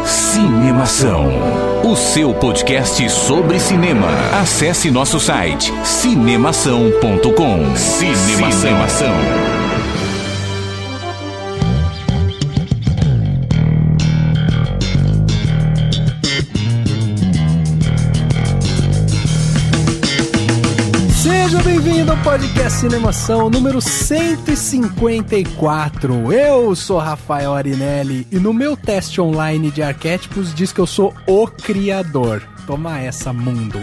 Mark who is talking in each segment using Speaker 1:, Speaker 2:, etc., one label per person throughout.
Speaker 1: Cinemação, o seu podcast sobre cinema. Acesse nosso site cinemação.com. Cinemação.
Speaker 2: Seja bem-vindo ao podcast Cinemação número 154. Eu sou Rafael Arinelli e no meu teste online de arquétipos diz que eu sou o criador. Toma essa, mundo.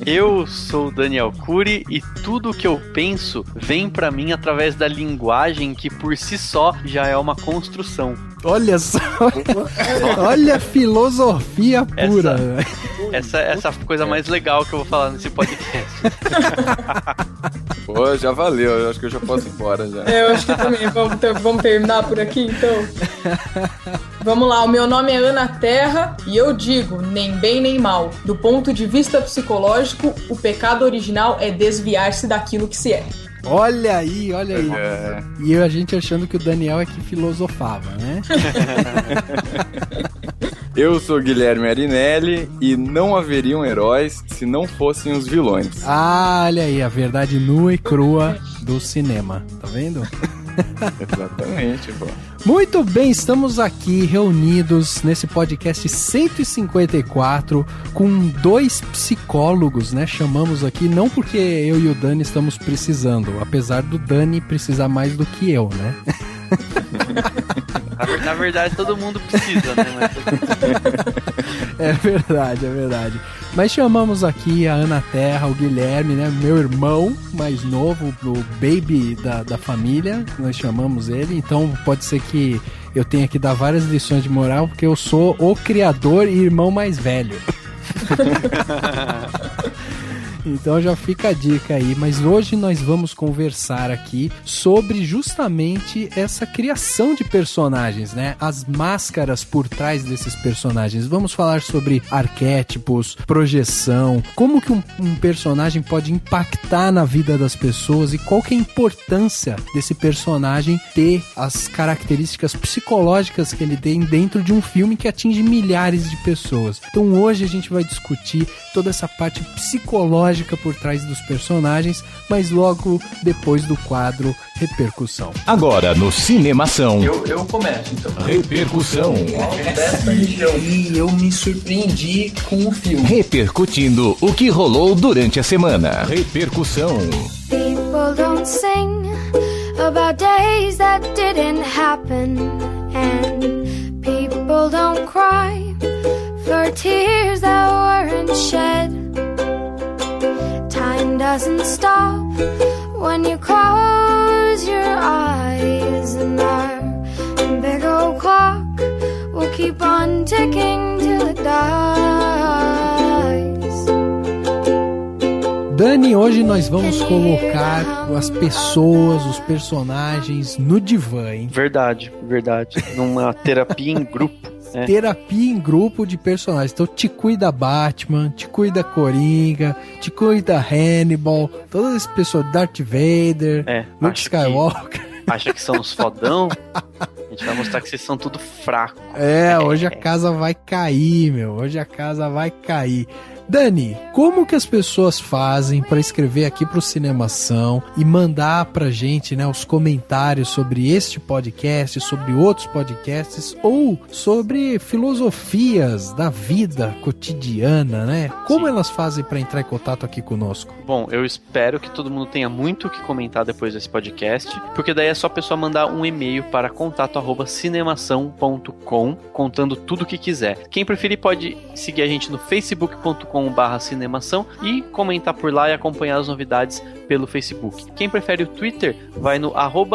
Speaker 3: Eu sou o Daniel Cury e tudo que eu penso vem pra mim através da linguagem que por si só já é uma construção.
Speaker 2: Olha só, olha a filosofia pura.
Speaker 3: Essa coisa mais legal que eu vou falar nesse podcast.
Speaker 4: Pô, já valeu, eu acho que eu já posso ir embora já.
Speaker 5: Eu acho que também, vamos terminar por aqui então? Vamos lá, o meu nome é Ana Terra e eu digo, nem bem nem mal. Do ponto de vista psicológico, o pecado original é desviar-se daquilo que se é.
Speaker 2: Olha aí. E a gente achando que o Daniel é que filosofava, né?
Speaker 4: Eu sou Guilherme Arinelli e não haveriam heróis se não fossem os vilões.
Speaker 2: Ah, olha aí, a verdade nua e crua do cinema, tá vendo?
Speaker 4: Exatamente, pô.
Speaker 2: Muito bem, estamos aqui reunidos nesse podcast 154 com dois psicólogos, né? Chamamos aqui não porque eu e o Dani estamos precisando, apesar do Dani precisar mais do que eu, né?
Speaker 3: Na verdade, todo mundo precisa, né?
Speaker 2: É verdade. Mas chamamos aqui a Ana Terra, o Guilherme, né? Meu irmão mais novo, o baby da família, nós chamamos ele. Então pode ser que eu tenha que dar várias lições de moral, porque eu sou o criador e irmão mais velho. Então já fica a dica aí, mas hoje nós vamos conversar aqui sobre justamente essa criação de personagens, né? As máscaras por trás desses personagens. Vamos falar sobre arquétipos, projeção, como que um personagem pode impactar na vida das pessoas e qual que é a importância desse personagem ter as características psicológicas que ele tem dentro de um filme que atinge milhares de pessoas. Então hoje a gente vai discutir toda essa parte psicológica por trás dos personagens, mas logo depois do quadro Repercussão.
Speaker 1: Agora no Cinemação.
Speaker 6: Eu começo, então.
Speaker 1: Repercussão.
Speaker 6: E eu me surpreendi com o filme.
Speaker 1: Repercutindo o que rolou durante a semana. Repercussão.
Speaker 7: People don't sing about days that didn't happen, and people don't cry for tears that weren't shed. Time doesn't stop when you close your eyes, and our big old clock will keep on ticking till it dies.
Speaker 2: Dani, hoje nós vamos colocar as pessoas, os personagens no divã, hein?
Speaker 3: Verdade. Numa terapia em grupo.
Speaker 2: Terapia em grupo de personagens. Então te cuida Batman, te cuida Coringa, te cuida Hannibal, todas as pessoas, Darth Vader, Luke Skywalker.
Speaker 3: Acha que são os fodão? A gente vai mostrar que vocês são tudo fraco.
Speaker 2: Hoje a casa vai cair, meu. Hoje a casa vai cair. Dani, como que as pessoas fazem para escrever aqui pro Cinemação e mandar pra gente, né, os comentários sobre este podcast, sobre outros podcasts ou sobre filosofias da vida cotidiana, né? Como elas fazem para entrar em contato aqui conosco?
Speaker 3: Bom, eu espero que todo mundo tenha muito o que comentar depois desse podcast, porque daí é só a pessoa mandar um e-mail para contato@cinemação.com contando tudo o que quiser. Quem preferir pode seguir a gente no facebook.com/cinemação e comentar por lá e acompanhar as novidades pelo Facebook. Quem prefere o Twitter, vai no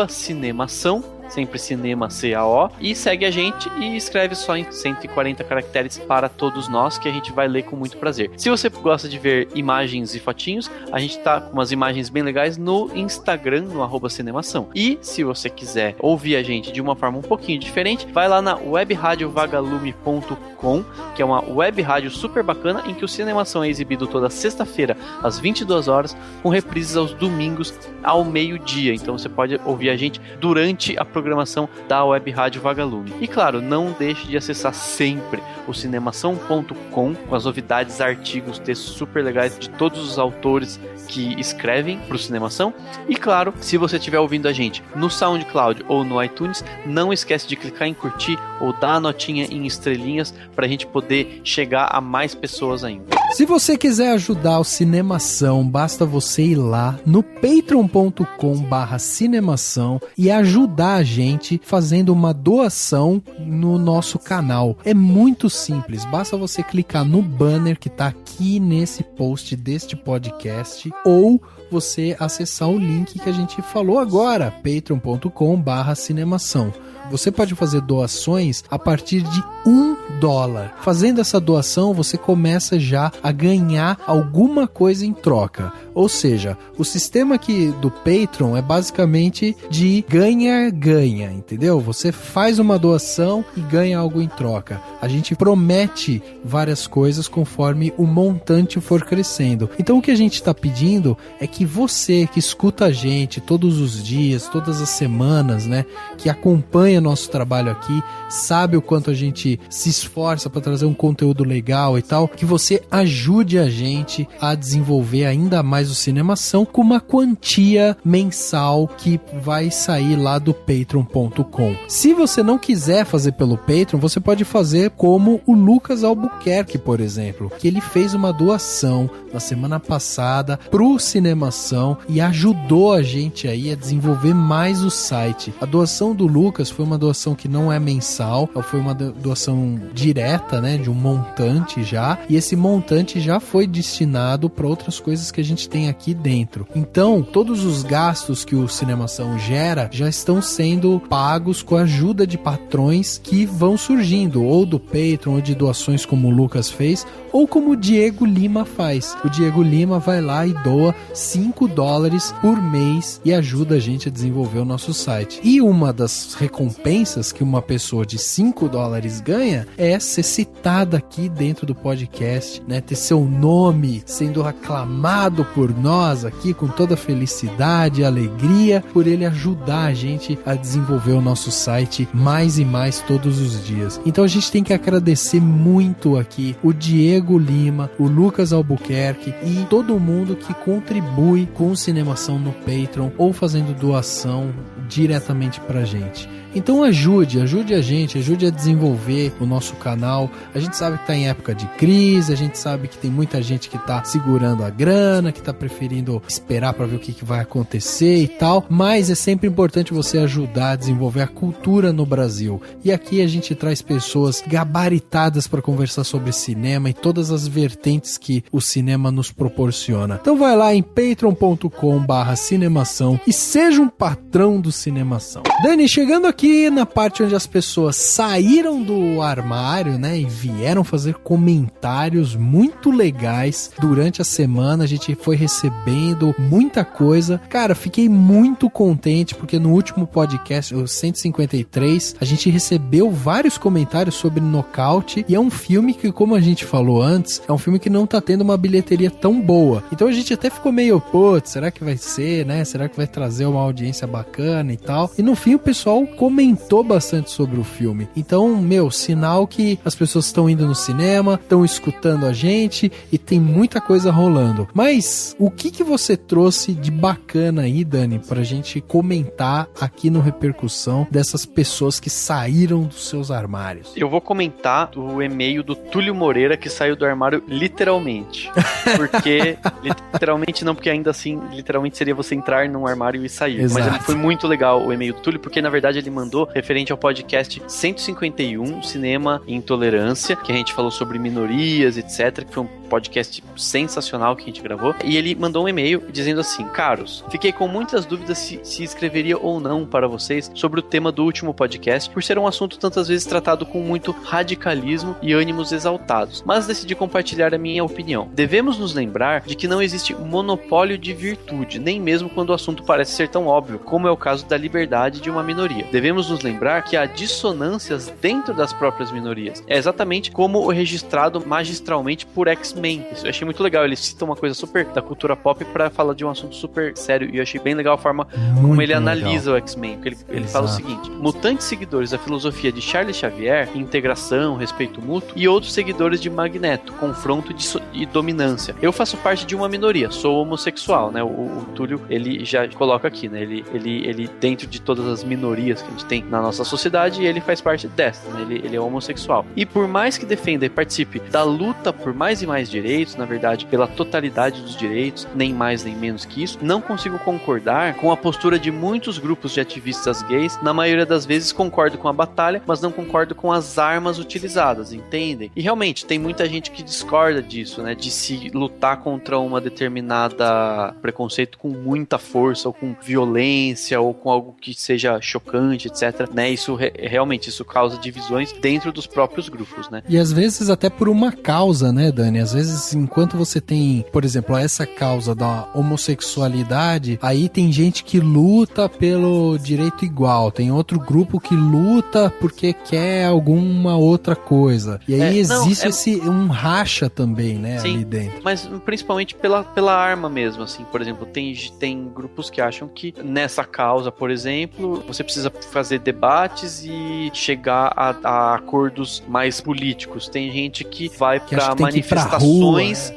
Speaker 3: @cinemação, sempre cinema CAO, e segue a gente e escreve só em 140 caracteres para todos nós, que a gente vai ler com muito prazer. Se você gosta de ver imagens e fotinhos, a gente tá com umas imagens bem legais no Instagram, no @cinemação. E se você quiser ouvir a gente de uma forma um pouquinho diferente, vai lá na webradiovagalume.com, que é uma web rádio super bacana, em que o Cinemação é exibido toda sexta-feira às 22 horas, com reprises aos domingos ao meio-dia. Então você pode ouvir a gente durante a programação programação da Web Rádio Vagalume. E claro, não deixe de acessar sempre o cinemação.com com as novidades, artigos, textos super legais de todos os autores que escrevem para o Cinemação. E claro, se você estiver ouvindo a gente no SoundCloud ou no iTunes, não esquece de clicar em curtir ou dar a notinha em estrelinhas para a gente poder chegar a mais pessoas ainda.
Speaker 2: Se você quiser ajudar o Cinemação, basta você ir lá no patreon.com/cinemação e ajudar a gente fazendo uma doação no nosso canal. É muito simples, basta você clicar no banner que está aqui nesse post deste podcast ou você acessar o link que a gente falou agora, patreon.com/cinemação. Você pode fazer doações a partir de $1. Fazendo essa doação, você começa já a ganhar alguma coisa em troca. Ou seja, o sistema aqui do Patreon é basicamente de ganha-ganha, entendeu? Você faz uma doação e ganha algo em troca. A gente promete várias coisas conforme o montante for crescendo. Então o que a gente está pedindo é que você que escuta a gente todos os dias, todas as semanas, né, que acompanha nosso trabalho aqui, sabe o quanto a gente se esforça para trazer um conteúdo legal e tal, que você ajude a gente a desenvolver ainda mais o Cinemação com uma quantia mensal que vai sair lá do patreon.com. Se você não quiser fazer pelo Patreon, você pode fazer como o Lucas Albuquerque, por exemplo, que ele fez uma doação na semana passada pro Cinemação e ajudou a gente aí a desenvolver mais o site. A doação do Lucas foi uma doação que não é mensal, foi uma doação direta, né, de um montante já, e esse montante já foi destinado para outras coisas que a gente tem aqui dentro. Então, todos os gastos que o Cinemação gera já estão sendo pagos com a ajuda de patrões que vão surgindo, ou do Patreon, ou de doações como o Lucas fez, ou como o Diego Lima faz. O Diego Lima vai lá e doa $5 por mês e ajuda a gente a desenvolver o nosso site. E uma das recompensas que uma pessoa de $5 ganha é ser citada aqui dentro do podcast, né? Ter seu nome sendo aclamado por nós aqui com toda felicidade e alegria, por ele ajudar a gente a desenvolver o nosso site mais e mais todos os dias. Então a gente tem que agradecer muito aqui o Diego Lima, o Lucas Albuquerque e todo mundo que contribui com o Cinemação no Patreon ou fazendo doação diretamente pra gente. Então ajude a gente, ajude a desenvolver o nosso canal. A gente sabe que tá em época de crise, a gente sabe que tem muita gente que tá segurando a grana, que tá preferindo esperar para ver o que vai acontecer e tal, mas é sempre importante você ajudar a desenvolver a cultura no Brasil. E aqui a gente traz pessoas gabaritadas para conversar sobre cinema e todas as vertentes que o cinema nos proporciona. Então vai lá em patreon.com/cinemação e seja um patrão do Cinemação. Dani, chegando aqui na parte onde as pessoas saíram do armário, né, e vieram fazer comentários muito legais durante a semana, a gente foi recebendo muita coisa. Cara, fiquei muito contente porque no último podcast, o 153, a gente recebeu vários comentários sobre Nocaute e é um filme que, como a gente falou antes, é um filme que não tá tendo uma bilheteria tão boa. Então a gente até ficou meio, putz, será que vai ser, né? Será que vai trazer uma audiência bacana e tal? E no fim o pessoal comentou bastante sobre o filme. Então, sinal que as pessoas estão indo no cinema, estão escutando a gente e tem muita coisa rolando. Mas o que você trouxe de bacana aí, Dani, pra gente comentar aqui no Repercussão dessas pessoas que saíram dos seus armários?
Speaker 3: Eu vou comentar o e-mail do Túlio Moreira, que saiu do armário literalmente. Porque, literalmente não, porque ainda assim, literalmente seria você entrar num armário e sair.
Speaker 2: Exato.
Speaker 3: Mas foi muito legal o e-mail do Túlio, porque na verdade ele mandou referente ao podcast 151, Cinema e Intolerância, que a gente falou sobre minorias, etc, que foi um podcast sensacional que a gente gravou, e ele mandou um e-mail dizendo assim: caros, fiquei com muitas dúvidas se escreveria ou não para vocês sobre o tema do último podcast, por ser um assunto tantas vezes tratado com muito radicalismo e ânimos exaltados, mas decidi compartilhar a minha opinião. Devemos nos lembrar de que não existe monopólio espólio de virtude, nem mesmo quando o assunto parece ser tão óbvio, como é o caso da liberdade de uma minoria. Devemos nos lembrar que há dissonâncias dentro das próprias minorias. É exatamente como o registrado magistralmente por X-Men. Isso eu achei muito legal. Ele cita uma coisa super da cultura pop pra falar de um assunto super sério, e eu achei bem legal a forma como ele analisa o X-Men. Ele fala o seguinte: mutantes seguidores da filosofia de Charles Xavier, integração, respeito mútuo, e outros seguidores de Magneto, confronto e dominância. Eu faço parte de uma minoria, sou homossexual, né? O Túlio, ele já coloca aqui, né? Ele dentro de todas as minorias que a gente tem na nossa sociedade, ele faz parte dessa, né? Ele é homossexual. E por mais que defenda e participe da luta por mais e mais direitos, na verdade, pela totalidade dos direitos, nem mais nem menos que isso, não consigo concordar com a postura de muitos grupos de ativistas gays. Na maioria das vezes concordo com a batalha, mas não concordo com as armas utilizadas, entendem? E realmente, tem muita gente que discorda disso, né? De se lutar contra uma determinada preconceito com muita força, ou com violência, ou com algo que seja chocante, etc, né? Isso realmente, isso causa divisões dentro dos próprios grupos, né?
Speaker 2: E às vezes até por uma causa, né, Dani? Às vezes, enquanto você tem, por exemplo, essa causa da homossexualidade, aí tem gente que luta pelo direito igual, tem outro grupo que luta porque quer alguma outra coisa. E aí existe um racha também, né? Sim, ali dentro.
Speaker 3: Mas principalmente pela arma mesmo, assim. Por exemplo, tem grupos que acham que nessa causa, por exemplo, você precisa fazer debates e chegar a acordos mais políticos. Tem gente que vai para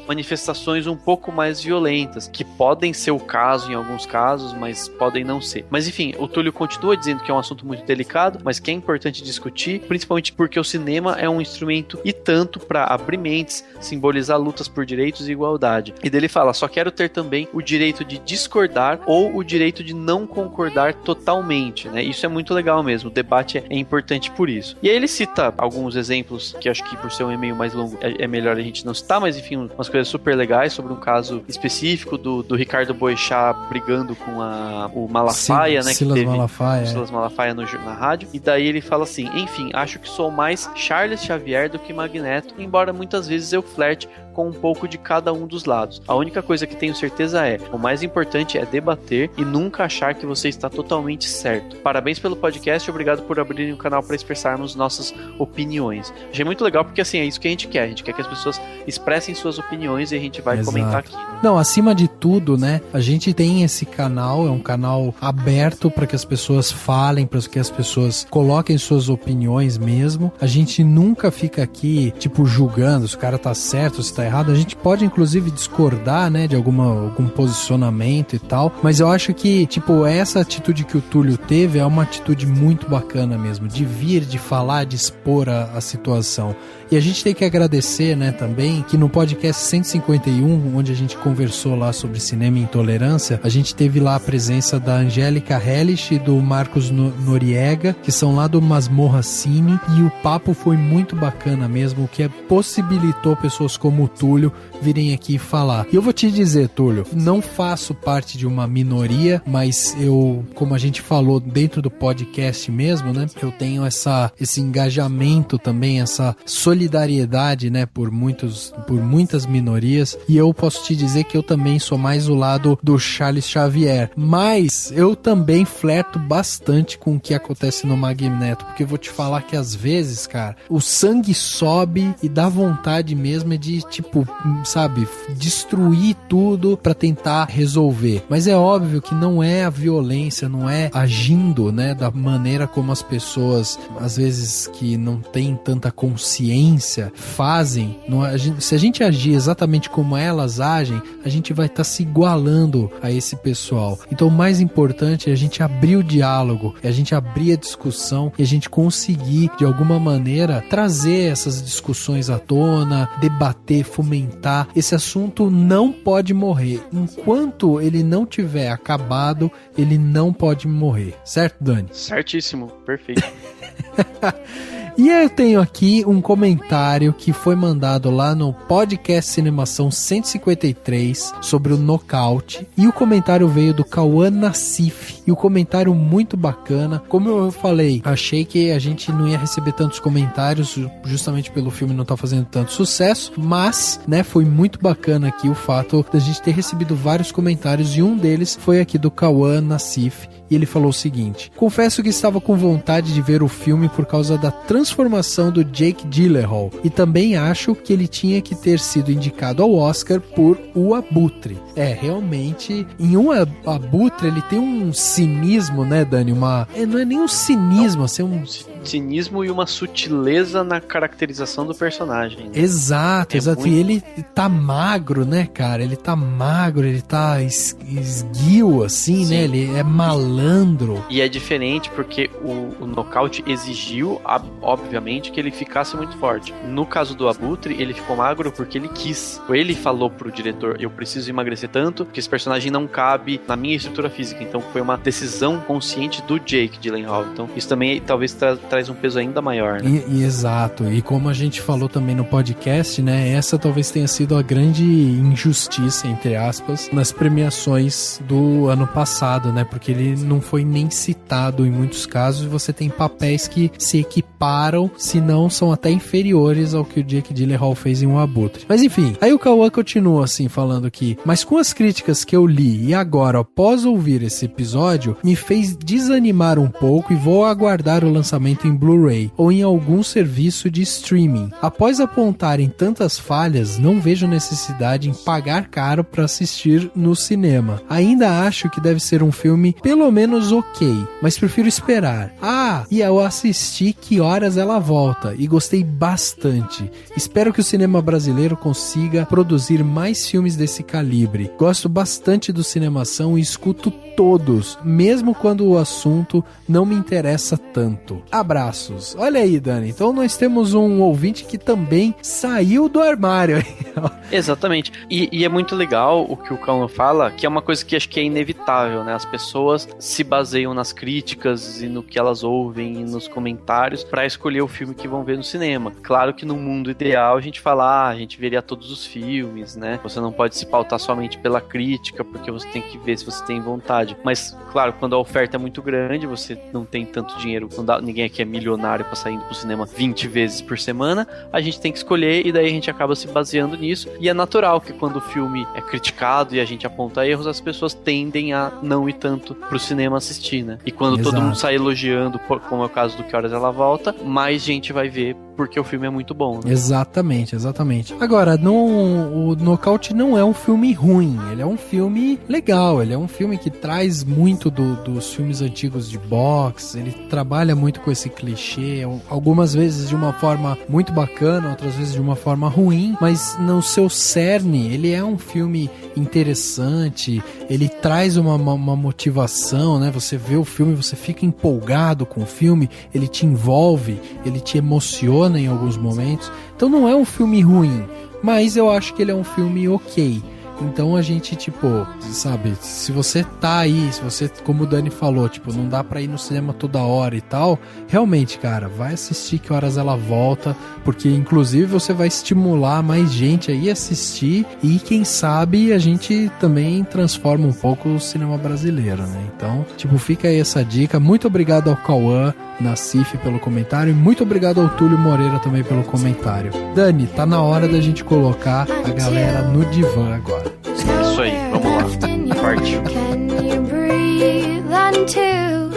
Speaker 3: manifestações um pouco mais violentas, que podem ser o caso em alguns casos, mas podem não ser. Mas enfim, o Túlio continua dizendo que é um assunto muito delicado, mas que é importante discutir, principalmente porque o cinema é um instrumento e tanto para abrir mentes, simbolizar lutas por direitos e igualdade. E dele fala: só quero ter também o direito de discordar ou o direito de não concordar totalmente, né? Isso é muito legal mesmo, o debate é importante por isso. E aí ele cita alguns exemplos que acho que por ser um e-mail mais longo é melhor a gente não citar, mas enfim, umas coisas super legais sobre um caso específico do Ricardo Boechat brigando com o Malafaia, né?
Speaker 2: Silas
Speaker 3: que teve
Speaker 2: Malafaia,
Speaker 3: Silas Malafaia na rádio. E daí ele fala assim: enfim, acho que sou mais Charles Xavier do que Magneto, embora muitas vezes eu flerte com um pouco de cada um dos lados. A única coisa que tenho certeza é: o mais importante é debater e nunca achar que você está totalmente certo. Parabéns pelo podcast e obrigado por abrirem o canal para expressarmos nossas opiniões. Achei muito legal porque assim, é isso que a gente quer. A gente quer que as pessoas expressem suas opiniões e a gente vai comentar aqui.
Speaker 2: Não, acima de tudo, né, a gente tem esse canal, é um canal aberto para que as pessoas falem, para que as pessoas coloquem suas opiniões mesmo. A gente nunca fica aqui, tipo, julgando se o cara tá certo, se tá errado. A gente pode, inclusive, discordar, né, de algum posicionamento e tal, mas eu acho que, tipo, essa atitude que o Túlio teve é uma atitude muito bacana mesmo, de vir, de falar, de expor a situação. E a gente tem que agradecer, né, também, que no podcast 151, onde a gente conversou lá sobre cinema e intolerância, a gente teve lá a presença da Angélica Hellish e do Marcos Noriega, que são lá do Masmorra Cine, e o papo foi muito bacana mesmo, o que possibilitou pessoas como o Túlio virem aqui falar. E eu vou te dizer, Túlio, não faço parte de uma minoria, mas eu, como a gente falou dentro do podcast mesmo, né, eu tenho esse engajamento também, essa solidariedade, né, por muitas minorias, e eu posso te dizer que eu também sou mais o lado do Charles Xavier, mas eu também flerto bastante com o que acontece no Magneto, porque eu vou te falar que às vezes, cara, o sangue sobe e dá vontade mesmo de, tipo, sabe, destruir tudo pra tentar resolver. Mas é óbvio que não é a violência, não é agindo, né, da maneira como as pessoas, às vezes, que não têm tanta consciência, fazem. Se a gente agir exatamente como elas agem, a gente vai estar se igualando a esse pessoal. Então o mais importante é a gente abrir o diálogo, é a gente abrir a discussão e a gente conseguir, de alguma maneira, trazer essas discussões à tona, debater, fomentar. Esse assunto não pode morrer. Enquanto ele não tiver acabado, ele não pode morrer. Certo, Dani?
Speaker 3: Certíssimo, perfeito.
Speaker 2: E eu tenho aqui um comentário que foi mandado lá no podcast Cinemação 153 sobre o Nocaute, e o comentário veio do Cauã Nassif, e o comentário muito bacana. Como eu falei, achei que a gente não ia receber tantos comentários justamente pelo filme não estar fazendo tanto sucesso, mas, né, foi muito bacana aqui o fato da gente ter recebido vários comentários, e um deles foi aqui do Cauã Nassif, e ele falou o seguinte: confesso que estava com vontade de ver o filme por causa da transformação do Jake Gyllenhaal, e também acho que ele tinha que ter sido indicado ao Oscar por O Abutre. Realmente, em Um Abutre ele tem um cinismo, né, Dani? Não é nem um cinismo, assim, um
Speaker 3: cinismo e uma sutileza na caracterização do personagem.
Speaker 2: Exato.
Speaker 3: Muito...
Speaker 2: E ele tá magro, né, cara? Ele tá magro, ele tá esguio, assim, sim, né? Ele é malandro.
Speaker 3: E é diferente porque o Nocaute exigiu, obviamente, que ele ficasse muito forte. No caso do Abutre, ele ficou magro porque ele quis. Ele falou pro diretor: eu preciso emagrecer tanto que esse personagem não cabe na minha estrutura física. Então foi uma decisão consciente do Jake Gyllenhaal. Então isso também talvez traz um peso ainda maior, né?
Speaker 2: Exato. E como a gente falou também no podcast, né? Essa talvez tenha sido a grande injustiça, entre aspas, nas premiações do ano passado, né? Porque ele não foi nem citado em muitos casos. Você tem papéis que se equiparam, se não são até inferiores ao que o Jake Gyllenhaal fez em Um Abutre. Mas enfim, aí o Cauã continua assim, falando que: mas com as críticas que eu li e agora, após ouvir esse episódio, me fez desanimar um pouco e vou aguardar o lançamento em Blu-ray ou em algum serviço de streaming. Após apontarem tantas falhas, não vejo necessidade em pagar caro para assistir no cinema. Ainda acho que deve ser um filme pelo menos ok, mas prefiro esperar. E eu assisti Que Horas Ela Volta e gostei bastante. Espero que o cinema brasileiro consiga produzir mais filmes desse calibre. Gosto bastante do Cinemação e escuto todos, mesmo quando o assunto não me interessa tanto. Abraços. Olha aí, Dani. Então nós temos um ouvinte que também saiu do armário.
Speaker 3: Exatamente. E é muito legal o que o Cauã fala, que é uma coisa que acho que é inevitável, né? As pessoas se baseiam nas críticas e no que elas ouvem e nos comentários pra escolher o filme que vão ver no cinema. Claro que no mundo ideal a gente fala, a gente veria todos os filmes, né? Você não pode se pautar somente pela crítica, porque você tem que ver se você tem vontade. Mas, claro, quando a oferta é muito grande, você não tem tanto dinheiro, ninguém aqui é milionário pra sair pro cinema 20 vezes por semana, a gente tem que escolher, e daí a gente acaba se baseando nisso. E é natural que quando o filme é criticado e a gente aponta erros, as pessoas tendem a não ir tanto pro cinema assistir, né? E quando todo mundo sai elogiando, como é o caso do Que Horas Ela Volta, mais gente vai ver porque o filme é muito bom, né?
Speaker 2: Exatamente. Agora, o Nocaute não é um filme ruim, ele é um filme legal, ele é um filme que traz muito dos filmes antigos de boxe, ele trabalha muito com esse clichê, algumas vezes de uma forma muito bacana, outras vezes de uma forma ruim, mas no seu cerne, ele é um filme interessante, ele traz uma motivação, né? Você vê o filme, você fica empolgado com o filme, ele te envolve, ele te emociona em alguns momentos. Então não é um filme ruim, mas eu acho que ele é um filme ok. Então a gente, sabe, se você tá aí, se você, como o Dani falou, não dá pra ir no cinema toda hora e tal, realmente, cara, vai assistir Que Horas Ela Volta, porque inclusive você vai estimular mais gente aí a assistir, e quem sabe a gente também transforma um pouco o cinema brasileiro, né? Então, fica aí essa dica. Muito obrigado ao Cauã Nassif pelo comentário, e muito obrigado ao Túlio Moreira também pelo comentário. Dani, tá na hora da gente colocar a galera no divã agora.
Speaker 3: Isso aí, vamos lá. Partiu.
Speaker 7: Can you breathe until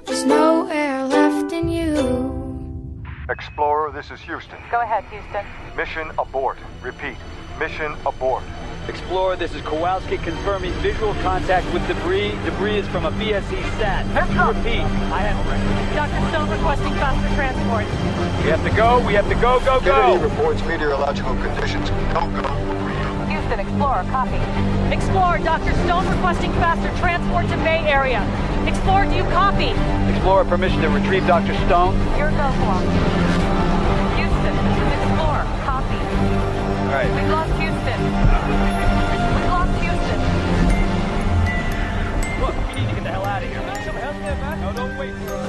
Speaker 7: there's no air left in you?
Speaker 8: Explorer, this is Houston.
Speaker 9: Go ahead, Houston.
Speaker 8: Mission abort. Repeat. Mission abort.
Speaker 10: Explorer, this is Kowalski confirming visual contact with debris. Debris is from a BSE sat. Repeat. I have it.
Speaker 9: Dr. Stone requesting faster transport.
Speaker 8: We have to go. Kennedy reports meteorological conditions. Go.
Speaker 9: Houston, Explorer, copy. Explorer, Dr. Stone requesting faster transport to Bay Area. Explorer, do you copy?
Speaker 10: Explorer, permission to retrieve Dr. Stone.
Speaker 9: Your go, Kowalski. Houston, this is Explorer, copy.
Speaker 10: All right.
Speaker 9: We've lost Houston.
Speaker 10: Look, we need to get the hell out of here. Some help there, man? No, don't wait for us.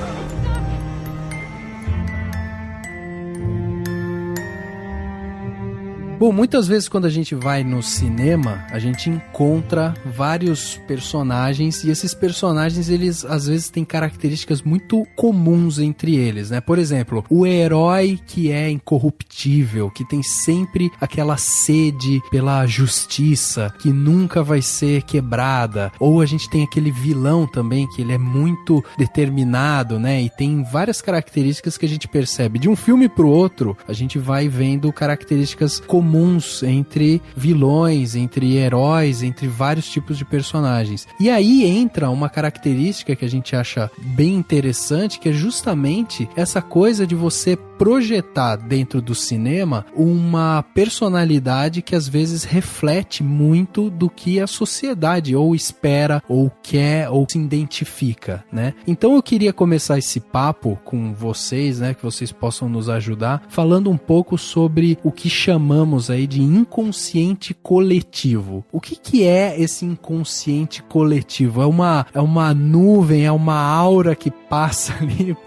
Speaker 2: Bom, muitas vezes quando a gente vai no cinema, a gente encontra vários personagens e esses personagens, eles às vezes têm características muito comuns entre eles, né? Por exemplo, o herói que é incorruptível, que tem sempre aquela sede pela justiça, que nunca vai ser quebrada. Ou a gente tem aquele vilão também, que ele é muito determinado, né? E tem várias características que a gente percebe. De um filme pro outro, a gente vai vendo características comuns entre vilões, entre heróis, entre vários tipos de personagens. E aí entra uma característica que a gente acha bem interessante, que é justamente essa coisa de você projetar dentro do cinema uma personalidade que às vezes reflete muito do que a sociedade ou espera, ou quer, ou se identifica, né? Então eu queria começar esse papo com vocês, né, que vocês possam nos ajudar, falando um pouco sobre o que chamamos aí de inconsciente coletivo. O que é esse inconsciente coletivo? É uma nuvem, é uma aura que passa ali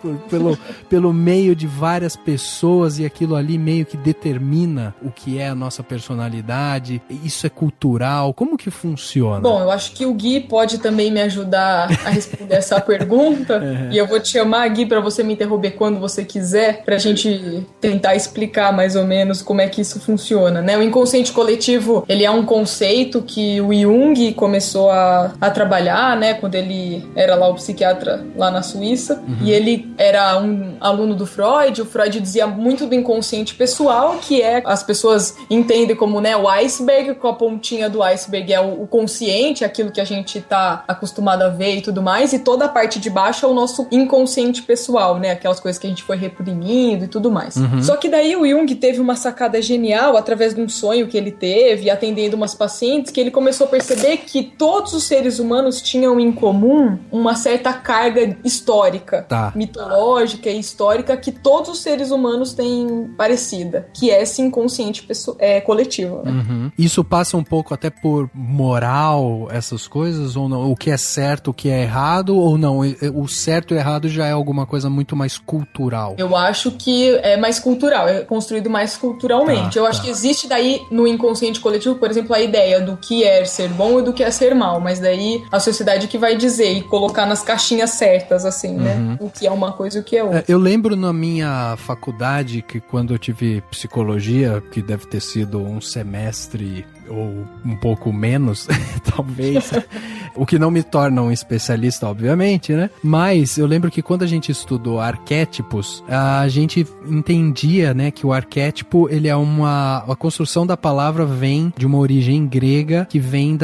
Speaker 2: pelo meio de várias pessoas e aquilo ali meio que determina o que é a nossa personalidade? Isso é cultural? Como que funciona?
Speaker 5: Bom, eu acho que o Gui pode também me ajudar a responder essa pergunta. E eu vou te chamar, Gui, para você me interromper quando você quiser, pra gente tentar explicar mais ou menos como é que isso funciona, né? O inconsciente coletivo, ele é um conceito que o Jung começou a trabalhar, né, quando ele era lá o psiquiatra lá na Suíça. E ele era um aluno do Freud. O Freud dizia muito do inconsciente pessoal, que é, as pessoas entendem como, né, o iceberg, com a pontinha do iceberg é o consciente, aquilo que a gente tá acostumado a ver e tudo mais, e toda a parte de baixo é o nosso inconsciente pessoal, né, aquelas coisas que a gente foi reprimindo e tudo mais. Só que daí o Jung teve uma sacada genial através de um sonho que ele teve, atendendo umas pacientes, que ele começou a perceber que todos os seres humanos tinham em comum uma certa carga histórica, mitológica e histórica, que todos os seres humanos têm parecida, que é esse inconsciente coletivo, né?
Speaker 2: Isso passa um pouco até por moral, essas coisas, ou não? O que é certo, o que é errado, ou não? O certo e o errado já é alguma coisa muito mais cultural?
Speaker 5: Eu acho que é mais cultural, é construído mais culturalmente. Eu acho que existe daí no inconsciente coletivo, por exemplo, a ideia do que é ser bom e do que é ser mal, mas daí a sociedade que vai dizer e colocar nas caixinhas certas, assim, né? O que é uma coisa e o que é outra.
Speaker 2: Eu lembro na minha faculdade que quando eu tive psicologia, que deve ter sido um semestre ou um pouco menos, talvez, o que não me torna um especialista, obviamente, né? Mas eu lembro que quando a gente estudou arquétipos, a gente entendia, né, que o arquétipo, ele é a construção da palavra vem de uma origem grega, que vem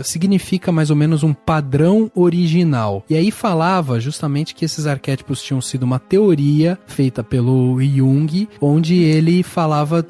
Speaker 2: significa mais ou menos um padrão original. E aí falava justamente que esses arquétipos tinham sido uma teoria feita pelo Jung, onde ele falava,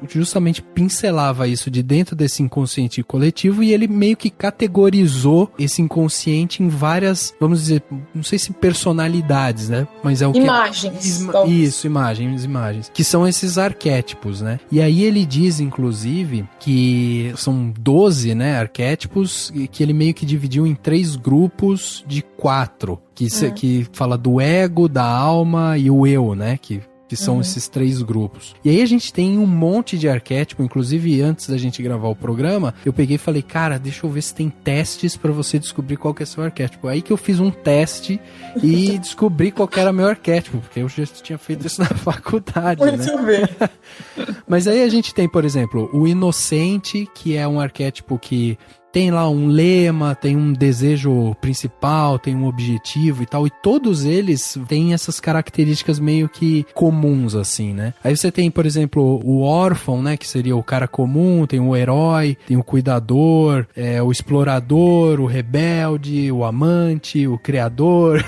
Speaker 2: justamente pincelava isso de dentro desse inconsciente coletivo, e ele meio que categorizou esse inconsciente em várias, vamos dizer, não sei se personalidades, né? Mas é o
Speaker 5: imagens.
Speaker 2: Isso, imagens. Que são esses arquétipos, né? E aí ele diz, inclusive, que são 12, né, arquétipos, que ele meio que dividiu em 3 grupos de 4. Que fala do ego, da alma e o eu, né? Que são esses 3 grupos. E aí a gente tem um monte de arquétipo, inclusive antes da gente gravar o programa, eu peguei e falei, cara, deixa eu ver se tem testes pra você descobrir qual que é seu arquétipo. Aí que eu fiz um teste e descobri qual que era meu arquétipo, porque eu já tinha feito isso na faculdade,
Speaker 5: muito
Speaker 2: né? Bem. Mas aí a gente tem, por exemplo, o inocente, que é um arquétipo que tem lá um lema, tem um desejo principal, tem um objetivo e tal, e todos eles têm essas características meio que comuns, assim, né? Aí você tem, por exemplo, o órfão, né, que seria o cara comum, tem o herói, tem o cuidador, o explorador, o rebelde, o amante, o criador,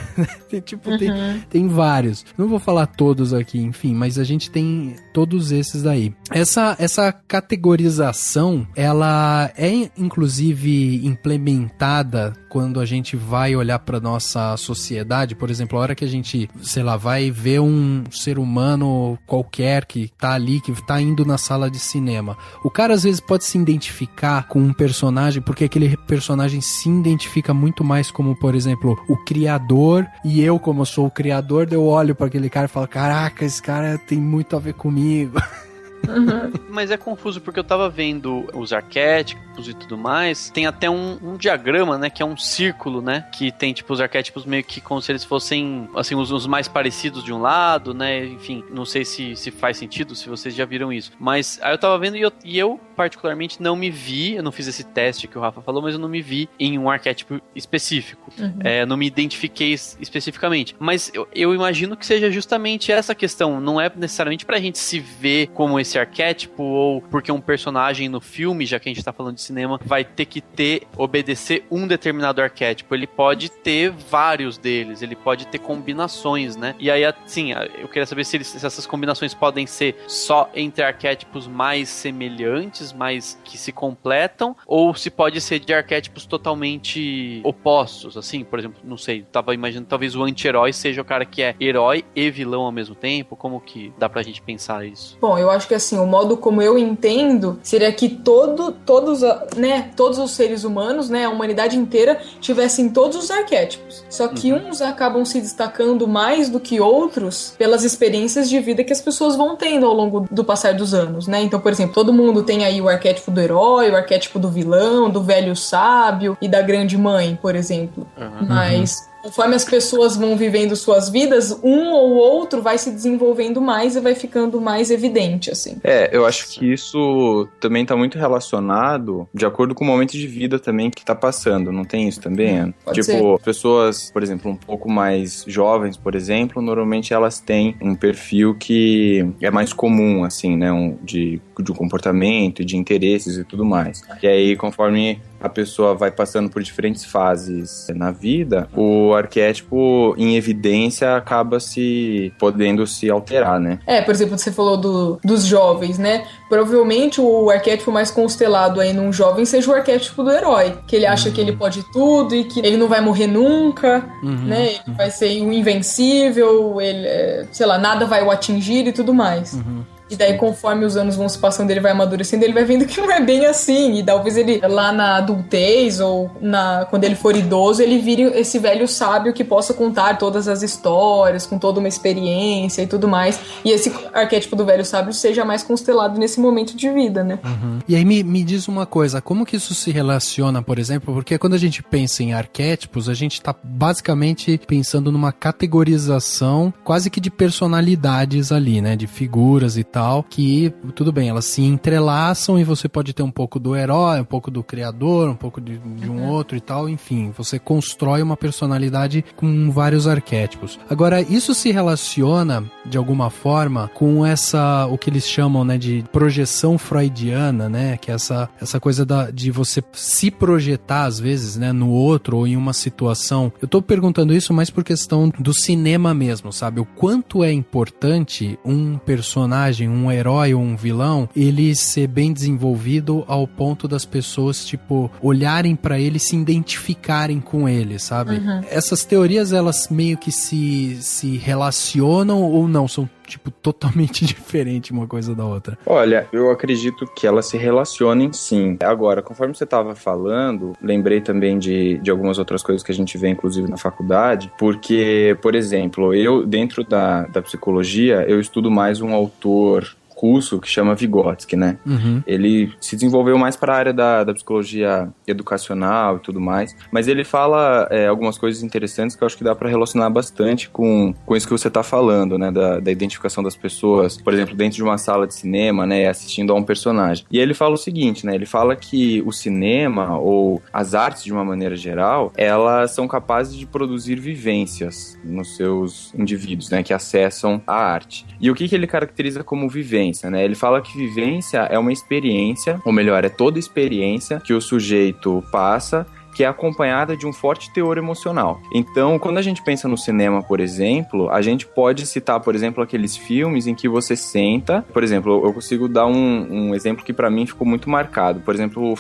Speaker 2: tem vários. Não vou falar todos aqui, enfim, mas a gente tem todos esses daí. Essa categorização, ela é, inclusive, implementada quando a gente vai olhar para nossa sociedade. Por exemplo, a hora que a gente, sei lá, vai ver um ser humano qualquer que tá ali, que tá indo na sala de cinema. O cara às vezes pode se identificar com um personagem, porque aquele personagem se identifica muito mais como, por exemplo, o criador, e eu, como eu sou o criador, eu olho para aquele cara e falo, caraca, esse cara tem muito a ver comigo.
Speaker 3: Mas é confuso porque eu tava vendo os arquétipos e tudo mais. Tem até um diagrama, né? Que é um círculo, né? Que tem, tipo, os arquétipos meio que como se eles fossem, assim, os mais parecidos de um lado, né? Enfim, não sei se faz sentido, se vocês já viram isso. Mas aí eu tava vendo e eu particularmente, não me vi, eu não fiz esse teste que o Rafa falou, mas eu não me vi em um arquétipo específico. Não me identifiquei especificamente. Mas eu imagino que seja justamente essa questão. Não é necessariamente pra gente se ver como esse arquétipo, ou porque um personagem no filme, já que a gente tá falando de cinema, vai ter que obedecer um determinado arquétipo. Ele pode ter vários deles, ele pode ter combinações, né? E aí, assim, eu queria saber se essas combinações podem ser só entre arquétipos mais semelhantes, mais que se completam, ou se pode ser de arquétipos totalmente opostos, assim, por exemplo, não sei, tava imaginando, talvez o anti-herói seja o cara que é herói e vilão ao mesmo tempo. Como que dá pra gente pensar isso?
Speaker 5: Bom, eu acho que assim, o modo como eu entendo seria que todos os seres humanos, né, a humanidade inteira, tivessem todos os arquétipos. Só que uns acabam se destacando mais do que outros pelas experiências de vida que as pessoas vão tendo ao longo do passar dos anos, né? Então, por exemplo, todo mundo tem aí o arquétipo do herói, o arquétipo do vilão, do velho sábio e da grande mãe, por exemplo. Mas conforme as pessoas vão vivendo suas vidas, um ou outro vai se desenvolvendo mais e vai ficando mais evidente, assim.
Speaker 4: Eu acho que isso também tá muito relacionado de acordo com o momento de vida também que tá passando, não tem isso também, Ana?
Speaker 5: Pode ser.
Speaker 4: Pessoas, por exemplo, um pouco mais jovens, por exemplo, normalmente elas têm um perfil que é mais comum, assim, né, de comportamento, de interesses e tudo mais. E aí, conforme a pessoa vai passando por diferentes fases na vida, o arquétipo em evidência acaba podendo se alterar, né?
Speaker 5: Por exemplo, você falou dos jovens, né? Provavelmente o arquétipo mais constelado aí num jovem seja o arquétipo do herói, que ele acha que ele pode tudo e que ele não vai morrer nunca, né? Ele vai ser o invencível, ele, sei lá, nada vai o atingir e tudo mais. E daí, conforme os anos vão se passando, ele vai amadurecendo, ele vai vendo que não é bem assim. E talvez ele, lá na adultez, ou quando ele for idoso, ele vire esse velho sábio que possa contar todas as histórias, com toda uma experiência e tudo mais. E esse arquétipo do velho sábio seja mais constelado nesse momento de vida, né?
Speaker 2: E aí me diz uma coisa, como que isso se relaciona, por exemplo, porque quando a gente pensa em arquétipos, a gente tá basicamente pensando numa categorização quase que de personalidades ali, né? De figuras e tal, que, tudo bem, elas se entrelaçam e você pode ter um pouco do herói, um pouco do criador, um pouco de um outro e tal, enfim, você constrói uma personalidade com vários arquétipos. Agora, isso se relaciona, de alguma forma, com o que eles chamam, né, de projeção freudiana, né, que é essa coisa de você se projetar, às vezes, né, no outro ou em uma situação. Eu tô perguntando isso mais por questão do cinema mesmo, sabe? O quanto é importante um personagem, um herói ou um vilão, ele ser bem desenvolvido ao ponto das pessoas, tipo, olharem pra ele e se identificarem com ele, sabe? Essas teorias, elas meio que se relacionam ou não? São, tipo, totalmente diferente uma coisa da outra.
Speaker 4: Olha, eu acredito que elas se relacionem sim. Agora, conforme você estava falando, lembrei também de algumas outras coisas que a gente vê, inclusive, na faculdade, porque, por exemplo, eu, dentro da psicologia, eu estudo mais um autor russo que chama Vygotsky, né? Ele se desenvolveu mais para a área da psicologia educacional e tudo mais, mas ele fala algumas coisas interessantes que eu acho que dá para relacionar bastante com isso que você tá falando, né? Da identificação das pessoas, por exemplo, dentro de uma sala de cinema, né? Assistindo a um personagem. E ele fala o seguinte, né? Ele fala que o cinema ou as artes, de uma maneira geral, elas são capazes de produzir vivências nos seus indivíduos, né? Que acessam a arte. E o que ele caracteriza como vivência? Né? Ele fala que vivência é uma experiência, ou melhor, é toda experiência que o sujeito passa, que é acompanhada de um forte teor emocional. Então, quando a gente pensa no cinema, por exemplo, a gente pode citar, por exemplo, aqueles filmes em que você senta, por exemplo, eu consigo dar um exemplo que pra mim ficou muito marcado, por exemplo,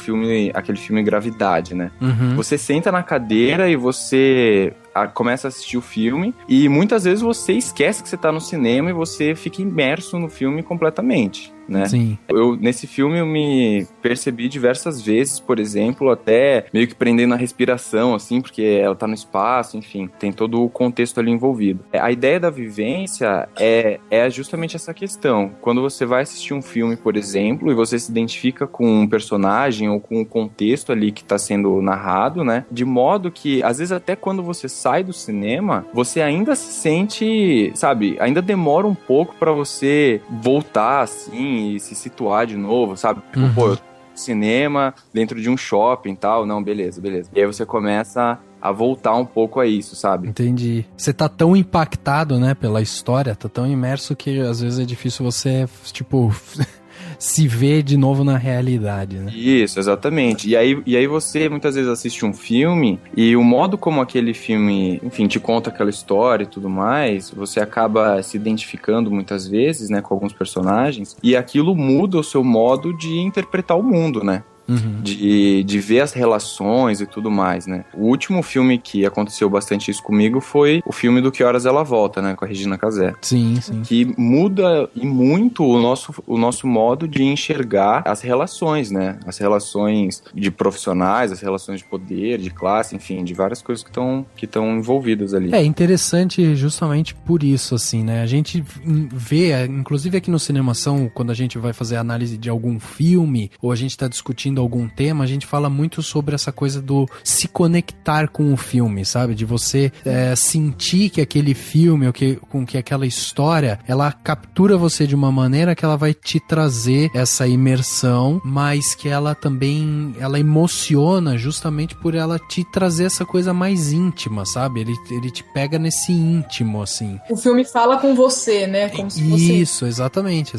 Speaker 4: aquele filme Gravidade, né? Você senta na cadeira e você começa a assistir o filme e muitas vezes você esquece que você tá no cinema e você fica imerso no filme completamente, né?
Speaker 2: Sim.
Speaker 4: Nesse filme eu me percebi diversas vezes, por exemplo, até meio que prendendo a respiração, assim, porque ela tá no espaço, enfim, tem todo o contexto ali envolvido. A ideia da vivência é justamente essa questão. Quando você vai assistir um filme, por exemplo, e você se identifica com um personagem ou com o contexto ali que tá sendo narrado, né? De modo que, às vezes, até quando você sai do cinema, você ainda se sente, sabe, ainda demora um pouco pra você voltar, assim, e se situar de novo, sabe? Tipo, pô, eu tô no cinema, dentro de um shopping e tal, não, beleza. E aí você começa a voltar um pouco a isso, sabe?
Speaker 2: Entendi. Você tá tão impactado, né, pela história, tá tão imerso que às vezes é difícil você, tipo... se vê de novo na realidade, né?
Speaker 4: Isso, exatamente. E aí você muitas vezes assiste um filme e o modo como aquele filme, enfim, te conta aquela história e tudo mais, você acaba se identificando muitas vezes, né, com alguns personagens, e aquilo muda o seu modo de interpretar o mundo, né? Uhum. De ver as relações e tudo mais, né? O último filme que aconteceu bastante isso comigo foi o filme do Que Horas Ela Volta, né? Com a Regina Casé.
Speaker 2: Sim, sim.
Speaker 4: Que muda e muito o nosso modo de enxergar as relações, né? As relações de profissionais, as relações de poder, de classe, enfim, de várias coisas que estão envolvidas ali.
Speaker 2: É interessante justamente por isso, assim, né? A gente vê, inclusive aqui no Cinemação, quando a gente vai fazer a análise de algum filme, ou a gente tá discutindo algum tema, a gente fala muito sobre essa coisa do se conectar com o filme, sabe? De você sentir que aquele filme, ou com que aquela história, ela captura você de uma maneira que ela vai te trazer essa imersão, mas que ela também, ela emociona justamente por ela te trazer essa coisa mais íntima, sabe? Ele te pega nesse íntimo, assim.
Speaker 5: O filme fala com você, né? Como se fosse...
Speaker 2: Isso, exatamente.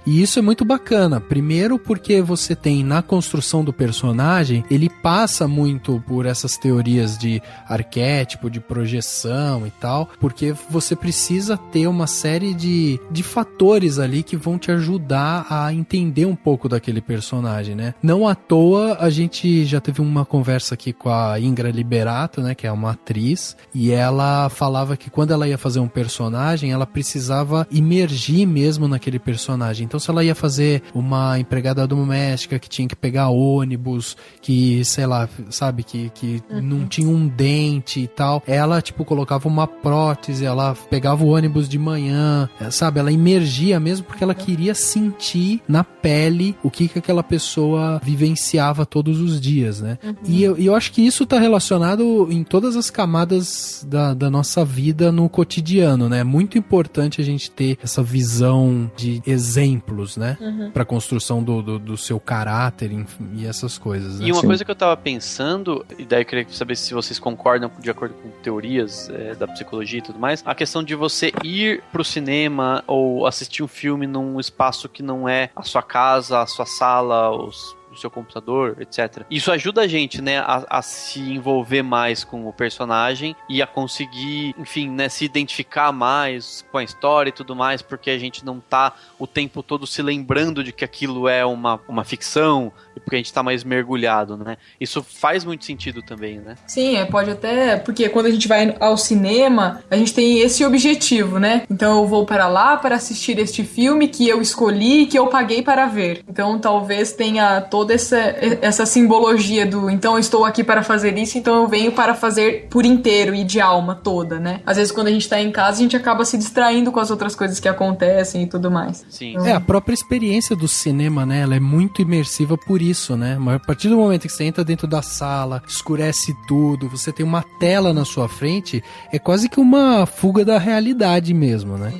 Speaker 2: E isso é muito bacana. Primeiro porque você tem na construção do personagem, ele passa muito por essas teorias de arquétipo, de projeção e tal, porque você precisa ter uma série de fatores ali que vão te ajudar a entender um pouco daquele personagem, né? Não à toa, a gente já teve uma conversa aqui com a Ingra Liberato, né, que é uma atriz, e ela falava que quando ela ia fazer um personagem, ela precisava imergir mesmo naquele personagem. Então, se ela ia fazer uma empregada doméstica que tinha que pegar ônibus, que, sei lá, sabe, que não tinha um dente e tal, ela, tipo, colocava uma prótese, ela pegava o ônibus de manhã, sabe, ela imergia mesmo porque ela queria sentir na pele o que aquela pessoa vivenciava todos os dias, né? E eu acho que isso tá relacionado em todas as camadas da nossa vida no cotidiano, né? É muito importante a gente ter essa visão de exemplos, né? Pra construção do seu caráter, e essas coisas, né?
Speaker 3: E uma coisa que eu tava pensando, e daí eu queria saber se vocês concordam de acordo com teorias da psicologia e tudo mais, a questão de você ir pro cinema ou assistir um filme num espaço que não é a sua casa, a sua sala, o seu computador, etc. Isso ajuda a gente, né, a se envolver mais com o personagem e a conseguir, enfim, né, se identificar mais com a história e tudo mais, porque a gente não tá o tempo todo se lembrando de que aquilo é uma ficção, e porque a gente tá mais mergulhado, né? Isso faz muito sentido também, né?
Speaker 5: Sim, pode até, porque quando a gente vai ao cinema, a gente tem esse objetivo, né? Então eu vou para lá para assistir este filme que eu escolhi, que eu paguei para ver. Então talvez tenha toda essa simbologia do, então eu estou aqui para fazer isso, então eu venho para fazer por inteiro e de alma toda, né? Às vezes quando a gente tá em casa, a gente acaba se distraindo com as outras coisas que acontecem e tudo mais.
Speaker 3: Sim.
Speaker 5: Então...
Speaker 2: a própria experiência do cinema, né? Ela é muito imersiva por isso, né? Mas a partir do momento que você entra dentro da sala, escurece tudo, você tem uma tela na sua frente, é quase que uma fuga da realidade mesmo, né?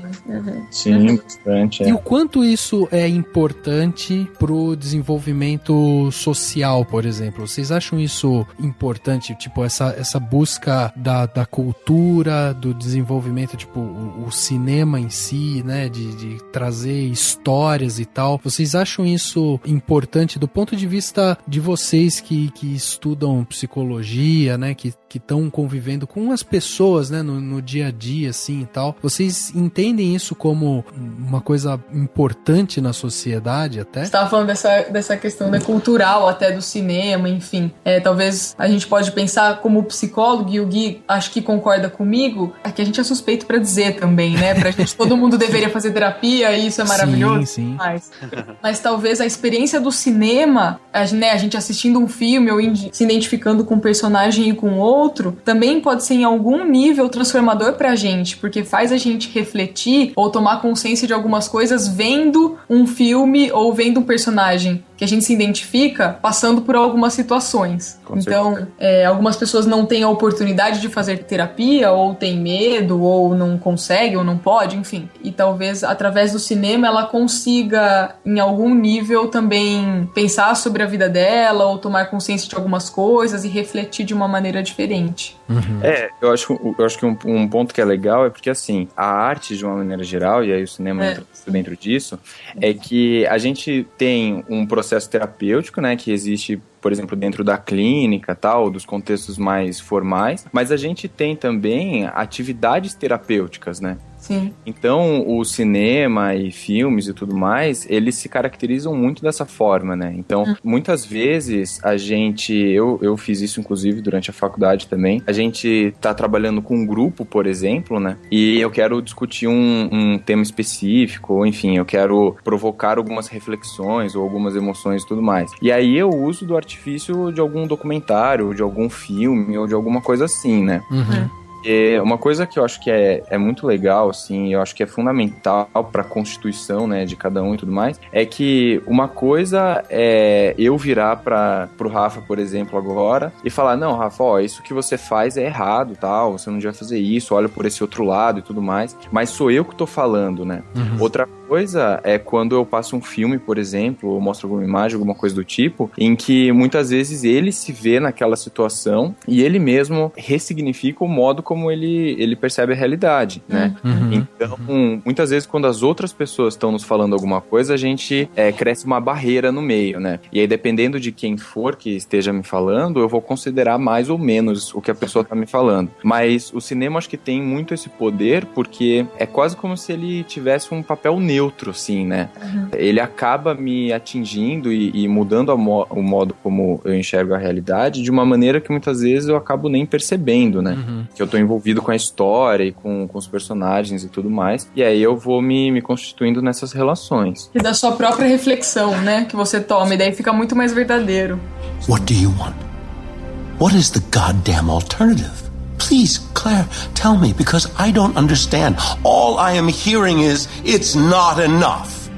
Speaker 4: Sim, bastante.
Speaker 2: E o quanto isso é importante pro desenvolvimento social, por exemplo? Vocês acham isso importante? Tipo, essa busca da cultura, do desenvolvimento, tipo, o cinema em si, né? De trazer histórias e tal. Vocês acham isso importante do ponto de vista de vocês que estudam psicologia, né? Que estão convivendo com as pessoas, né? No dia a dia, assim, e tal. Vocês entendem isso como uma coisa importante na sociedade, até?
Speaker 5: Você estava falando dessa questão da cultural até do cinema, enfim. Talvez a gente pode pensar como psicólogo, e o Gui acho que concorda comigo, é que a gente é suspeito pra dizer também, né? Pra gente, todo mundo deveria fazer terapia, e isso é maravilhoso.
Speaker 2: Sim.
Speaker 5: Mas talvez a experiência do cinema, a gente assistindo um filme ou se identificando com um personagem e com outro, também pode ser em algum nível transformador pra gente, porque faz a gente refletir ou tomar consciência de algumas coisas vendo um filme ou vendo um personagem que a gente se identifica passando por algumas situações. Então, algumas pessoas não têm a oportunidade de fazer terapia, ou têm medo, ou não consegue, ou não pode, enfim. E talvez, através do cinema, ela consiga, em algum nível, também pensar sobre a vida dela, ou tomar consciência de algumas coisas e refletir de uma maneira diferente.
Speaker 4: Eu acho que um ponto que é legal é porque, assim, a arte, de uma maneira geral, e aí o cinema entra dentro disso, é que a gente tem um processo terapêutico, né, que existe, por exemplo, dentro da clínica, tal, dos contextos mais formais, mas a gente tem também atividades terapêuticas, né?
Speaker 5: Sim.
Speaker 4: Então, o cinema e filmes e tudo mais, eles se caracterizam muito dessa forma, né? Então, muitas vezes, eu fiz isso, inclusive, durante a faculdade também, a gente tá trabalhando com um grupo, por exemplo, né? E eu quero discutir um tema específico, ou enfim, eu quero provocar algumas reflexões ou algumas emoções e tudo mais. E aí eu uso do artifício de algum documentário, de algum filme, ou de alguma coisa assim, né? Uma coisa que eu acho que é muito legal, assim, eu acho que é fundamental para a constituição, né, de cada um e tudo mais, é que uma coisa é eu virar pro Rafa, por exemplo, agora, e falar, não, Rafa, ó, isso que você faz é errado, tal, você não devia fazer isso, olha por esse outro lado e tudo mais, mas sou eu que tô falando, né? Outra coisa é quando eu passo um filme, por exemplo, ou mostro alguma imagem, alguma coisa do tipo, em que muitas vezes ele se vê naquela situação e ele mesmo ressignifica o modo como ele percebe a realidade, né? Então, muitas vezes quando as outras pessoas estão nos falando alguma coisa, a gente cresce uma barreira no meio, né? E aí, dependendo de quem for que esteja me falando, eu vou considerar mais ou menos o que a pessoa tá me falando. Mas o cinema acho que tem muito esse poder, porque é quase como se ele tivesse um papel neutro, assim, né? Ele acaba me atingindo e mudando o modo como eu enxergo a realidade de uma maneira que muitas vezes eu acabo nem percebendo, né? Que eu tô envolvido com a história e com os personagens e tudo mais, e aí eu vou me constituindo nessas relações.
Speaker 5: E da sua própria reflexão, né, que você toma, e daí fica muito mais verdadeiro.
Speaker 11: What do you want? What is the goddamn alternative? Please, Claire, tell me, because I don't understand. All I am hearing is, it's not enough.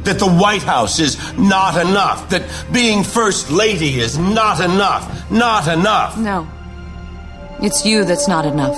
Speaker 11: That the White House is not enough. That being First Lady is not enough. Not enough.
Speaker 12: No. It's you that's not enough.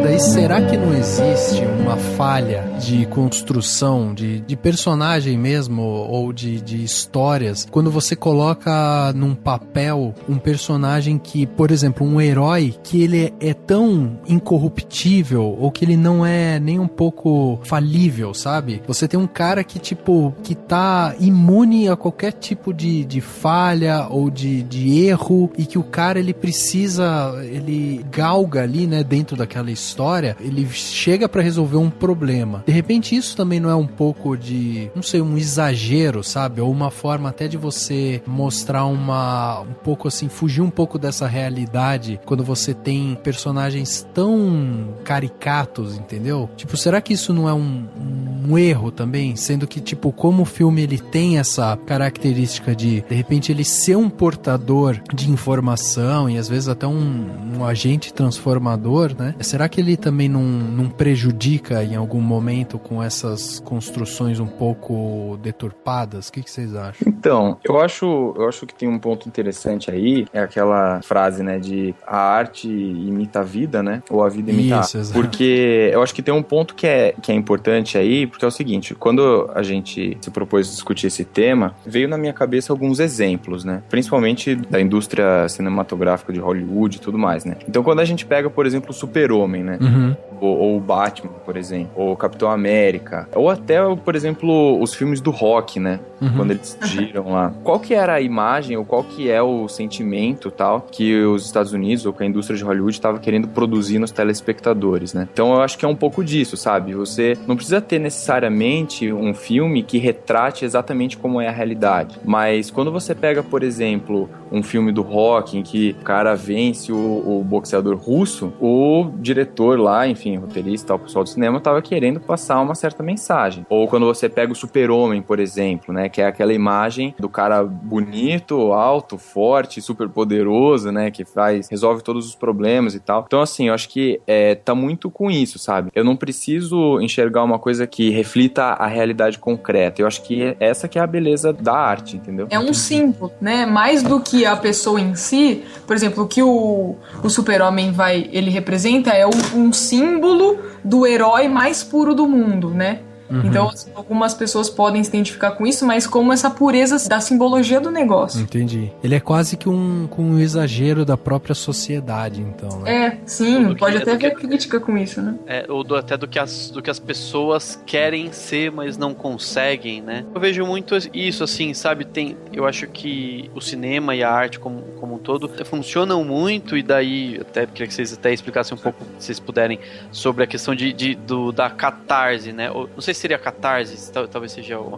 Speaker 2: Daí será que não existe uma falha de construção, de personagem mesmo, ou de histórias, quando você coloca num papel um personagem que, por exemplo, um herói que ele é tão incorruptível, ou que ele não é nem um pouco falível, sabe? Você tem um cara que, tipo, que tá imune a qualquer tipo de falha ou de erro, e que o cara, ele galga ali, né, dentro daquela história, ele chega pra resolver um problema. De repente isso também não é um pouco de, não sei, um exagero, sabe? Ou uma forma até de você mostrar um pouco assim, fugir um pouco dessa realidade quando você tem personagens tão caricatos, entendeu? Tipo, será que isso não é um erro também? Sendo que, tipo, como o filme ele tem essa característica de repente ele ser um portador de informação e às vezes até um agente transformador, né? Será que ele também não prejudica em algum momento com essas construções um pouco deturpadas? O que vocês acham?
Speaker 4: Então, eu acho que tem um ponto interessante aí, é aquela frase, né, de a arte imita a vida, né? Ou a vida imita a arte. Porque eu acho que tem um ponto que é importante aí, porque é o seguinte, quando a gente se propôs a discutir esse tema, veio na minha cabeça alguns exemplos, né? Principalmente da indústria cinematográfica de Hollywood e tudo mais, né? Então, quando a gente pega, por exemplo, o Super-Homem, né? Ou o Batman, por exemplo, ou o Capitão Capitão América, ou até, por exemplo, os filmes do Rock, né? Quando eles giram lá. Qual que era a imagem, ou qual que é o sentimento, tal, que os Estados Unidos, ou que a indústria de Hollywood estava querendo produzir nos telespectadores, né? Então eu acho que é um pouco disso, sabe? Você não precisa ter necessariamente um filme que retrate exatamente como é a realidade, mas quando você pega, por exemplo, um filme do Rock, em que o cara vence o boxeador russo, o diretor lá, enfim, o roteirista, o pessoal do cinema, tava querendo passar uma certa mensagem. Ou quando você pega o Super-Homem, por exemplo, né, que é aquela imagem do cara bonito, alto, forte, super poderoso, né, que resolve todos os problemas e tal. Então, assim, eu acho que tá muito com isso, sabe? Eu não preciso enxergar uma coisa que reflita a realidade concreta. Eu acho que essa que é a beleza da arte, entendeu?
Speaker 5: É um símbolo, né? Mais do que a pessoa em si. Por exemplo, o que o Super-Homem ele representa é um símbolo do herói mais puro do mundo, né? Então, algumas pessoas podem se identificar com isso, mas como essa pureza da simbologia do negócio.
Speaker 2: Entendi. Ele é quase que um exagero da própria sociedade, então, né?
Speaker 5: Sim, pode até haver crítica com isso, né?
Speaker 3: Ou até do que as pessoas querem ser, mas não conseguem, né? Eu vejo muito isso, assim, sabe? Eu acho que o cinema e a arte como um todo funcionam muito, e daí até queria que vocês até explicassem um pouco, se vocês puderem, sobre a questão da catarse, né? Não sei se seria catarse, talvez seja o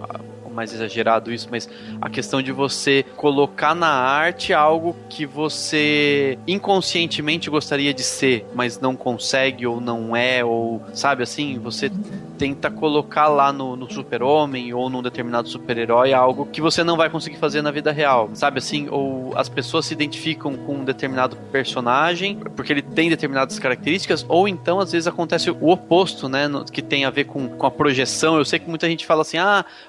Speaker 3: mais exagerado isso, mas a questão de você colocar na arte algo que você inconscientemente gostaria de ser, mas não consegue ou não é, ou sabe assim, você tenta colocar lá no Super-Homem ou num determinado super-herói algo que você não vai conseguir fazer na vida real, sabe assim? Ou as pessoas se identificam com um determinado personagem porque ele tem determinadas características, ou então às vezes acontece o oposto, né, que tem a ver com a projeção. Eu sei que muita gente fala assim,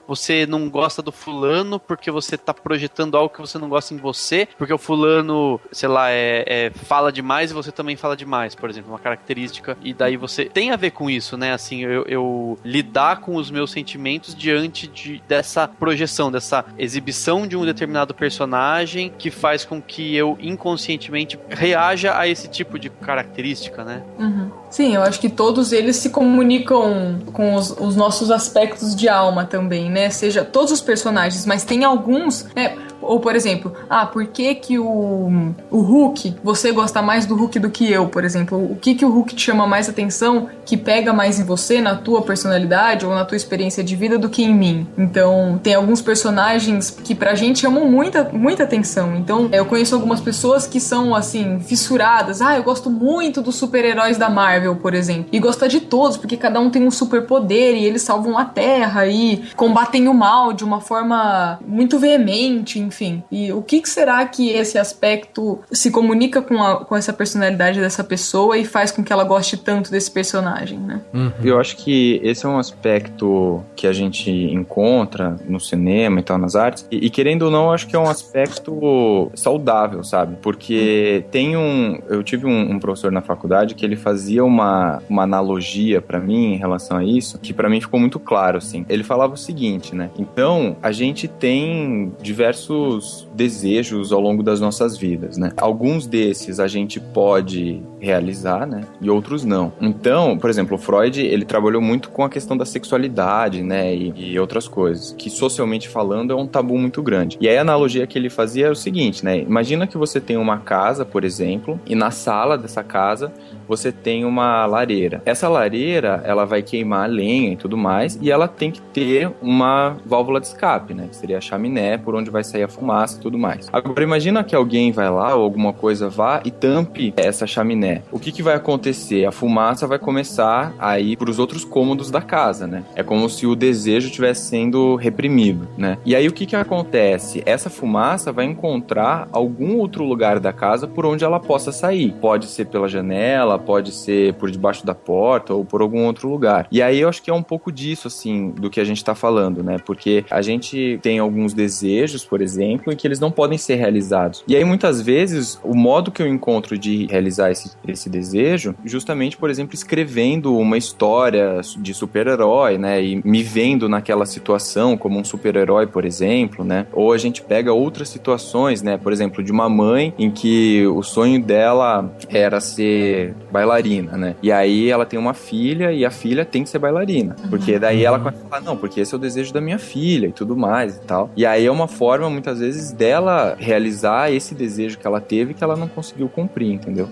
Speaker 3: você não gosta do fulano porque você tá projetando algo que você não gosta em você, porque o fulano, sei lá, fala demais e você também fala demais, por exemplo, uma característica, e daí você tem a ver com isso, né, assim, eu lidar com os meus sentimentos diante dessa projeção, dessa exibição de um determinado personagem que faz com que eu inconscientemente reaja a esse tipo de característica, né?
Speaker 5: Sim, eu acho que todos eles se comunicam com os nossos aspectos de alma também, né? Seja todos os personagens, mas tem alguns, né? Ou, por exemplo, por que o Hulk, você gosta mais do Hulk do que eu, por exemplo? O que o Hulk te chama mais atenção, que pega mais em você, na tua personalidade ou na tua experiência de vida do que em mim? Então, tem alguns personagens que pra gente chamam muita, muita atenção. Então, eu conheço algumas pessoas que são, assim, fissuradas. Eu gosto muito dos super-heróis da Marvel, por exemplo. E gosto de todos, porque cada um tem um superpoder e eles salvam a Terra e combatem o mal de uma forma muito veemente, enfim. E o que será que esse aspecto se comunica com essa personalidade dessa pessoa e faz com que ela goste tanto desse personagem, né?
Speaker 4: Eu acho que esse é um aspecto que a gente encontra no cinema e tal, nas artes, e querendo ou não, eu acho que é um aspecto saudável, sabe? Porque eu tive um professor na faculdade que ele fazia uma analogia pra mim em relação a isso, que pra mim ficou muito claro, assim. Ele falava o seguinte, né? Então, a gente tem diversos desejos ao longo das nossas vidas, né? Alguns desses a gente pode realizar, né? E outros não. Então, por exemplo, o Freud, ele trabalhou muito com a questão da sexualidade, né? E outras coisas, que socialmente falando é um tabu muito grande. E aí a analogia que ele fazia é o seguinte, né? Imagina que você tem uma casa, por exemplo, e na sala dessa casa você tem uma lareira. Essa lareira, ela vai queimar lenha e tudo mais, e ela tem que ter uma válvula de escape, né? Que seria a chaminé, por onde vai sair a fumaça e tudo mais. Agora, imagina que alguém vai lá, ou alguma coisa vá e tampe essa chaminé. O que vai acontecer? A fumaça vai começar a ir para os outros cômodos da casa, né? É como se o desejo estivesse sendo reprimido, né? E aí, o que acontece? Essa fumaça vai encontrar algum outro lugar da casa por onde ela possa sair. Pode ser pela janela, pode ser por debaixo da porta ou por algum outro lugar. E aí, eu acho que é um pouco disso, assim, do que a gente tá falando, né? Porque a gente tem alguns desejos, por exemplo, exemplo, e que eles não podem ser realizados. E aí, muitas vezes, o modo que eu encontro de realizar esse desejo, justamente, por exemplo, escrevendo uma história de super-herói, né, e me vendo naquela situação como um super-herói, por exemplo, né, ou a gente pega outras situações, né, por exemplo, de uma mãe em que o sonho dela era ser bailarina, né, e aí ela tem uma filha e a filha tem que ser bailarina, porque daí ela começa a falar, não, porque esse é o desejo da minha filha e tudo mais e tal, e aí é uma forma, muitas vezes, dela realizar esse desejo que ela teve que ela não conseguiu cumprir, entendeu?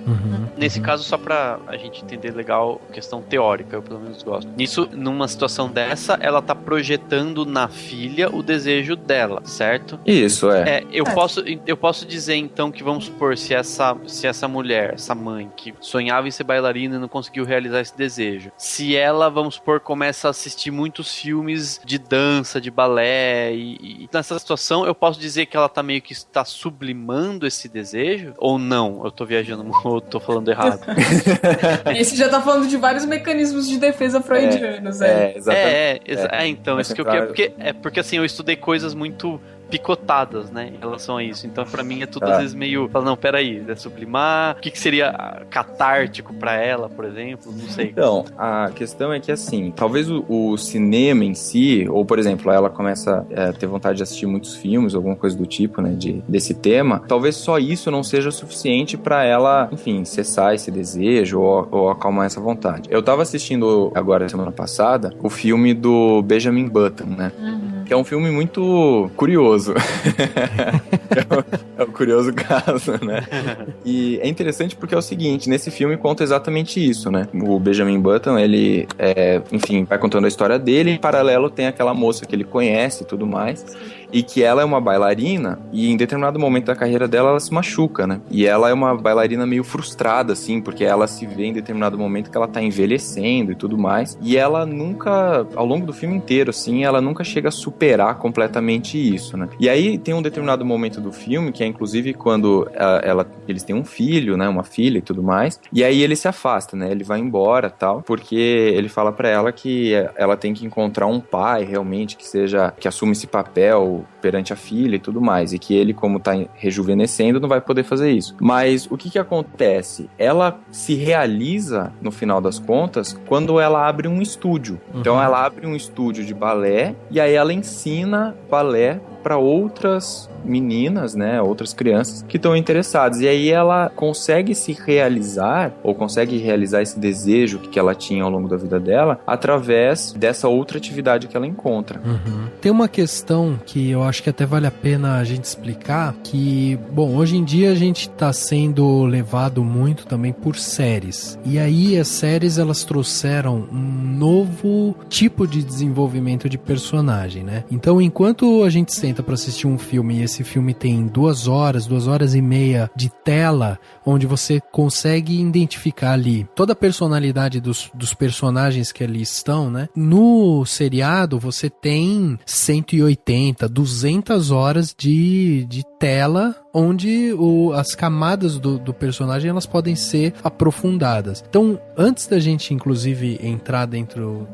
Speaker 3: Nesse caso, só pra a gente entender legal, questão teórica, eu pelo menos gosto. Nisso, numa situação dessa, ela tá projetando na filha o desejo dela, certo?
Speaker 4: Isso,
Speaker 3: Eu posso dizer, então, que vamos supor, se essa mulher, essa mãe, que sonhava em ser bailarina e não conseguiu realizar esse desejo, se ela, vamos supor, começa a assistir muitos filmes de dança, de balé, e nessa situação, eu posso dizer que ela tá meio que está sublimando esse desejo? Ou não? Eu tô viajando, ou tô falando errado?
Speaker 5: Esse já tá falando de vários mecanismos de defesa freudianos,
Speaker 4: exatamente.
Speaker 3: Então, isso que eu quero. Porque assim, eu estudei coisas muito picotadas, né, em relação a isso. Então, pra mim, é tudo às vezes meio... Fala, não, peraí, é sublimar... O que seria catártico pra ela, por exemplo? Não sei.
Speaker 4: Então, a questão é que, assim, talvez o cinema em si, ou, por exemplo, ela começa a ter vontade de assistir muitos filmes, alguma coisa do tipo, né, desse tema, talvez só isso não seja suficiente pra ela, enfim, cessar esse desejo ou acalmar essa vontade. Eu tava assistindo agora, semana passada, o filme do Benjamin Button, né? Que é um filme muito curioso. É um curioso caso, né? E é interessante porque é o seguinte, nesse filme conta exatamente isso, né? O Benjamin Button, ele, enfim, vai contando a história dele, e em paralelo tem aquela moça que ele conhece e tudo mais, e que ela é uma bailarina, e em determinado momento da carreira dela, ela se machuca, né? E ela é uma bailarina meio frustrada, assim, porque ela se vê em determinado momento que ela tá envelhecendo e tudo mais, e ela nunca, ao longo do filme inteiro, assim, ela nunca chega a superar completamente isso, né? E aí tem um determinado momento do filme, que é inclusive quando eles têm um filho, né? Uma filha e tudo mais, e aí ele se afasta, né? Ele vai embora, tal, porque ele fala pra ela que ela tem que encontrar um pai, realmente, que assuma esse papel perante a filha e tudo mais, e que ele, como tá rejuvenescendo, não vai poder fazer isso. Mas o que acontece? Ela se realiza, no final das contas, quando ela abre um estúdio. Então ela abre um estúdio de balé, e aí ela ensina balé para outras meninas, né, outras crianças que estão interessadas, e aí ela consegue se realizar, ou consegue realizar esse desejo que ela tinha ao longo da vida dela, através dessa outra atividade que ela encontra.
Speaker 2: Tem uma questão que eu acho que até vale a pena a gente explicar, que, bom, hoje em dia a gente está sendo levado muito também por séries, e aí as séries, elas trouxeram um novo tipo de desenvolvimento de personagem, né? Então, enquanto a gente senta para assistir um filme e esse filme tem 2 horas e meia de tela, onde você consegue identificar ali toda a personalidade dos personagens que ali estão, né? No seriado, você tem 180, 200 horas de tela, onde as camadas do personagem, elas podem ser aprofundadas. Então, antes da gente, inclusive, entrar dentro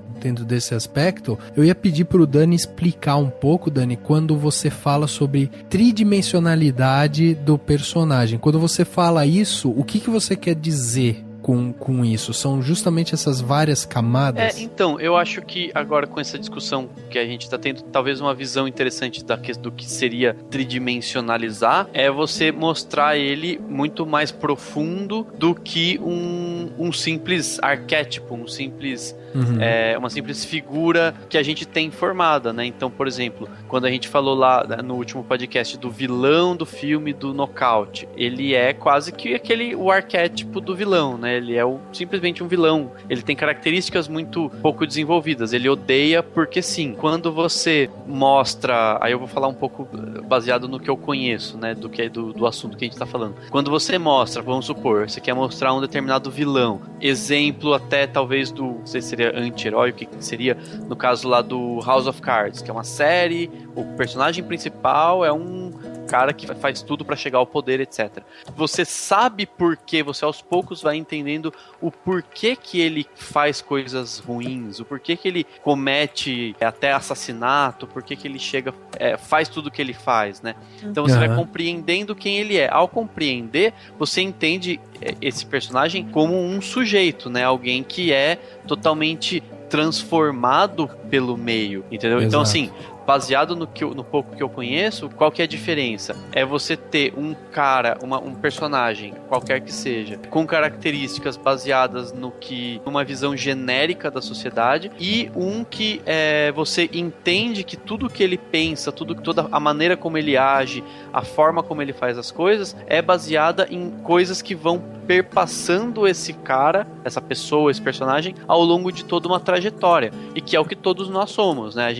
Speaker 2: desse aspecto, eu ia pedir pro Dani explicar um pouco, Dani, quando você fala sobre tridimensionalidade do personagem. Quando você fala isso, o que você quer dizer com isso? São justamente essas várias camadas?
Speaker 3: Então, eu acho que agora com essa discussão que a gente está tendo, talvez uma visão interessante do que seria tridimensionalizar é você mostrar ele muito mais profundo do que um simples arquétipo, uma simples figura que a gente tem formada, né? Então, por exemplo, quando a gente falou lá no último podcast do vilão do filme do Nocaute, ele é quase que o arquétipo do vilão, né? Ele é simplesmente um vilão. Ele tem características muito pouco desenvolvidas. Ele odeia porque sim. Quando você mostra... Aí eu vou falar um pouco baseado no que eu conheço, né? Do assunto que a gente tá falando. Quando você mostra, vamos supor, você quer mostrar um determinado vilão. Exemplo até talvez não sei se seria anti-herói, o que seria no caso lá do House of Cards, que é uma série, o personagem principal é um cara que faz tudo pra chegar ao poder, etc. Você sabe por quê, você aos poucos vai entendendo o porquê que ele faz coisas ruins, o porquê que ele comete até assassinato, porquê que ele chega, faz tudo o que ele faz, né? Então você vai compreendendo quem ele é. Ao compreender, você entende esse personagem como um sujeito, né? Alguém que é totalmente transformado pelo meio, entendeu? Exato. Então, assim, baseado no pouco que eu conheço, qual que é a diferença? É você ter um cara, um personagem, qualquer que seja, com características baseadas numa visão genérica da sociedade, e um que você entende que tudo que ele pensa, toda a maneira como ele age, a forma como ele faz as coisas, é baseada em coisas que vão perpassando esse cara, essa pessoa, esse personagem, ao longo de toda uma trajetória, e que é o que todos nós somos, né?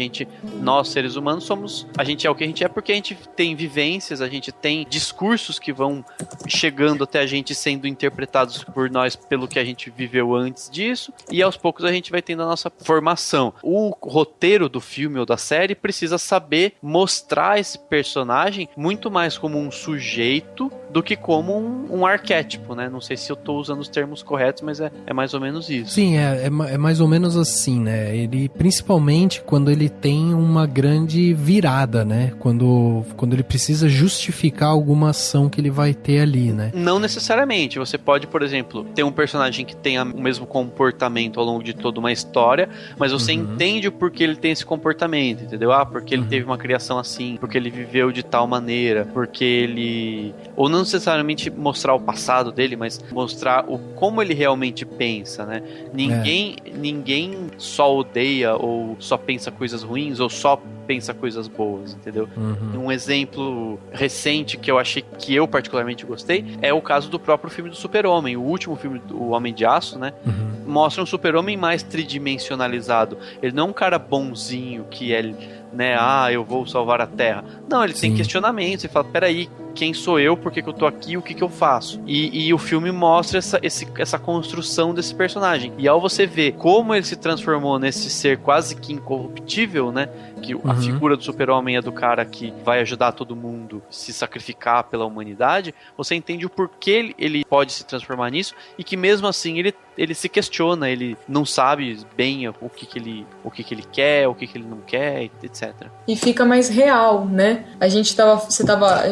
Speaker 3: Nós, seres humanos, a gente é o que a gente é porque a gente tem vivências, a gente tem discursos que vão chegando até a gente, sendo interpretados por nós pelo que a gente viveu antes disso, e aos poucos a gente vai tendo a nossa formação. O roteiro do filme ou da série precisa saber mostrar esse personagem muito mais como um sujeito do que como um arquétipo, né? Não sei se eu tô usando os termos corretos, mas é mais ou menos isso.
Speaker 2: Sim, é mais ou menos assim, né? Ele, principalmente quando ele tem uma grande virada, né? Quando ele precisa justificar alguma ação que ele vai ter ali, né?
Speaker 3: Não necessariamente. Você pode, por exemplo, ter um personagem que tenha o mesmo comportamento ao longo de toda uma história, mas você entende o porquê ele tem esse comportamento, entendeu? Porque ele teve uma criação assim, porque ele viveu de tal maneira, porque ele... Ou não necessariamente mostrar o passado dele, mas mostrar como ele realmente pensa, né? Ninguém só odeia ou só pensa coisas ruins ou só pensa coisas boas, entendeu? Um exemplo recente que eu achei, que eu particularmente gostei, é o caso do próprio filme do Super-Homem. O último filme do Homem de Aço, né? Mostra um Super-Homem mais tridimensionalizado. Ele não é um cara bonzinho que é, né? Eu vou salvar a Terra. Não, ele tem questionamentos. Ele fala, peraí, quem sou eu, por que eu tô aqui, o que eu faço? E o filme mostra essa construção desse personagem. E ao você ver como ele se transformou nesse ser quase que incorruptível, né? Que a figura do Super-Homem é do cara que vai ajudar todo mundo, se sacrificar pela humanidade, você entende o porquê ele pode se transformar nisso, e que mesmo assim ele se questiona, ele não sabe bem o que ele quer, o que ele não quer, etc.
Speaker 5: E fica mais real, né?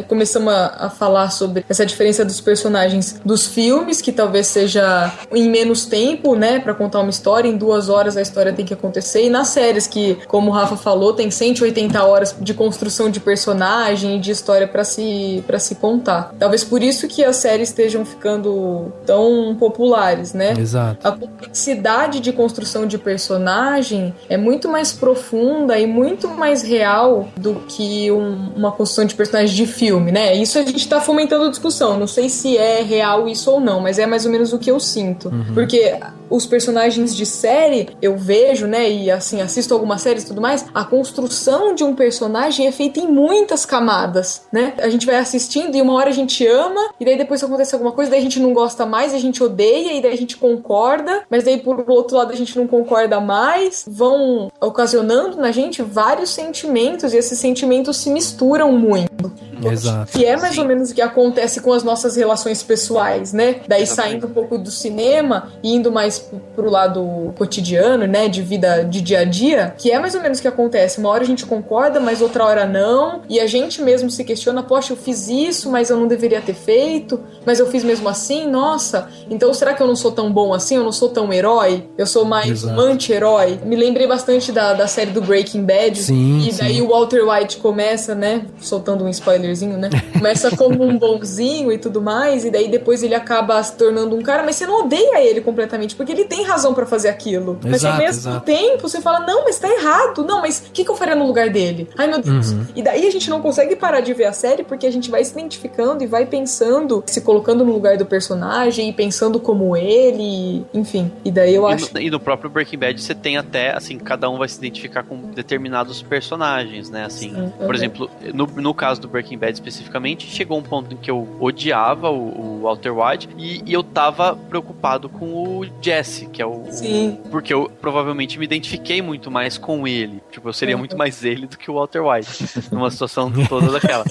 Speaker 5: Começamos a falar sobre essa diferença dos personagens dos filmes, que talvez seja em menos tempo, né, pra contar uma história, em 2 horas a história tem que acontecer, e nas séries que, como o Rafa falou, tem 180 horas de construção de personagem e de história pra se contar. Talvez por isso que as séries estejam ficando tão populares, né?
Speaker 2: Exato.
Speaker 5: A complexidade de construção de personagem é muito mais profunda e muito mais real do que uma construção de personagem de filme, né? Isso a gente tá fomentando a discussão. Não sei se é real isso ou não, mas é mais ou menos o que eu sinto. Porque os personagens de série, eu vejo, né, e assim, assisto algumas séries e tudo mais, a construção de um personagem é feita em muitas camadas, né? A gente vai assistindo e uma hora a gente ama, e daí depois acontece alguma coisa, daí a gente não gosta mais, a gente odeia, e daí a gente concorda, mas daí por outro lado a gente não concorda mais, vão ocasionando na gente vários sentimentos, e esses sentimentos se misturam muito.
Speaker 2: Exato.
Speaker 5: E é mais ou menos o que acontece com as nossas relações pessoais, né? Daí saindo um pouco do cinema e indo mais pro lado cotidiano, né? De vida, de dia a dia, que é mais ou menos o que acontece. Uma hora a gente concorda, mas outra hora não. E a gente mesmo se questiona, poxa, eu fiz isso, mas eu não deveria ter feito. Mas eu fiz mesmo assim, nossa. Então será que eu não sou tão bom assim? Eu não sou tão herói? Eu sou mais um anti-herói? Me lembrei bastante da série do Breaking Bad.
Speaker 2: Sim,
Speaker 5: e daí o Walter White começa, né? Soltando um spoilerzinho, né? Começa como um bonzinho e tudo mais, e daí depois ele acaba se tornando um cara, mas você não odeia ele completamente, porque ele tem razão pra fazer aquilo. Mas ao mesmo tempo você fala, não, mas tá errado. Não, mas o que eu faria no lugar dele? Ai, meu Deus. E daí a gente não consegue parar de ver a série, porque a gente vai se identificando e vai pensando, se colocando no lugar do personagem e pensando como ele, enfim. E daí eu acho...
Speaker 3: E no próprio Breaking Bad você tem até, assim, cada um vai se identificar com determinados personagens, né? Assim, por exemplo, no caso do Breaking Breaking Bad especificamente, chegou um ponto em que eu odiava o Walter White e eu tava preocupado com o Jesse, que é o...
Speaker 5: Sim.
Speaker 3: Porque eu provavelmente me identifiquei muito mais com ele. Tipo, eu seria muito mais ele do que o Walter White, numa situação toda daquela.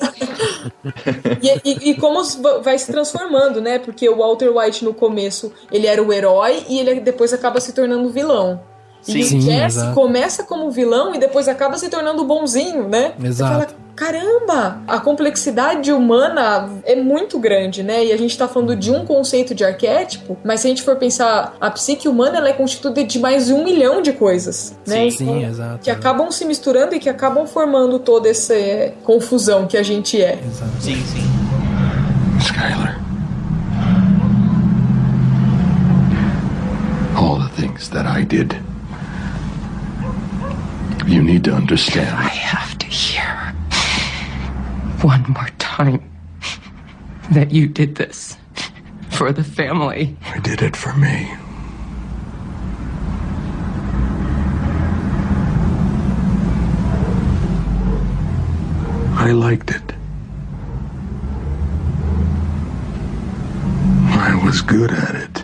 Speaker 5: E como vai se transformando, né? Porque o Walter White no começo, ele era o herói e ele depois acaba se tornando vilão.
Speaker 3: Sim,
Speaker 5: e o Jesse começa como vilão e depois acaba se tornando bonzinho, né?
Speaker 2: Exato.
Speaker 5: Você fala, caramba, a complexidade humana é muito grande, né? E a gente tá falando de um conceito de arquétipo, mas se a gente for pensar, a psique humana ela é constituída de mais de 1 milhão de coisas, né?
Speaker 2: Sim, exato.
Speaker 5: Que acabam se misturando e que acabam formando toda essa confusão que a gente é.
Speaker 2: Exato.
Speaker 3: Sim.
Speaker 11: Skylar. All the things that I did. You need to understand.
Speaker 13: I have to hear one more time that you did this for the family.
Speaker 11: I did it for me. I liked it. I was good at it.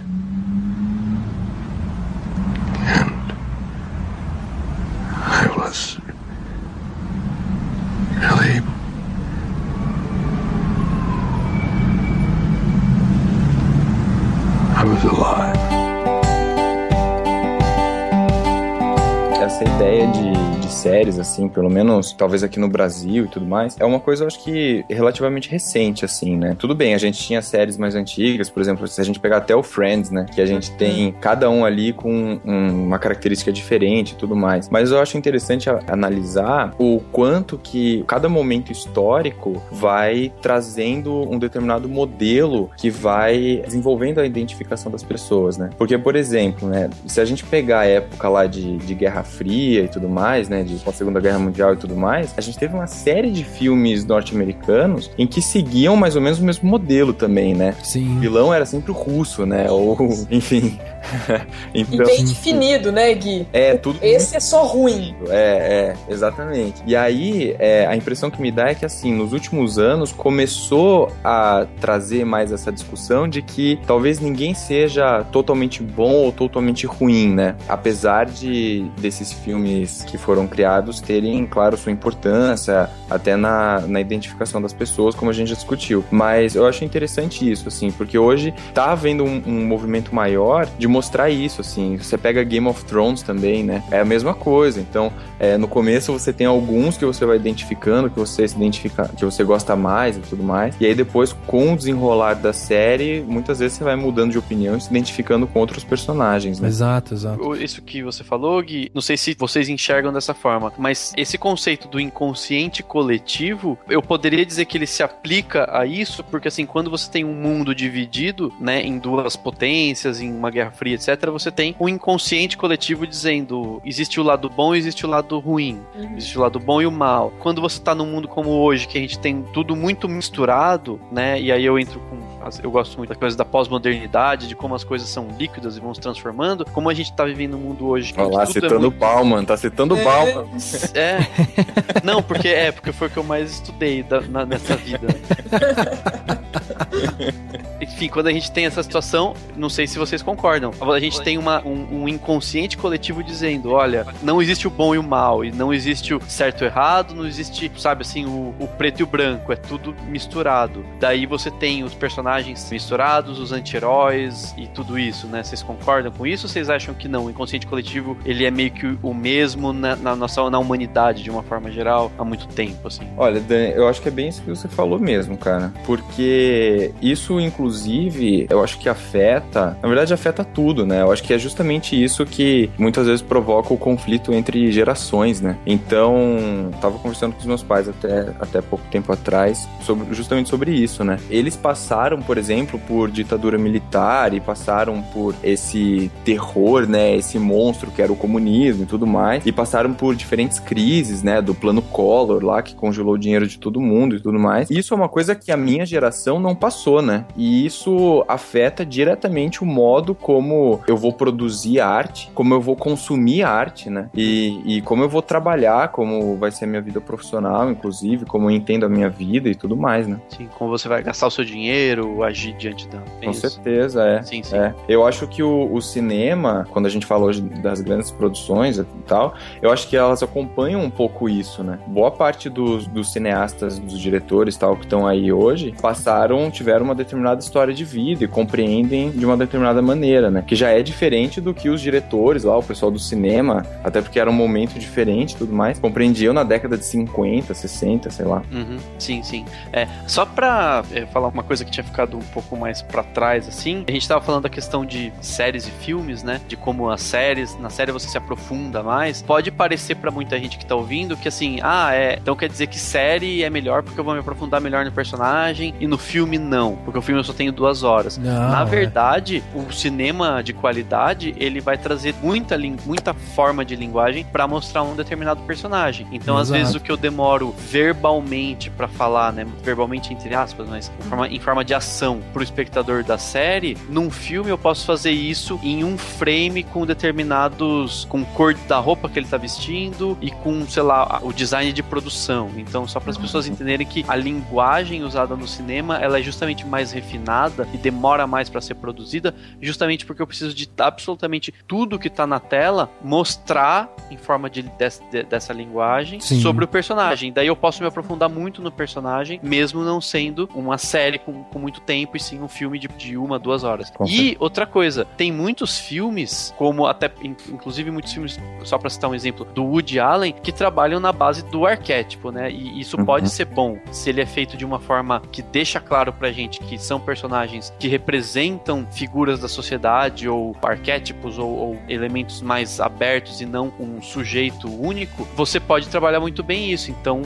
Speaker 11: And I was really I was alive.
Speaker 4: Essa ideia de séries, assim, pelo menos talvez aqui no Brasil e tudo mais, é uma coisa, eu acho que relativamente recente, assim, né? Tudo bem, a gente tinha séries mais antigas, por exemplo, se a gente pegar até o Friends, né? Que a gente tem cada um ali com uma característica diferente e tudo mais. Mas eu acho interessante analisar o quanto que cada momento histórico vai trazendo um determinado modelo que vai desenvolvendo a identificação das pessoas, né? Porque, por exemplo, né? Se a gente pegar a época lá de Guerra Fria e tudo mais, né, de Segunda Guerra Mundial e tudo mais, a gente teve uma série de filmes norte-americanos em que seguiam mais ou menos o mesmo modelo também, né?
Speaker 2: Sim.
Speaker 4: O vilão era sempre o russo, né? Ou, enfim.
Speaker 5: Então, e bem definido, né, Gui?
Speaker 4: Tudo.
Speaker 5: Esse é só ruim.
Speaker 4: Exatamente. E aí, a impressão que me dá é que, assim, nos últimos anos começou a trazer mais essa discussão de que talvez ninguém seja totalmente bom ou totalmente ruim, né? Apesar desses filmes que foram criados terem, claro, sua importância até na identificação das pessoas, como a gente já discutiu. Mas eu acho interessante isso, assim, porque hoje tá havendo um movimento maior de mostrar isso, assim. Você pega Game of Thrones também, né? É a mesma coisa. Então, no começo você tem alguns que você vai identificando, que você se identifica, que você gosta mais e tudo mais. E aí depois, com o desenrolar da série, muitas vezes você vai mudando de opinião e se identificando com outros personagens, né?
Speaker 2: Exato.
Speaker 3: Isso que você falou, Gui, não sei se vocês enxergam dessa forma, mas esse conceito do inconsciente coletivo, eu poderia dizer que ele se aplica a isso, porque assim, quando você tem um mundo dividido, né, em duas potências, em uma guerra fria, etc., você tem um inconsciente coletivo dizendo, existe o lado bom e existe o lado ruim, existe o lado bom e o mal. Quando você tá num mundo como hoje, que a gente tem tudo muito misturado, né, e aí eu entro eu gosto muito da coisa da pós-modernidade, de como as coisas são líquidas e vão se transformando, como a gente tá vivendo no mundo hoje.
Speaker 4: Olha lá, citando o Bauman, tá citando o Bauman.
Speaker 3: Não, porque foi o que eu mais estudei nessa vida. Enfim, quando a gente tem essa situação, não sei se vocês concordam, a gente tem um inconsciente coletivo dizendo, olha, não existe o bom e o mal, e não existe o certo e o errado, não existe, sabe assim, o preto e o branco, é tudo misturado. Daí você tem os personagens misturados, os anti-heróis e tudo isso, né? Vocês concordam com isso ou vocês acham que não? O inconsciente coletivo, ele é meio que o mesmo na humanidade, de uma forma geral, há muito tempo, assim?
Speaker 4: Olha, Dan, eu acho que é bem isso que você falou mesmo, cara. Porque isso, inclusive, eu acho que afeta tudo, né? Eu acho que é justamente isso que muitas vezes provoca o conflito entre gerações, né? Então, tava conversando com os meus pais até pouco tempo atrás justamente sobre isso, né? Eles passaram, por exemplo, por ditadura militar e passaram por esse terror, né? Esse monstro que era o comunismo e tudo mais, e passaram por diferentes crises, né? Do plano Collor lá, que congelou o dinheiro de todo mundo e tudo mais. E isso é uma coisa que a minha geração não passou. passou, né? E isso afeta diretamente o modo como eu vou produzir arte, como eu vou consumir arte, né? E como eu vou trabalhar, como vai ser a minha vida profissional, inclusive, como eu entendo a minha vida e tudo mais, né?
Speaker 3: Sim, como você vai gastar o seu dinheiro, agir diante da...
Speaker 4: Com certeza, é.
Speaker 3: Sim, sim.
Speaker 4: É. Eu acho que o cinema, quando a gente fala hoje das grandes produções e tal, eu acho que elas acompanham um pouco isso, né? Boa parte dos cineastas, dos diretores tal, que estão aí hoje, tiveram uma determinada história de vida e compreendem de uma determinada maneira, né? Que já é diferente do que os diretores lá, o pessoal do cinema, até porque era um momento diferente e tudo mais, compreendiam na década de 50, 60, sei lá.
Speaker 3: Uhum. Sim, sim. Só pra falar uma coisa que tinha ficado um pouco mais pra trás, assim, a gente tava falando da questão de séries e filmes, né? De como na série você se aprofunda mais. Pode parecer pra muita gente que tá ouvindo que assim, então quer dizer que série é melhor porque eu vou me aprofundar melhor no personagem e no filme não, porque o filme eu só tenho 2 horas.
Speaker 2: Não,
Speaker 3: na verdade, o cinema de qualidade, ele vai trazer muita forma de linguagem pra mostrar um determinado personagem. Então, às vezes, o que eu demoro verbalmente pra falar, né, verbalmente entre aspas, mas em forma de ação pro espectador da série, num filme eu posso fazer isso em um frame com com cor da roupa que ele tá vestindo e com, sei lá, o design de produção. Então, só para as pessoas entenderem que a linguagem usada no cinema, ela é justamente mais refinada e demora mais para ser produzida, justamente porque eu preciso de absolutamente tudo que tá na tela mostrar em forma dessa linguagem. Sim. Sobre o personagem. Daí eu posso me aprofundar muito no personagem, mesmo não sendo uma série com muito tempo, e sim um filme de 1, 2 horas. E outra coisa, tem muitos filmes, como até, inclusive muitos filmes, só pra citar um exemplo, do Woody Allen, que trabalham na base do arquétipo, né? E isso pode ser bom, se ele é feito de uma forma que deixa claro pra gente que são personagens que representam figuras da sociedade, ou arquétipos, ou elementos mais abertos e não um sujeito único. Você pode trabalhar muito bem isso, então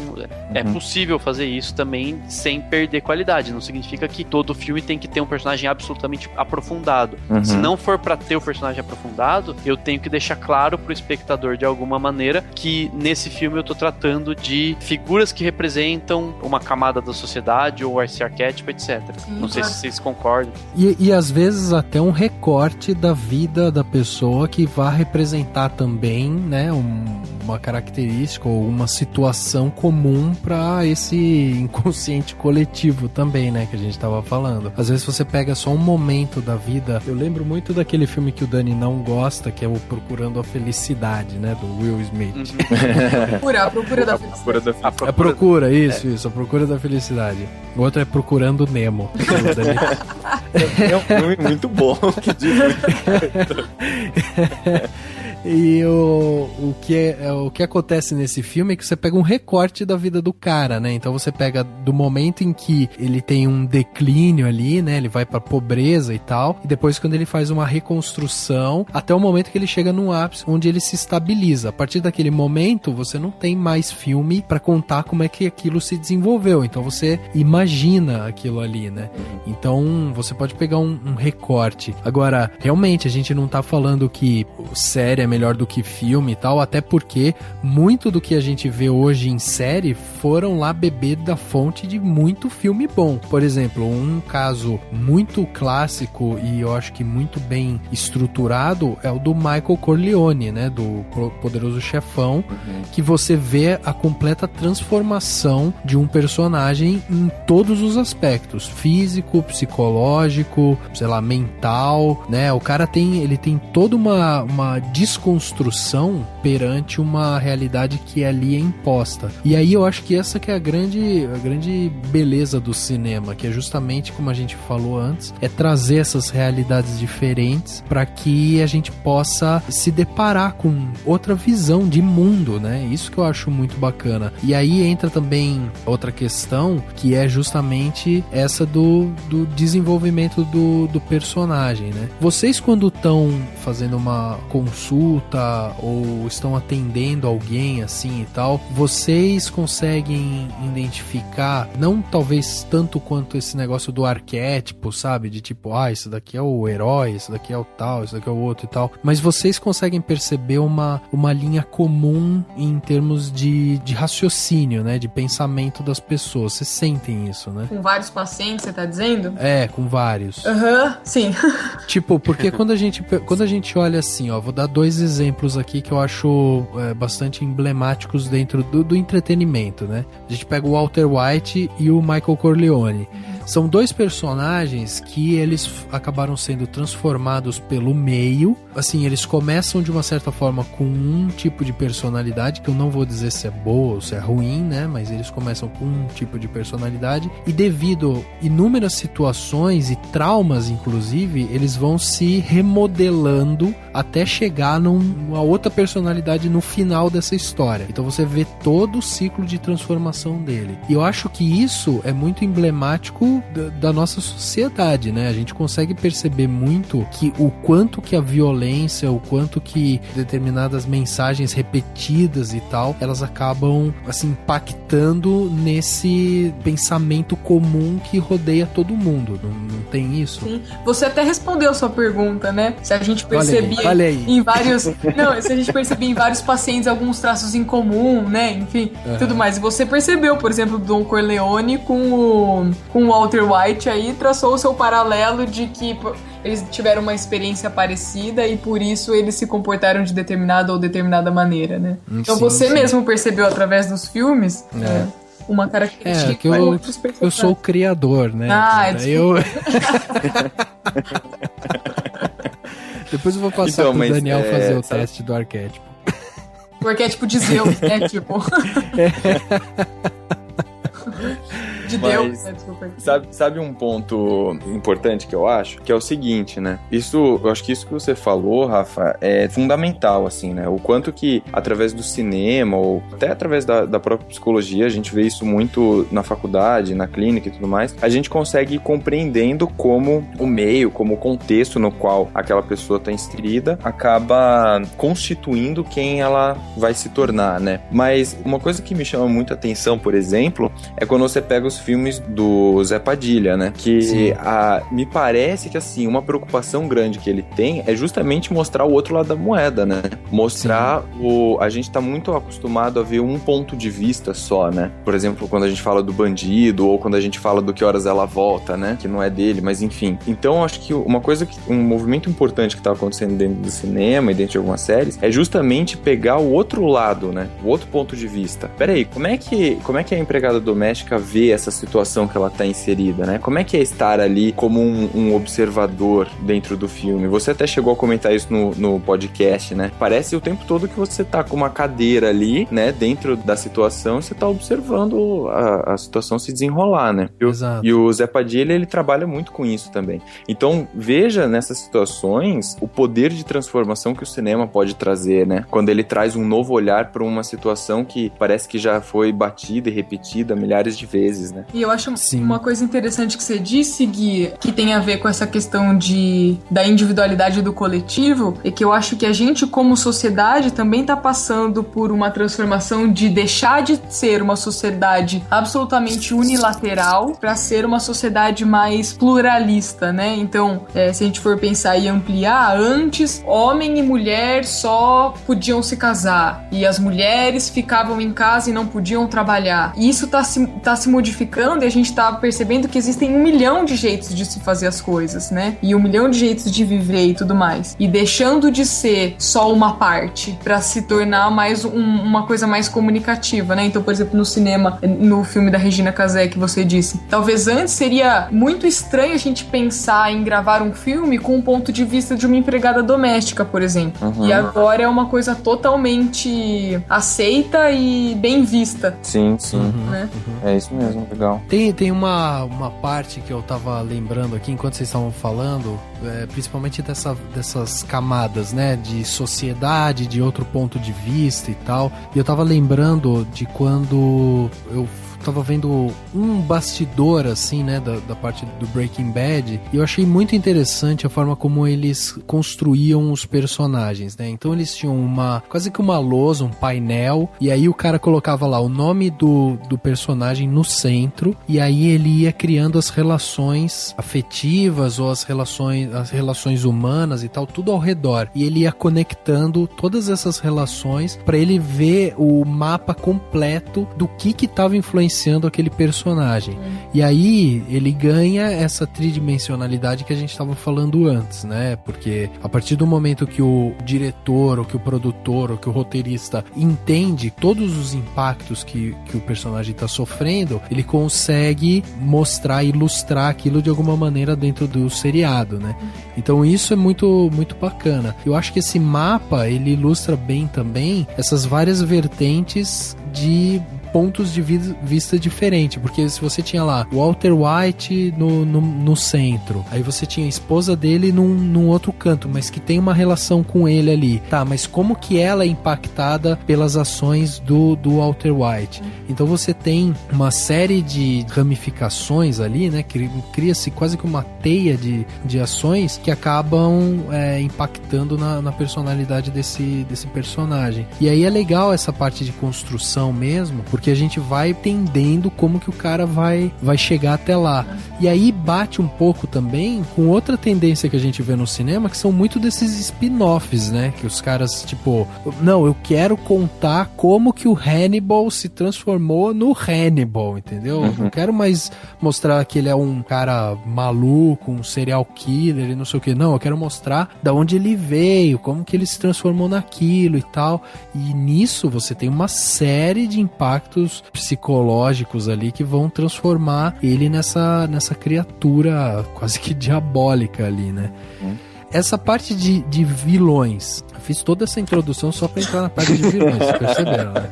Speaker 3: é possível fazer isso também sem perder qualidade. Não significa que todo filme tem que ter um personagem absolutamente aprofundado. Se não for pra ter o personagem aprofundado, eu tenho que deixar claro pro espectador de alguma maneira que nesse filme eu tô tratando de figuras que representam uma camada da sociedade ou esse arquétipo, etc. Não sei se vocês concordam.
Speaker 2: E às vezes até um recorte da vida da pessoa que vai representar também, né, uma característica ou uma situação comum para esse inconsciente coletivo também, né, que a gente tava falando. Às vezes você pega só um momento da vida. Eu lembro muito daquele filme que o Dani não gosta, que é o Procurando a Felicidade, né, do Will Smith.
Speaker 5: A Procura da Felicidade.
Speaker 2: A Procura, isso, A Procura da Felicidade. O outro é Procurando Nemo.
Speaker 4: É um filme muito bom.
Speaker 2: E o que acontece nesse filme é que você pega um recorte da vida do cara, né? Então você pega do momento em que ele tem um declínio ali, né? Ele vai pra pobreza e tal, e depois quando ele faz uma reconstrução, até o momento que ele chega num ápice onde ele se estabiliza. A partir daquele momento, você não tem mais filme pra contar como é que aquilo se desenvolveu. Então você imagina aquilo ali, né? Então você pode pegar um recorte. Agora, realmente, a gente não tá falando que série é melhor do que filme e tal, até porque muito do que a gente vê hoje em série foram lá beber da fonte de muito filme bom. Por exemplo, um caso muito clássico e eu acho que muito bem estruturado é o do Michael Corleone, né, do Poderoso Chefão, que você vê a completa transformação de um personagem em todos os aspectos, físico, psicológico, sei lá, mental, né, o cara tem toda uma desconstrução perante uma realidade que ali é imposta. E aí eu acho que essa que é a grande beleza do cinema, que é justamente, como a gente falou antes, é trazer essas realidades diferentes para que a gente possa se deparar com outra visão de mundo, né? Isso que eu acho muito bacana. E aí entra também outra questão, que é justamente essa do desenvolvimento do personagem, né? Vocês, quando estão fazendo uma consulta consulta ou estão atendendo alguém assim e tal, vocês conseguem identificar, não talvez tanto quanto esse negócio do arquétipo, sabe? De tipo, isso daqui é o herói, isso daqui é o tal, isso daqui é o outro e tal, mas vocês conseguem perceber uma linha comum em termos de raciocínio, né? De pensamento das pessoas. Vocês sentem isso, né?
Speaker 5: Com vários pacientes, você tá dizendo?
Speaker 2: É, com vários.
Speaker 5: Sim.
Speaker 2: Tipo, porque quando a gente olha assim, ó, vou dar 2 exemplos aqui que eu acho bastante emblemáticos dentro do entretenimento, né? A gente pega o Walter White e o Michael Corleone. São 2 personagens que eles acabaram sendo transformados pelo meio. Assim, eles começam de uma certa forma com um tipo de personalidade, que eu não vou dizer se é boa ou se é ruim, né? Mas eles começam com um tipo de personalidade e devido a inúmeras situações e traumas, inclusive, eles vão se remodelando até chegar numa outra personalidade no final dessa história. Então você vê todo o ciclo de transformação dele. E eu acho que isso é muito emblemático da nossa sociedade, né? A gente consegue perceber muito que o quanto que a violência, o quanto que determinadas mensagens repetidas e tal, elas acabam, assim, impactando nesse pensamento comum que rodeia todo mundo. Não tem isso?
Speaker 5: Sim. Você até respondeu a sua pergunta, né? Se a gente percebia
Speaker 2: olha aí.
Speaker 5: em vários... Não, se a gente percebia em vários pacientes alguns traços em comum, né? Enfim, tudo mais. E você percebeu, por exemplo, Don Corleone com o Walter White aí, traçou o seu paralelo de que eles tiveram uma experiência parecida e por isso eles se comportaram de determinada ou determinada maneira, né? Então você mesmo percebeu através dos filmes uma característica
Speaker 2: que eu sou o criador, né? Depois eu vou passar pro Daniel fazer o teste do arquétipo.
Speaker 5: O arquétipo de Zeus, né? Tipo...
Speaker 4: Mas, sabe um ponto importante que eu acho? Que é o seguinte, né? Eu acho que isso que você falou, Rafa, é fundamental, assim, né? O quanto que, através do cinema, ou até através da própria psicologia, a gente vê isso muito na faculdade, na clínica e tudo mais, a gente consegue ir compreendendo como o meio, como o contexto no qual aquela pessoa está inserida, acaba constituindo quem ela vai se tornar, né? Mas uma coisa que me chama muito a atenção, por exemplo, é quando você pega os filmes do Zé Padilha, né? Que me parece que, assim, uma preocupação grande que ele tem é justamente mostrar o outro lado da moeda, né? Mostrar a gente tá muito acostumado a ver um ponto de vista só, né? Por exemplo, quando a gente fala do bandido ou quando a gente fala do Que Horas Ela Volta, né? Que não é dele, mas enfim. Então, acho que um movimento importante que tá acontecendo dentro do cinema e dentro de algumas séries é justamente pegar o outro lado, né? O outro ponto de vista. Peraí, como é que a empregada doméstica vê essa situação que ela tá inserida, né? Como é que é estar ali como um observador dentro do filme? Você até chegou a comentar isso no podcast, né? Parece o tempo todo que você tá com uma cadeira ali, né? Dentro da situação, você tá observando a situação se desenrolar, né?
Speaker 2: Exato.
Speaker 4: E o Zé Padilha, ele trabalha muito com isso também. Então, veja nessas situações o poder de transformação que o cinema pode trazer, né? Quando ele traz um novo olhar para uma situação que parece que já foi batida e repetida milhares de vezes, né?
Speaker 5: E eu acho uma coisa interessante que você disse, Gui, que tem a ver com essa questão da individualidade do coletivo, é que eu acho que a gente, como sociedade, também tá passando por uma transformação de deixar de ser uma sociedade absolutamente unilateral para ser uma sociedade mais pluralista, né? Então, se a gente for pensar e ampliar, antes, homem e mulher só podiam se casar, e as mulheres ficavam em casa e não podiam trabalhar. E isso tá se modificando e a gente tá percebendo que existem 1 milhão de jeitos de se fazer as coisas, né? E 1 milhão de jeitos de viver e tudo mais. E deixando de ser só uma parte pra se tornar mais uma coisa mais comunicativa, né? Então, por exemplo, no cinema, no filme da Regina Casé que você disse, talvez antes seria muito estranho a gente pensar em gravar um filme com o ponto de vista de uma empregada doméstica, por exemplo. E agora é uma coisa totalmente aceita e bem vista.
Speaker 4: Sim.
Speaker 5: Né?
Speaker 4: É isso mesmo, legal.
Speaker 2: Tem uma parte que eu tava lembrando aqui enquanto vocês estavam falando, principalmente dessas camadas, né, de sociedade, de outro ponto de vista e tal, e eu tava lembrando de quando eu tava vendo um bastidor, assim, né, da parte do Breaking Bad, e eu achei muito interessante a forma como eles construíam os personagens, né? Então eles tinham quase que uma lousa, um painel, e aí o cara colocava lá o nome do personagem no centro, e aí ele ia criando as relações afetivas ou as relações humanas e tal, tudo ao redor. E ele ia conectando todas essas relações para ele ver o mapa completo do que estava influenciando aquele personagem. E aí ele ganha essa tridimensionalidade que a gente estava falando antes, né? Porque a partir do momento que o diretor, ou que o produtor, ou que o roteirista entende todos os impactos que o personagem está sofrendo, ele consegue mostrar, ilustrar aquilo de alguma maneira dentro do seriado, né? Então isso é muito, muito bacana. Eu acho que esse mapa, ele ilustra bem também essas várias vertentes de pontos de vista diferente, porque se você tinha lá o Walter White no centro, aí você tinha a esposa dele num outro canto, mas que tem uma relação com ele ali, tá, mas como que ela é impactada pelas ações do Walter White? Então você tem uma série de ramificações ali, né, cria-se quase que uma teia de ações que acabam impactando na personalidade desse personagem. E aí é legal essa parte de construção mesmo, porque a gente vai entendendo como que o cara vai chegar até lá. E aí bate um pouco também com outra tendência que a gente vê no cinema, que são muito desses spin-offs, né? Que os caras, tipo, não, eu quero contar como que o Hannibal se transformou no Hannibal, entendeu? Não quero mais mostrar que ele é um cara maluco, um serial killer e não sei o que. Não, eu quero mostrar da onde ele veio, como que ele se transformou naquilo e tal. E nisso você tem uma série de impactos psicológicos ali que vão transformar ele nessa criatura quase que diabólica ali, né? Essa parte de vilões, eu fiz toda essa introdução só pra entrar na parte de vilões, vocês perceberam, né?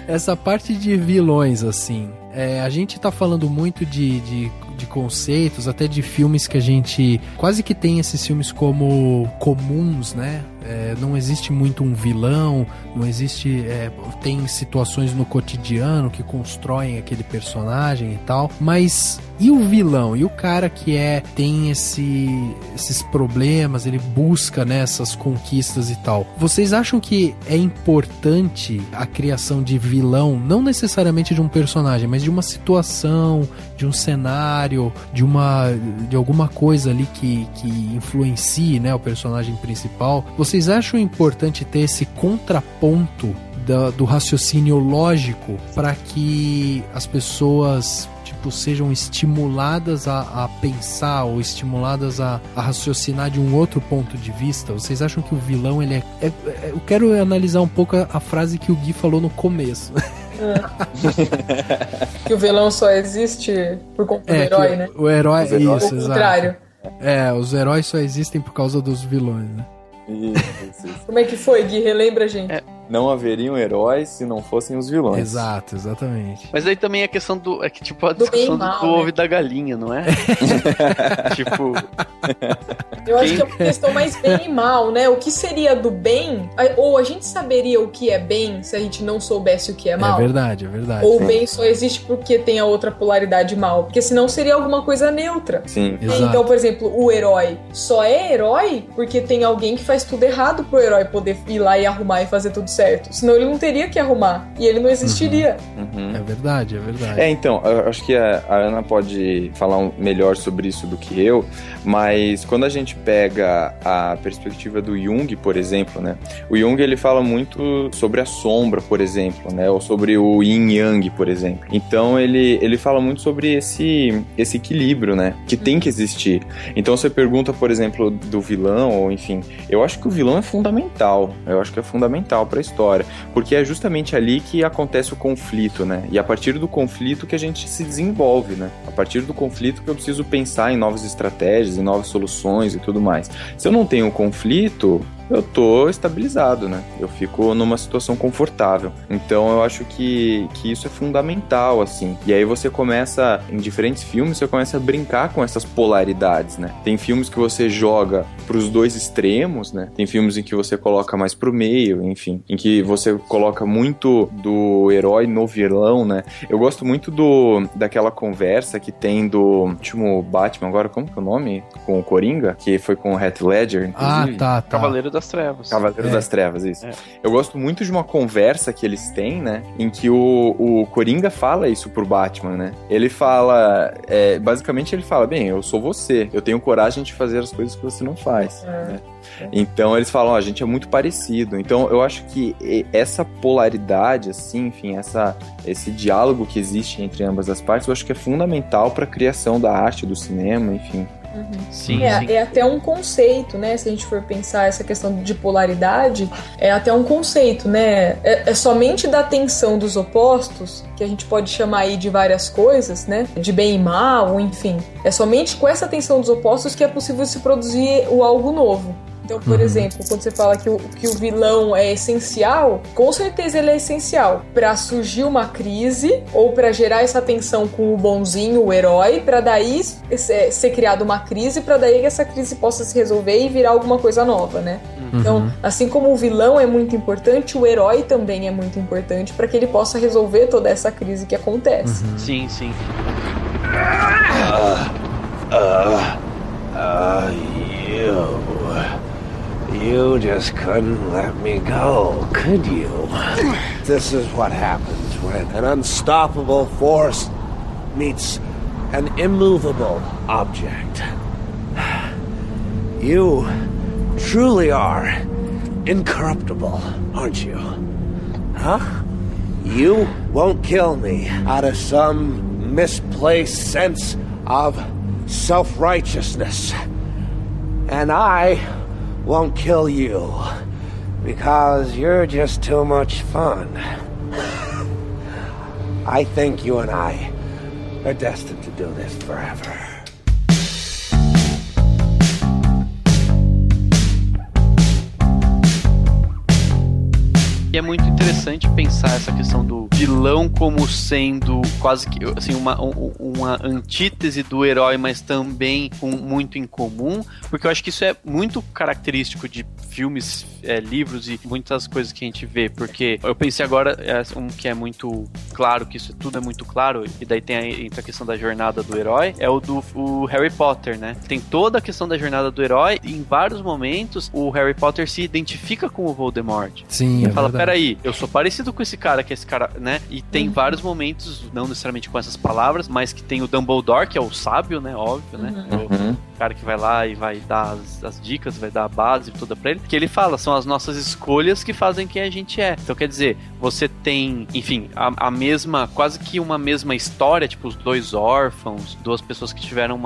Speaker 2: Essa parte de vilões, assim, a gente tá falando muito de conceitos, até de filmes que a gente quase que tem esses filmes como comuns, né? Não existe muito um vilão, não existe, tem situações no cotidiano que constroem aquele personagem e tal, mas e o vilão? E o cara que tem esses problemas, ele busca, né, essas conquistas e tal. Vocês acham que é importante a criação de vilão, não necessariamente de um personagem, mas de uma situação, de um cenário, de alguma coisa ali que influencie, né, o personagem principal? Vocês acham importante ter esse contraponto do raciocínio lógico para que as pessoas sejam estimuladas a pensar ou estimuladas a raciocinar de um outro ponto de vista? Vocês acham que o vilão, ele eu quero analisar um pouco a frase que o Gui falou no começo.
Speaker 5: Que o vilão só existe por conta do herói, né?
Speaker 2: O herói, isso,
Speaker 5: exato. O contrário.
Speaker 2: Os heróis só existem por causa dos vilões, né?
Speaker 5: Isso. Como é que foi, Gui? Relembra, gente.
Speaker 4: Não haveriam heróis se não fossem os vilões.
Speaker 2: Exato, exatamente.
Speaker 3: Mas aí também a questão a discussão do ovo e da galinha, não é? Tipo...
Speaker 5: Eu acho que é uma questão mais bem e mal, né? O que seria do bem? Ou a gente saberia o que é bem se a gente não soubesse o que é mal?
Speaker 2: É verdade.
Speaker 5: Ou o bem só existe porque tem a outra polaridade mal? Porque senão seria alguma coisa neutra.
Speaker 4: Sim.
Speaker 2: Exato.
Speaker 5: Então, por exemplo, o herói só é herói porque tem alguém que faz tudo errado pro herói poder ir lá e arrumar e fazer tudo certo. Senão ele não teria que arrumar e ele não existiria.
Speaker 2: É verdade.
Speaker 4: Então, eu acho que a Ana pode falar melhor sobre isso do que eu, mas quando a gente pega a perspectiva do Jung, por exemplo, né? O Jung, ele fala muito sobre a sombra, por exemplo, né? Ou sobre o yin-yang, por exemplo. Então, ele fala muito sobre esse equilíbrio, né? Que tem que existir. Então, você pergunta, por exemplo, do vilão, ou enfim, eu acho que o vilão é fundamental. Eu acho que é fundamental pra história, porque é justamente ali que acontece o conflito, né? E a partir do conflito que a gente se desenvolve, né? A partir do conflito que eu preciso pensar em novas estratégias, em novas soluções e tudo mais. Se eu não tenho conflito, eu tô estabilizado, né? Eu fico numa situação confortável. Então eu acho que isso é fundamental, assim. E aí você começa, em diferentes filmes, você começa a brincar com essas polaridades, né? Tem filmes que você joga pros dois extremos, né? Tem filmes em que você coloca mais pro meio, enfim. Em que você coloca muito do herói no vilão, né? Eu gosto muito daquela conversa que tem do último Batman, agora como que é o nome? Com o Coringa, que foi com o Heath Ledger, inclusive.
Speaker 2: Tá.
Speaker 3: Cavaleiro das Trevas.
Speaker 4: Cavaleiro das Trevas, isso. Eu gosto muito de uma conversa que eles têm, né? Em que o Coringa fala isso pro Batman, né? Ele fala, basicamente ele fala, bem, eu sou você, eu tenho coragem de fazer as coisas que você não faz, né? Então eles falam, a gente é muito parecido. Então eu acho que essa polaridade, assim, enfim, esse diálogo que existe entre ambas as partes, eu acho que é fundamental para a criação da arte, do cinema, enfim.
Speaker 3: Sim,
Speaker 5: é até um conceito, né? Se a gente for pensar essa questão de polaridade, é até um conceito, né? É somente da tensão dos opostos, que a gente pode chamar aí de várias coisas, né? De bem e mal, enfim. É somente com essa tensão dos opostos que é possível se produzir o algo novo. Então, por exemplo, quando você fala que o vilão é essencial, com certeza ele é essencial para surgir uma crise ou para gerar essa tensão com o bonzinho, o herói, para daí ser criada uma crise, para daí essa crise possa se resolver e virar alguma coisa nova, né? Então, assim como o vilão é muito importante, o herói também é muito importante para que ele possa resolver toda essa crise que acontece.
Speaker 3: Sim, sim.
Speaker 14: You just couldn't let me go, could you? This is what happens when an unstoppable force meets an immovable object. You truly are incorruptible, aren't you? Huh? You won't kill me out of some misplaced sense of self-righteousness. And I won't kill you because you're just too much fun. I think you and I are destined to do this forever.
Speaker 3: E é muito interessante pensar essa questão do vilão como sendo quase que assim, uma antítese do herói, mas também muito em comum, porque eu acho que isso é muito característico de filmes, livros e muitas coisas que a gente vê, porque eu pensei agora, um que é muito claro, que isso tudo é muito claro, e daí entra a questão da jornada do herói, é o Harry Potter, né? Tem toda a questão da jornada do herói, e em vários momentos o Harry Potter se identifica com o Voldemort.
Speaker 2: Sim,
Speaker 3: ele fala, peraí, eu sou parecido com esse cara, né? E tem vários momentos, não necessariamente com essas palavras, mas que tem o Dumbledore, que é o sábio, né? Óbvio, né? O cara que vai lá e vai dar as dicas, vai dar a base toda pra ele, que ele fala, são as nossas escolhas que fazem quem a gente é. Então, quer dizer, você tem, enfim, a mesma, quase que uma mesma história, tipo, os dois órfãos, duas pessoas que tiveram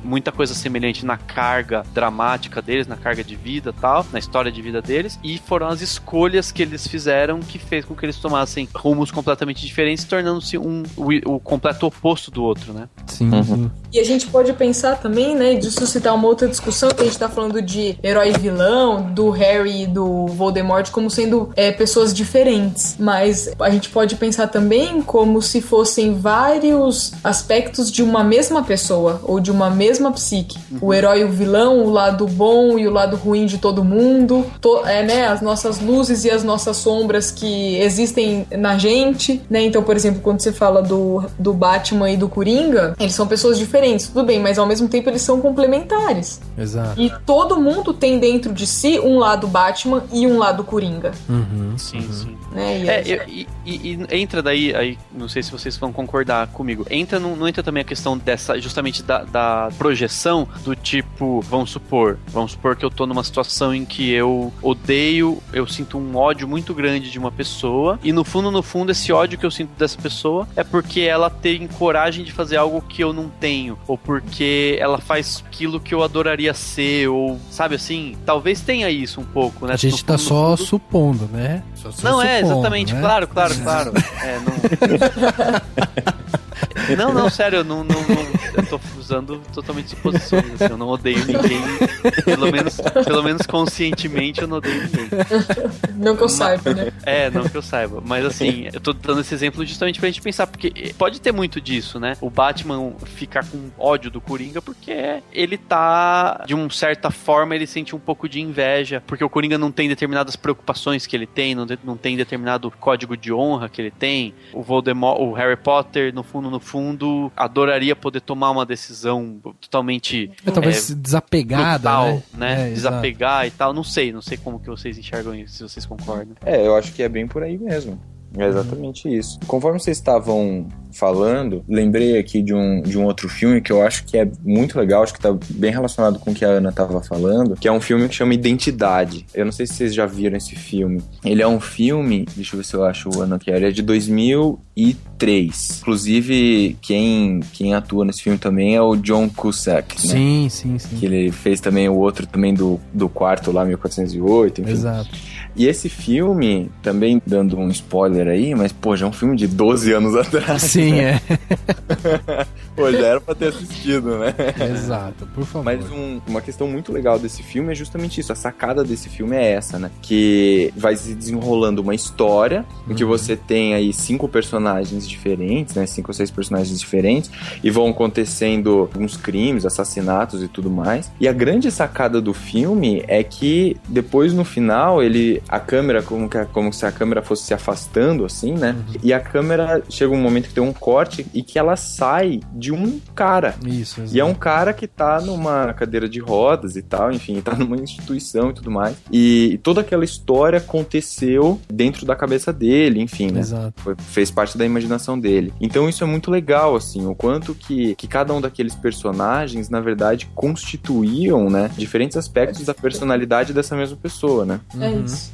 Speaker 3: muita coisa semelhante na carga dramática deles, na carga de vida e tal, na história de vida deles, e foram as escolhas que eles fizeram que fez com que eles tomassem rumos completamente diferentes, tornando-se o completo oposto do outro, né?
Speaker 2: Sim.
Speaker 5: E a gente pode pensar também, né, de suscitar uma outra discussão, que a gente tá falando de herói e vilão, do Harry e do Voldemort como sendo pessoas diferentes, mas a gente pode pensar também como se fossem vários aspectos de uma mesma pessoa, ou de uma mesma psique. O herói e o vilão, o lado bom e o lado ruim de todo mundo, né, as nossas luzes e as nossas sombras que existem na gente, né? Então, por exemplo, quando você fala do Batman e do Coringa, eles são pessoas diferentes, tudo bem, mas ao mesmo tempo eles são complementares.
Speaker 2: Exato.
Speaker 5: E todo mundo tem dentro de si um lado Batman e um lado Coringa.
Speaker 3: Sim.
Speaker 5: Né?
Speaker 3: E entra daí, aí, não sei se vocês vão concordar comigo, não entra também a questão dessa, justamente da projeção do tipo, vamos supor que eu tô numa situação em que eu sinto um ódio muito grande de uma pessoa, e no fundo esse ódio que eu sinto dessa pessoa é porque ela tem coragem de fazer algo que eu não tenho, ou porque ela faz aquilo que eu adoraria ser, ou sabe assim, talvez tenha isso um pouco, né?
Speaker 2: A gente tá só supondo, né?
Speaker 3: Não, exatamente, né? Claro. Não, sério, eu não eu tô usando totalmente suposições, assim, eu não odeio ninguém, pelo menos conscientemente eu não odeio ninguém.
Speaker 5: Não que eu saiba, né?
Speaker 3: Não que eu saiba, mas assim, eu tô dando esse exemplo justamente pra gente pensar, porque pode ter muito disso, né? O Batman ficar com ódio do Coringa porque ele tá, de uma certa forma, ele sente um pouco de inveja, porque o Coringa não tem determinadas preocupações que ele tem, não tem determinado código de honra que ele tem. O Voldemort, o Harry Potter, no fundo, adoraria poder tomar uma decisão totalmente
Speaker 2: talvez desapegada,
Speaker 3: brutal, né?
Speaker 2: exato.
Speaker 3: Desapegar e tal. Não sei como que vocês enxergam isso, se vocês concordam.
Speaker 4: Eu acho que é bem por aí mesmo. É exatamente isso. Conforme vocês estavam falando, lembrei aqui de um outro filme que eu acho que é muito legal, acho que tá bem relacionado com o que a Ana tava falando, que é um filme que chama Identidade. Eu não sei se vocês já viram esse filme. Ele é um filme, deixa eu ver se eu acho o ano que ele é de 2003. Inclusive, quem atua nesse filme também é o John Cusack, né?
Speaker 2: Sim.
Speaker 4: Que ele fez também o outro também do quarto lá, 1408, enfim.
Speaker 2: Exato.
Speaker 4: E esse filme, também dando um spoiler aí, mas, pô, já é um filme de 12 anos atrás.
Speaker 2: Sim,
Speaker 4: né? Pô, já era pra ter assistido, né?
Speaker 2: Exato, por favor.
Speaker 4: Mas uma questão muito legal desse filme é justamente isso. A sacada desse filme é essa, né? Que vai se desenrolando uma história em que você tem aí 5 personagens diferentes, né? 5 ou 6 personagens diferentes, e vão acontecendo alguns crimes, assassinatos e tudo mais. E a grande sacada do filme é que depois, no final, a câmera, como se a câmera fosse se afastando, assim, né? E a câmera chega um momento que tem um corte e que ela sai de um cara.
Speaker 2: Isso, exato.
Speaker 4: E é um cara que tá numa cadeira de rodas e tal, enfim, tá numa instituição e tudo mais. E toda aquela história aconteceu dentro da cabeça dele, enfim, né?
Speaker 2: Exato.
Speaker 4: Fez parte da imaginação dele. Então isso é muito legal, assim, o quanto que cada um daqueles personagens, na verdade, constituíam, né, diferentes aspectos da personalidade dessa mesma pessoa, né?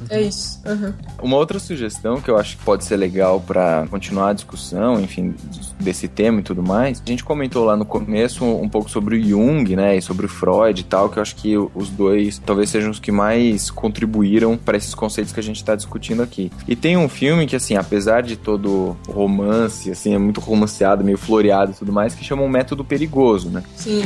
Speaker 5: É isso. Uhum.
Speaker 4: Uma outra sugestão que eu acho que pode ser legal pra continuar a discussão, enfim, desse tema e tudo mais, a gente comentou lá no começo um pouco sobre o Jung, né, e sobre o Freud e tal, que eu acho que os dois talvez sejam os que mais contribuíram para esses conceitos que a gente tá discutindo aqui. E tem um filme que, assim, apesar de todo o romance, assim, é muito romanceado, meio floreado e tudo mais, que chama Um Método Perigoso, né?
Speaker 5: Sim.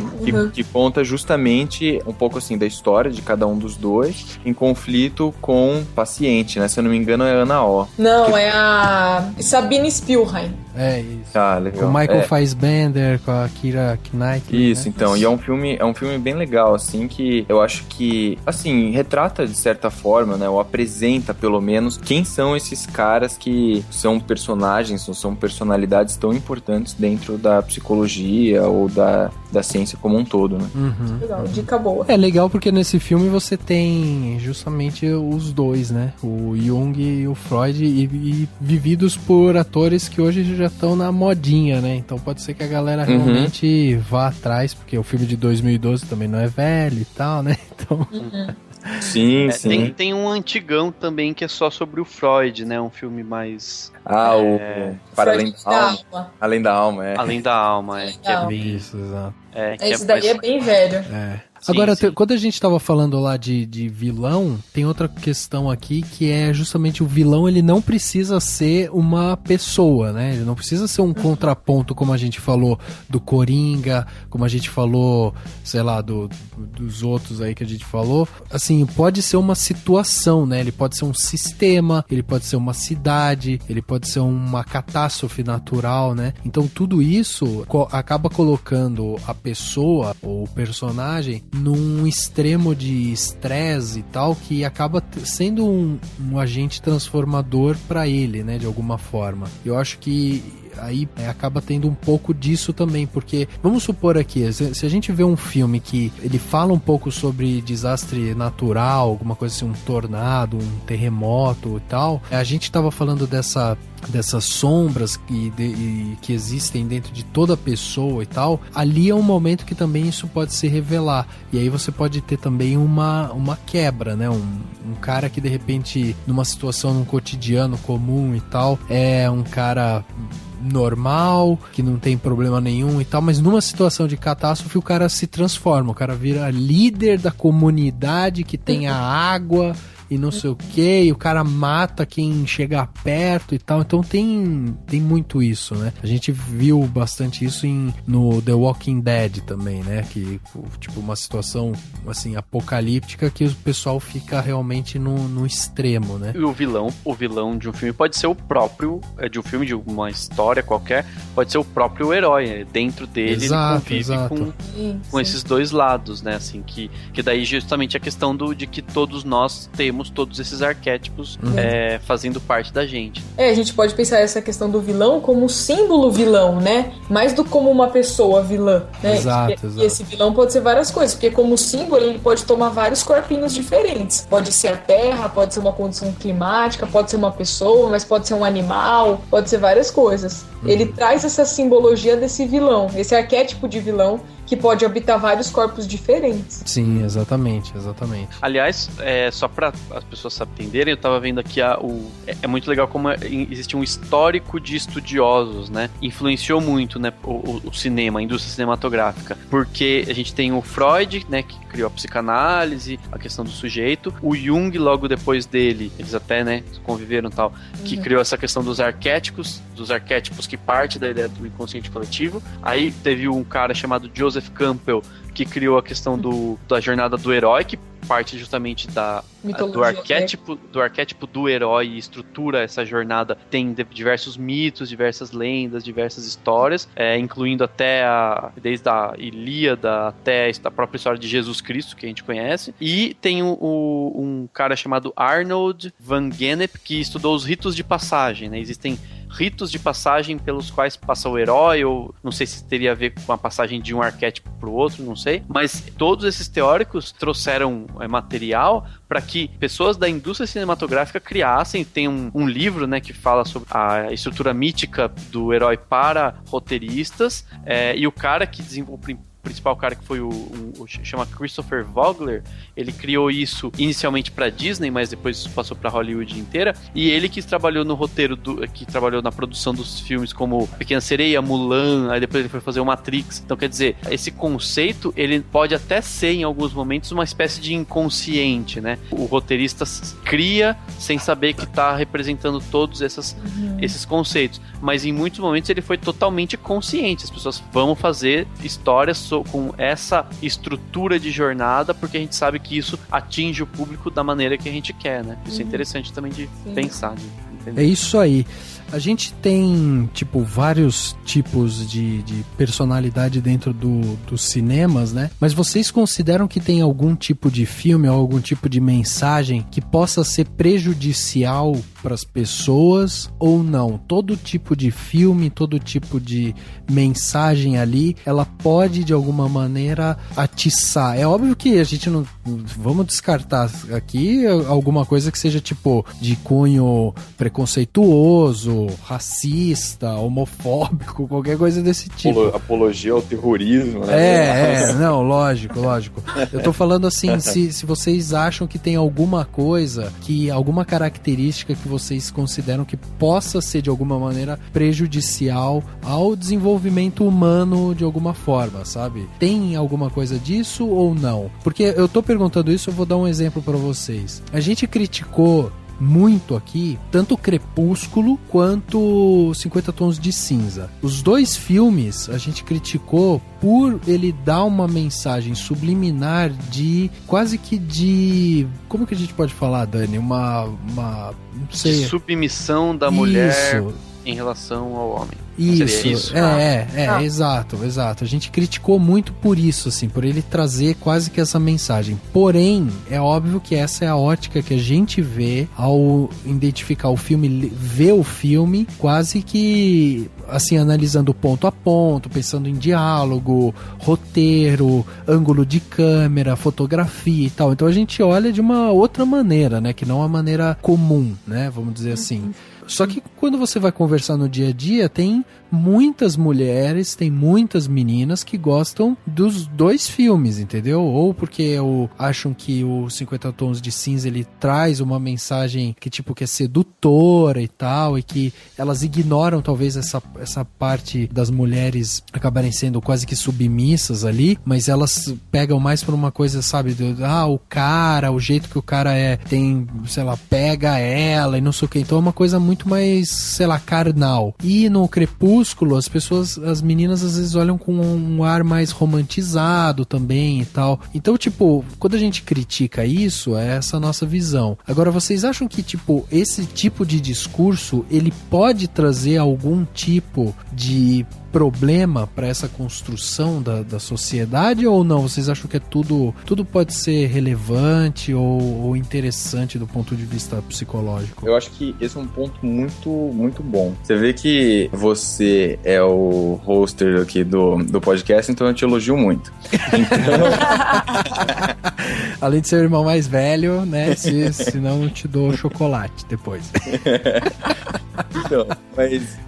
Speaker 4: Que conta justamente um pouco, assim, da história de cada um dos dois em conflito com o paciente, né? Se eu não me engano, é Ana O.
Speaker 5: Não, é a Sabine Spielheim.
Speaker 2: É isso.
Speaker 4: Ah, legal.
Speaker 2: Com o Michael Fassbender, com a Keira Knightley.
Speaker 4: Isso,
Speaker 2: né?
Speaker 4: então. E é um filme bem legal, assim, que eu acho que, assim, retrata de certa forma, né? Ou apresenta, pelo menos, quem são esses caras que são personagens, ou são personalidades tão importantes dentro da psicologia ou da ciência como um todo, né?
Speaker 5: Legal, dica boa.
Speaker 2: É legal porque nesse filme você tem justamente os dois, né? O Jung e o Freud, e vividos por atores que hoje já estão na modinha, né? Então pode ser que a galera realmente vá atrás, porque o filme de 2012 também não é velho e tal, né? Então...
Speaker 4: Sim.
Speaker 3: Tem um antigão também que é só sobre o Freud, né? Um filme mais...
Speaker 4: Para Além da Alma. Além da Alma, é.
Speaker 3: Além da Alma, é. Que é bem...
Speaker 2: Isso, exato.
Speaker 5: Esse daí é bem velho.
Speaker 2: Agora, quando a gente tava falando lá de vilão, tem outra questão aqui que é justamente o vilão, ele não precisa ser uma pessoa, né? Ele não precisa ser um contraponto, como a gente falou do Coringa, como a gente falou, sei lá, dos outros aí que a gente falou. Assim, pode ser uma situação, né? Ele pode ser um sistema, ele pode ser uma cidade, ele pode ser uma catástrofe natural, né? Então tudo isso acaba colocando a pessoa ou o personagem num extremo de estresse e tal, que acaba sendo um agente transformador para ele, né, de alguma forma. Eu acho que aí acaba tendo um pouco disso também, porque vamos supor aqui, se a gente vê um filme que ele fala um pouco sobre desastre natural, alguma coisa assim, um tornado, um terremoto e tal, a gente tava falando dessas sombras que existem dentro de toda pessoa e tal, ali é um momento que também isso pode se revelar, e aí você pode ter também uma quebra, né, um cara que de repente numa situação, num cotidiano comum e tal, é um cara normal, que não tem problema nenhum e tal, mas numa situação de catástrofe o cara se transforma, o cara vira líder da comunidade que tem a água e não sei o que, e o cara mata quem chega perto e tal. Então tem muito isso, né? A gente viu bastante isso no The Walking Dead também, né? Que, tipo, uma situação, assim, apocalíptica que o pessoal fica realmente no extremo, né?
Speaker 3: E o vilão de um filme pode ser o próprio, de um filme, de uma história qualquer, pode ser o próprio herói. Dentro dele,
Speaker 2: exato,
Speaker 3: ele convive com esses dois lados, né? Assim, que daí justamente a questão de que todos nós temos todos esses arquétipos fazendo parte da gente.
Speaker 5: A gente pode pensar essa questão do vilão como símbolo vilão, né? Mais do que como uma pessoa vilã, né?
Speaker 2: Exato.
Speaker 5: E esse vilão pode ser várias coisas, porque como símbolo ele pode tomar vários corpinhos diferentes. Pode ser a terra, pode ser uma condição climática, pode ser uma pessoa, mas pode ser um animal, pode ser várias coisas. Ele traz essa simbologia desse vilão, esse arquétipo de vilão que pode habitar vários corpos diferentes.
Speaker 2: Sim, exatamente.
Speaker 3: Aliás, só para as pessoas entenderem, eu tava vendo aqui é muito legal como existe um histórico de estudiosos, né? Influenciou muito, né, o cinema, a indústria cinematográfica, porque a gente tem o Freud, né, que criou a psicanálise, a questão do sujeito, o Jung logo depois dele, eles até, né, conviveram e tal, que criou essa questão dos arquétipos que parte da ideia do inconsciente coletivo. Aí teve um cara chamado Joseph Campbell que criou a questão da jornada do herói, que parte justamente do arquétipo do herói e estrutura essa jornada. Tem diversos mitos, diversas lendas, diversas histórias, incluindo até desde a Ilíada até a própria história de Jesus Cristo, que a gente conhece. E tem um cara chamado Arnold van Gennep, que estudou os ritos de passagem, né? Existem ritos de passagem pelos quais passa o herói, ou não sei se teria a ver com a passagem de um arquétipo para o outro, não sei, mas todos esses teóricos trouxeram material para que pessoas da indústria cinematográfica criassem. Tem um livro, né, que fala sobre a estrutura mítica do herói para roteiristas, e o cara que desenvolveu, o principal cara, que foi chama Christopher Vogler, ele criou isso inicialmente pra Disney, mas depois passou pra Hollywood inteira, e ele que trabalhou no roteiro, que trabalhou na produção dos filmes como Pequena Sereia, Mulan, aí depois ele foi fazer o Matrix. Então, quer dizer, esse conceito, ele pode até ser, em alguns momentos, uma espécie de inconsciente, né? O roteirista cria sem saber que tá representando todos esses conceitos, mas em muitos momentos ele foi totalmente consciente. As pessoas vão fazer histórias com essa estrutura de jornada, porque a gente sabe que isso atinge o público da maneira que a gente quer, né? Isso é interessante também de pensar, de entender.
Speaker 2: É isso aí. A gente tem, tipo, vários tipos de personalidade dentro dos cinemas, né? Mas vocês consideram que tem algum tipo de filme ou algum tipo de mensagem que possa ser prejudicial para as pessoas ou não? Todo tipo de filme, todo tipo de mensagem ali, ela pode, de alguma maneira, atiçar. É óbvio que a gente não... Vamos descartar aqui alguma coisa que seja, tipo, de cunho preconceituoso, racista, homofóbico, qualquer coisa desse tipo.
Speaker 4: Apologia ao terrorismo, né?
Speaker 2: Não, lógico. Eu tô falando assim, se vocês acham que tem alguma coisa, alguma característica que vocês consideram que possa ser de alguma maneira prejudicial ao desenvolvimento humano de alguma forma, sabe? Tem alguma coisa disso ou não? Porque eu tô perguntando isso, eu vou dar um exemplo pra vocês. A gente criticou muito aqui, tanto Crepúsculo quanto 50 Tons de Cinza. Os dois filmes a gente criticou por ele dar uma mensagem subliminar de quase que de... Como que a gente pode falar, Dani? Não sei.
Speaker 3: De submissão da mulher em relação ao homem.
Speaker 2: Isso. Exato. A gente criticou muito por isso, assim, por ele trazer quase que essa mensagem. Porém, é óbvio que essa é a ótica que a gente vê ao identificar o filme, ver o filme, quase que, assim, analisando ponto a ponto, pensando em diálogo, roteiro, ângulo de câmera, fotografia e tal. Então a gente olha de uma outra maneira, né, que não a maneira comum, né, vamos dizer assim. Só que quando você vai conversar no dia a dia, tem muitas mulheres, tem muitas meninas que gostam dos dois filmes, entendeu? Ou porque acham que o 50 Tons de Cinza ele traz uma mensagem que tipo que é sedutora e tal, e que elas ignoram talvez essa parte das mulheres acabarem sendo quase que submissas ali, mas elas pegam mais por uma coisa, sabe, o cara, o jeito que o cara tem, sei lá, pega ela e não sei o que, então é uma coisa muito mais, sei lá, carnal. E no Crepúsculo as meninas às vezes olham com um ar mais romantizado também e tal. Então, tipo, quando a gente critica isso, é essa a nossa visão. Agora, vocês acham que, tipo, esse tipo de discurso, ele pode trazer algum tipo de problema para essa construção da sociedade ou não? Vocês acham que tudo pode ser relevante ou interessante do ponto de vista psicológico?
Speaker 4: Eu acho que esse é um ponto muito, muito bom. Você vê que você é o hoster aqui do podcast, então eu te elogio muito. Então...
Speaker 2: Além de ser o irmão mais velho, né? Senão eu te dou chocolate depois.
Speaker 4: Então,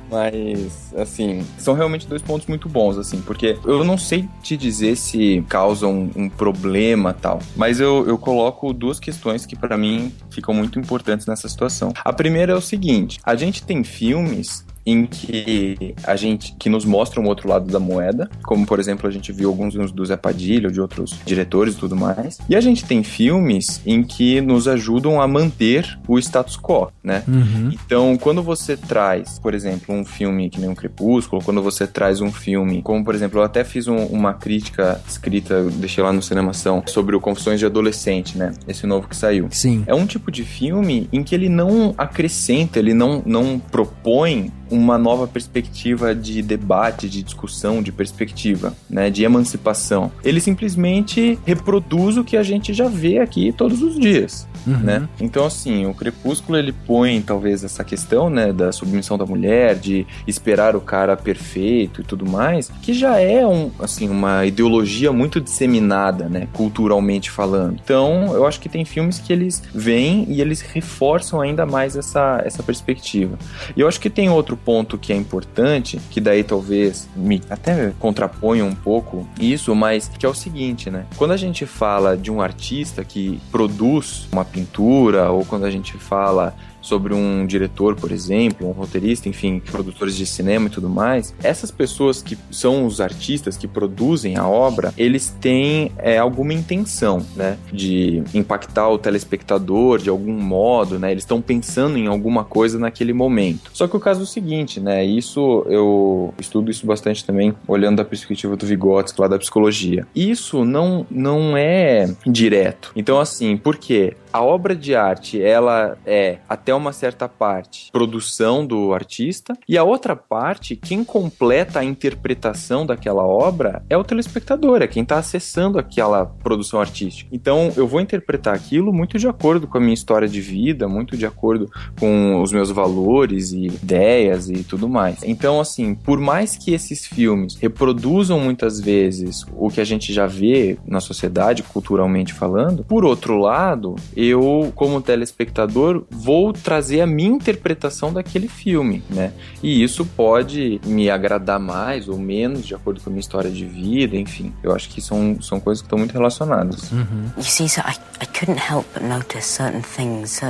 Speaker 4: mas, assim, são realmente dois pontos muito bons, assim, porque eu não sei te dizer se causam um problema tal, mas eu coloco duas questões que pra mim ficam muito importantes nessa situação. A primeira é o seguinte: a gente tem filmes em que nos mostram o outro lado da moeda, como por exemplo a gente viu alguns do Zé Padilha ou de outros diretores e tudo mais, e a gente tem filmes em que nos ajudam a manter o status quo, né? Uhum. Então, quando você traz, por exemplo, um filme que nem um Crepúsculo, quando você traz um filme, como por exemplo, eu até fiz uma crítica escrita, deixei lá no Cinemação, sobre o Confissões de Adolescente, né? Esse novo que saiu.
Speaker 2: Sim.
Speaker 4: É um tipo de filme em que ele não acrescenta, ele não propõe uma nova perspectiva de debate, de discussão, de perspectiva, né, de emancipação. Ele simplesmente reproduz o que a gente já vê aqui todos os dias, né? Então, assim, o Crepúsculo, ele põe talvez essa questão, né, da submissão da mulher, de esperar o cara perfeito e tudo mais, que já é uma ideologia muito disseminada, né, culturalmente falando. Então, eu acho que tem filmes que eles vêm e eles reforçam ainda mais essa perspectiva. E eu acho que tem outro ponto que é importante, que daí talvez me até contraponha um pouco isso, mas que é o seguinte, né? Quando a gente fala de um artista que produz uma pintura, ou quando a gente fala sobre um diretor, por exemplo, um roteirista, enfim, produtores de cinema e tudo mais, essas pessoas que são os artistas que produzem a obra, eles têm alguma intenção, né, de impactar o telespectador de algum modo, né, eles estão pensando em alguma coisa naquele momento. Só que o caso é o seguinte, né, isso eu estudo isso bastante também, olhando da perspectiva do Vygotsky, lá da psicologia. Isso não é direto. Então, assim, por quê? A obra de arte, ela é, até uma certa parte, produção do artista, e a outra parte, quem completa a interpretação daquela obra é o telespectador, é quem está acessando aquela produção artística. Então, eu vou interpretar aquilo muito de acordo com a minha história de vida, muito de acordo com os meus valores e ideias e tudo mais. Então, assim, por mais que esses filmes reproduzam muitas vezes o que a gente já vê na sociedade, culturalmente falando, por outro lado, eu, como telespectador, vou trazer a minha interpretação daquele filme, né? E isso pode me agradar mais ou menos, de acordo com a minha história de vida, enfim. Eu acho que são coisas que estão muito relacionadas.
Speaker 15: You see, so I couldn't help but notice certain things,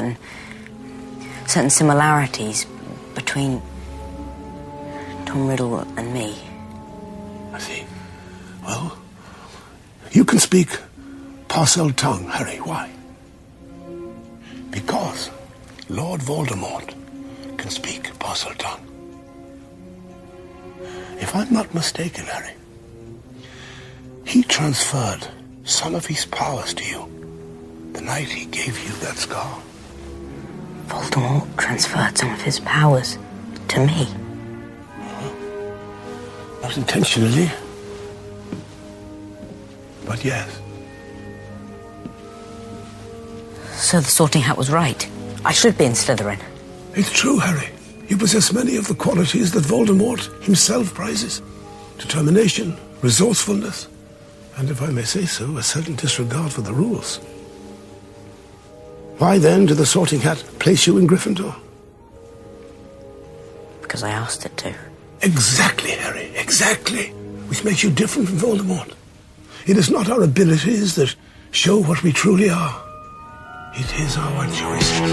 Speaker 15: certain similarities between Tom Riddle and me.
Speaker 14: I see. Well, you can speak Parcel tongue, Harry. Why? Because Lord Voldemort can speak Parcel tongue. If I'm not mistaken, Harry, he transferred some of his powers to you the night he gave you that scar.
Speaker 15: Voldemort transferred some of his powers to me.
Speaker 14: Not intentionally, but yes.
Speaker 15: So the Sorting Hat was right. I should be in Slytherin.
Speaker 14: It's true, Harry. You possess many of the qualities that Voldemort himself prizes. Determination, resourcefulness, and if I may say so, a certain disregard for the rules. Why then did the Sorting Hat place you in Gryffindor?
Speaker 15: because I asked it to.
Speaker 14: Exactly, Harry, exactly. Which makes you different from Voldemort. It is not our abilities that show what we truly are. It is our choices.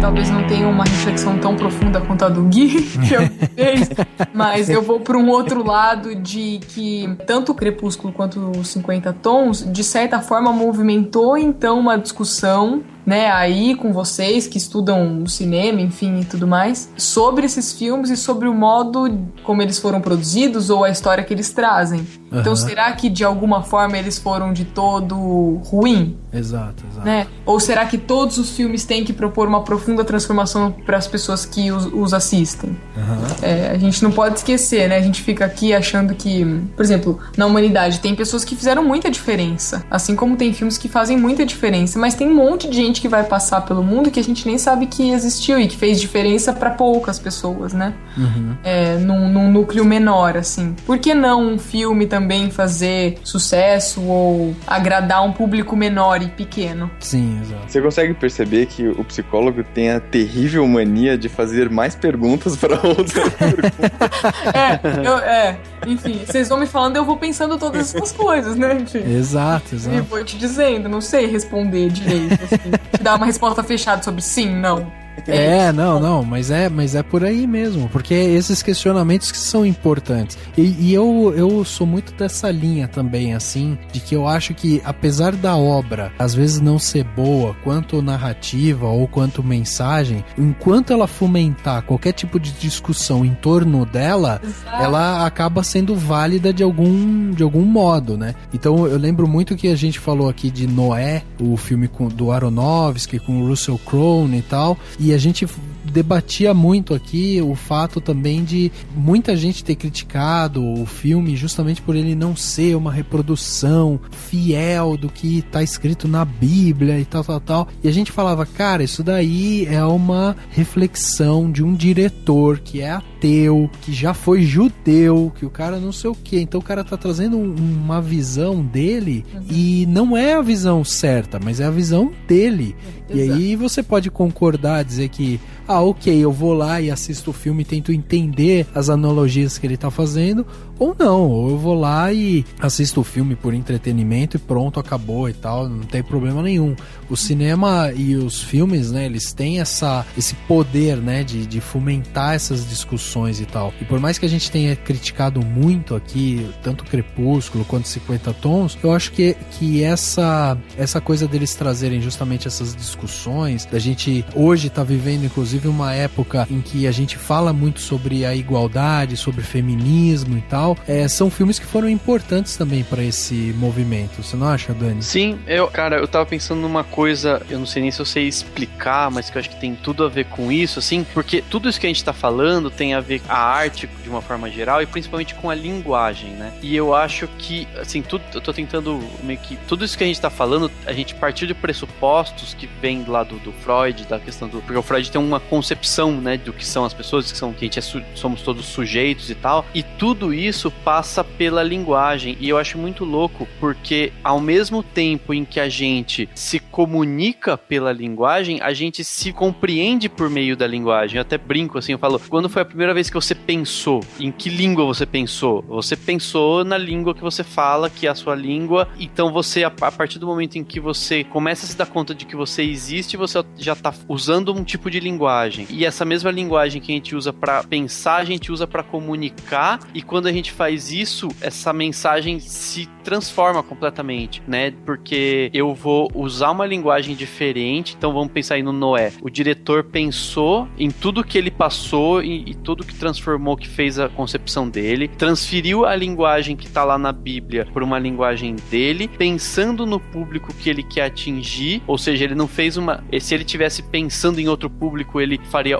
Speaker 5: Talvez não tenha uma reflexão tão profunda quanto a do Gui, que eu fiz, mas eu vou para um outro lado de que tanto o Crepúsculo quanto os 50 Tons, de certa forma, movimentou então uma discussão, né, aí com vocês que estudam cinema, enfim, e tudo mais, sobre esses filmes e sobre o modo como eles foram produzidos ou a história que eles trazem. Então, será que de alguma forma eles foram de todo ruim?
Speaker 2: Exato.
Speaker 5: Né? Ou será que todos os filmes têm que propor uma profunda transformação para as pessoas que os assistem? A gente não pode esquecer, né? A gente fica aqui achando que, por exemplo, na humanidade tem pessoas que fizeram muita diferença, assim como tem filmes que fazem muita diferença, mas tem um monte de gente que vai passar pelo mundo que a gente nem sabe que existiu e que fez diferença para poucas pessoas, né? Num núcleo menor, assim. Por que não um filme também fazer sucesso ou agradar um público menor e pequeno?
Speaker 2: Sim, exato.
Speaker 4: Você consegue perceber que o psicólogo tem a terrível mania de fazer mais perguntas para outra pergunta?
Speaker 5: Enfim, vocês vão me falando, eu vou pensando todas essas coisas, né? Enfim.
Speaker 2: Exato.
Speaker 5: E vou te dizendo, não sei responder direito, assim. Te dar uma resposta fechada sobre sim, não.
Speaker 2: Mas é por aí mesmo, porque é esses questionamentos que são importantes. E eu sou muito dessa linha também, assim, de que eu acho que apesar da obra às vezes não ser boa, quanto narrativa ou quanto mensagem, enquanto ela fomentar qualquer tipo de discussão em torno dela, ela acaba sendo válida de algum modo, né? Então eu lembro muito que a gente falou aqui de Noé, o filme do Aronofsky, com o Russell Crowe e tal, e a gente debatia muito aqui o fato também de muita gente ter criticado o filme justamente por ele não ser uma reprodução fiel do que está escrito na Bíblia e tal. E a gente falava, cara, isso daí é uma reflexão de um diretor que é ateu, que já foi judeu, que o cara não sei o que. Então o cara tá trazendo uma visão dele e não é a visão certa, mas é a visão dele. E aí você pode concordar, dizer que ok, eu vou lá e assisto o filme e tento entender as analogias que ele tá fazendo, ou não, ou eu vou lá e assisto o filme por entretenimento e pronto, acabou e tal, não tem problema nenhum. O cinema e os filmes, né, eles têm esse poder, né, de fomentar essas discussões e tal. E por mais que a gente tenha criticado muito aqui, tanto Crepúsculo quanto 50 Tons, eu acho que essa coisa deles trazerem justamente essas discussões, da gente hoje tá vivendo inclusive uma época em que a gente fala muito sobre a igualdade, sobre feminismo e tal, são filmes que foram importantes também para esse movimento. Você não acha, Dani?
Speaker 3: Sim, eu tava pensando numa coisa, eu não sei nem se eu sei explicar, mas que eu acho que tem tudo a ver com isso, assim, porque tudo isso que a gente tá falando tem a ver com a arte de uma forma geral e principalmente com a linguagem, né? E eu acho que, assim, eu tô tentando meio que, tudo isso que a gente tá falando, a gente partiu de pressupostos que vem lá do Freud, da questão porque o Freud tem uma concepção, né, do que são as pessoas, que a gente somos todos sujeitos e tal, e tudo isso passa pela linguagem, e eu acho muito louco, porque ao mesmo tempo em que a gente se comunica pela linguagem, a gente se compreende por meio da linguagem. Eu até brinco assim, eu falo, quando foi a primeira vez que você pensou? Em que língua você pensou? Você pensou na língua que você fala, que é a sua língua, então você, a partir do momento em que você começa a se dar conta de que você existe, você já tá usando um tipo de linguagem. E essa mesma linguagem que a gente usa pra pensar, a gente usa pra comunicar, e quando a gente faz isso, essa mensagem se transforma completamente, né? Porque eu vou usar uma linguagem diferente, então vamos pensar aí no Noé. O diretor pensou em tudo que ele passou e tudo que transformou, que fez a concepção dele, transferiu a linguagem que tá lá na Bíblia por uma linguagem dele, pensando no público que ele quer atingir, ou seja, ele não fez se ele tivesse pensando em outro público, ele faria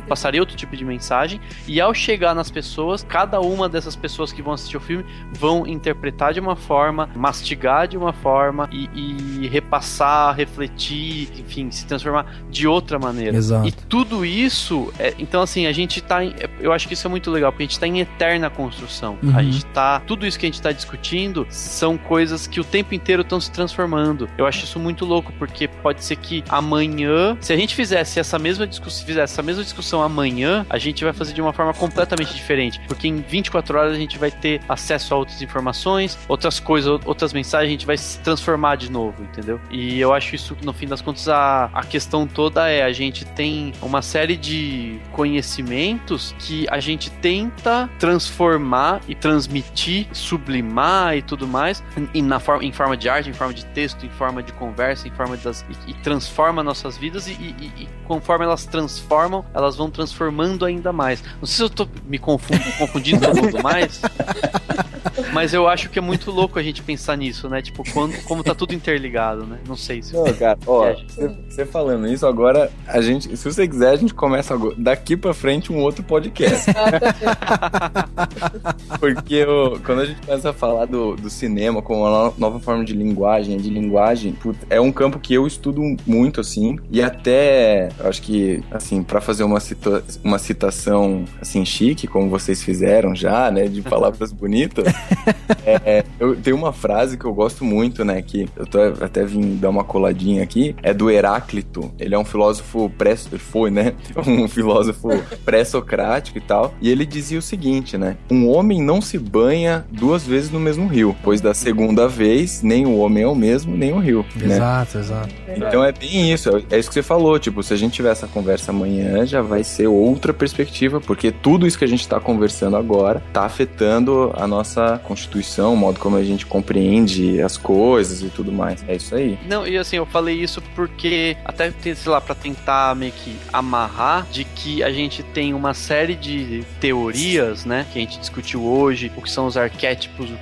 Speaker 3: passaria outro tipo de mensagem, e ao chegar nas pessoas, cada uma dessas pessoas que vão assistir o filme vão interpretar de uma forma, mastigar de uma forma e repassar, refletir, enfim, se transformar de outra maneira.
Speaker 2: Exato.
Speaker 3: E tudo isso, então assim, a gente tá eu acho que isso é muito legal, porque a gente tá em eterna construção. A gente tá, tudo isso que a gente tá discutindo são coisas que o tempo inteiro estão se transformando. Eu acho isso muito louco, porque pode ser que amanhã, se a gente fizesse essa mesma discussão amanhã, a gente vai fazer de uma forma completamente diferente, porque em 24 horas a gente vai ter acesso a outras informações, outras coisas, outras mensagens, a gente vai se transformar de novo, entendeu? E eu acho isso, no fim das contas, a questão toda a gente tem uma série de conhecimentos que a gente tenta transformar e transmitir, sublimar e tudo mais, em forma de arte, em forma de texto, em forma de conversa, em forma e transforma nossas vidas e conforme elas transformam, elas vão transformando ainda mais. Não sei se eu tô me confundindo todo mais, mas eu acho que é muito louco a gente pensar nisso, né? Tipo, como tá tudo interligado, né? Não sei se...
Speaker 4: Não, cara, ó, você falando isso, agora, se você quiser, a gente começa agora, daqui pra frente um outro podcast. Porque quando a gente começa a falar do cinema como uma nova forma de linguagem, é um campo que eu estudo muito, assim, e até, acho que, assim, pra fazer uma citação, assim, chique, como vocês fizeram já, né, de palavras bonitas, eu tenho uma frase que eu gosto muito, né, que eu até vim dar uma coladinha aqui, é do Heráclito. Ele é um filósofo pré-socrático e tal, e ele dizia o seguinte, né, um homem não se banha 2 vezes no mesmo rio, pois da segunda vez nem o homem é o mesmo, nem o rio.
Speaker 2: Exato,
Speaker 4: né?
Speaker 2: Exato.
Speaker 4: Então é bem isso, é isso que você falou, tipo, se a gente tiver essa conversa amanhã, já vai ser outra perspectiva, porque tudo isso que a gente tá conversando agora tá afetando a nossa constituição, o modo como a gente compreende as coisas e tudo mais. É isso aí.
Speaker 3: Não, e assim, eu falei isso porque até, sei lá, pra tentar meio que amarrar de que a gente tem uma série de teorias, né, que a gente discutiu hoje, o que são os arquétipos, o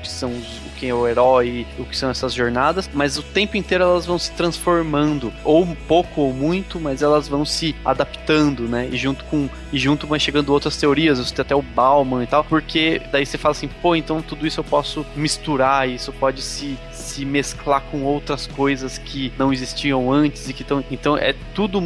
Speaker 3: que é o herói, o que são essas jornadas, mas o tempo inteiro elas vão se transformando, ou um pouco ou muito, mas elas vão se adaptando, né, e junto vão chegando outras teorias, você tem até o Bauman e tal, porque daí você fala assim, pô, então tudo isso eu posso misturar, isso pode se mesclar com outras coisas que não existiam antes e que estão... Então é tudo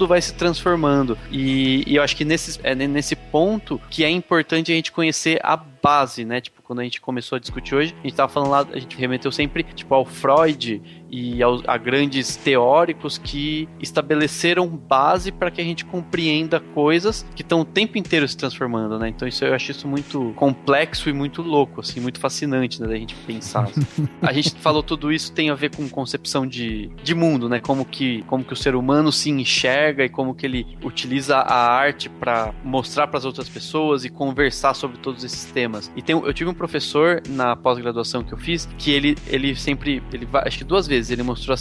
Speaker 3: vai se transformando, e eu acho que nesse ponto que é importante a gente conhecer a base, né, tipo, quando a gente começou a discutir hoje, a gente tava falando lá, a gente remeteu sempre, tipo, ao Freud e a grandes teóricos que estabeleceram base para que a gente compreenda coisas que estão o tempo inteiro se transformando, né, então eu acho isso muito complexo e muito louco, assim, muito fascinante, né, da gente pensar. Assim. A gente falou tudo isso tem a ver com concepção de mundo, né, como que o ser humano se enxerga e como que ele utiliza a arte para mostrar para as outras pessoas e conversar sobre todos esses temas. E eu tive um professor na pós-graduação que eu fiz, que ele sempre, acho que 2 vezes, ele mostrou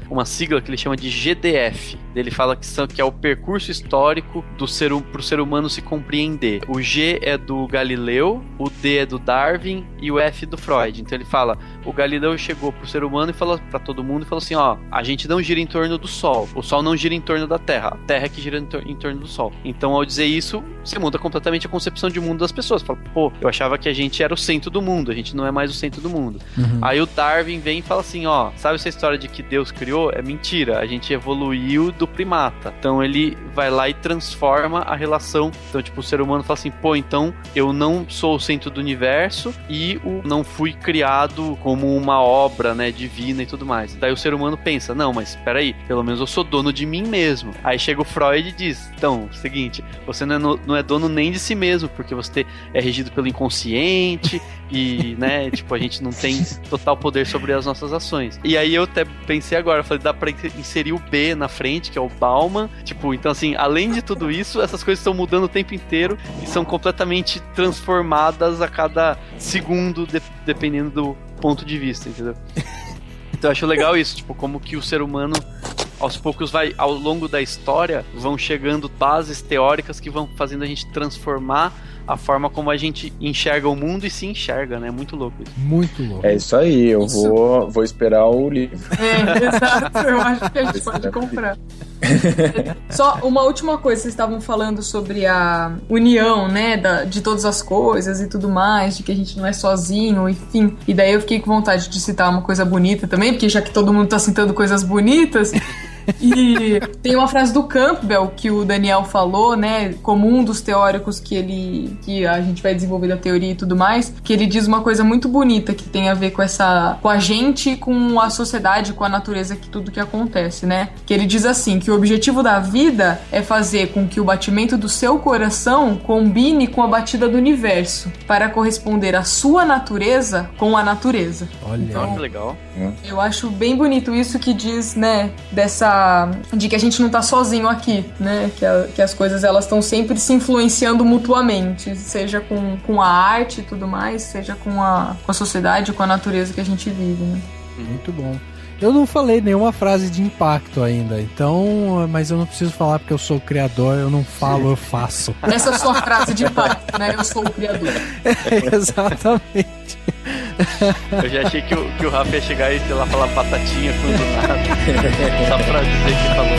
Speaker 3: uma sigla que ele chama de GDF. Ele fala que é o percurso histórico pro ser humano se compreender. O G é do Galileu, o D é do Darwin e o F do Freud. Então ele fala, o Galileu chegou pro ser humano e falou pra todo mundo e falou assim, ó, a gente não gira em torno do Sol, o Sol não gira em torno da Terra, a Terra é que gira em torno do Sol. Então ao dizer isso, você muda completamente a concepção de mundo das pessoas. Fala, pô, eu achava que a gente era o centro do mundo, a gente não é mais o centro do mundo. Aí o Darwin vem e fala assim, ó, sabe essa história de que Deus criou? É mentira, a gente evoluiu do primata. Então ele vai lá e transforma a relação. Então, tipo, o ser humano fala assim, pô, então eu não sou o centro do universo e não fui criado como uma obra, né, divina e tudo mais. Daí o ser humano pensa, não, mas peraí, pelo menos eu sou dono de mim mesmo. Aí chega o Freud e diz, então, seguinte, você não é dono nem de si mesmo, porque você é regido pelo inconsciente e, né, tipo, a gente não tem total poder sobre as nossas ações. E aí eu até pensei agora, falei, dá pra inserir o B na frente, que é o Bauman, tipo, então assim, além de tudo isso, essas coisas estão mudando o tempo inteiro e são completamente transformadas a cada segundo, dependendo do ponto de vista, entendeu? Então eu acho legal isso, tipo, como que o ser humano aos poucos ao longo da história, vão chegando bases teóricas que vão fazendo a gente transformar a forma como a gente enxerga o mundo e se enxerga, né? Muito louco isso.
Speaker 2: Muito louco.
Speaker 4: É isso aí, eu vou esperar o livro.
Speaker 5: Exato, eu acho que a gente pode comprar. Só uma última coisa, vocês estavam falando sobre a união, né, de todas as coisas e tudo mais, de que a gente não é sozinho, enfim. E daí eu fiquei com vontade de citar uma coisa bonita também, porque já que todo mundo tá citando coisas bonitas... E tem uma frase do Campbell que o Daniel falou, né, como um dos teóricos que a gente vai desenvolver da teoria e tudo mais, que ele diz uma coisa muito bonita que tem a ver com a gente, com a sociedade, com a natureza, que tudo que acontece, né? Que ele diz assim, que o objetivo da vida é fazer com que o batimento do seu coração combine com a batida do universo, para corresponder à sua natureza com a natureza.
Speaker 2: Olha,
Speaker 5: então,
Speaker 3: que legal.
Speaker 5: Eu acho bem bonito isso que diz, né, de que a gente não tá sozinho aqui, né? Que as coisas elas estão sempre se influenciando mutuamente, seja com a arte e tudo mais, seja com a sociedade, com a natureza que a gente vive, né?
Speaker 2: Muito bom. Eu não falei nenhuma frase de impacto ainda, então, mas eu não preciso falar porque eu sou o criador, eu não falo, eu faço.
Speaker 5: Essa é a sua frase de impacto, né? Eu sou o criador.
Speaker 2: Exatamente.
Speaker 3: Eu já achei que o Rafa ia chegar e, sei lá, falar batatinha tudo nada. Só pra dizer que falou.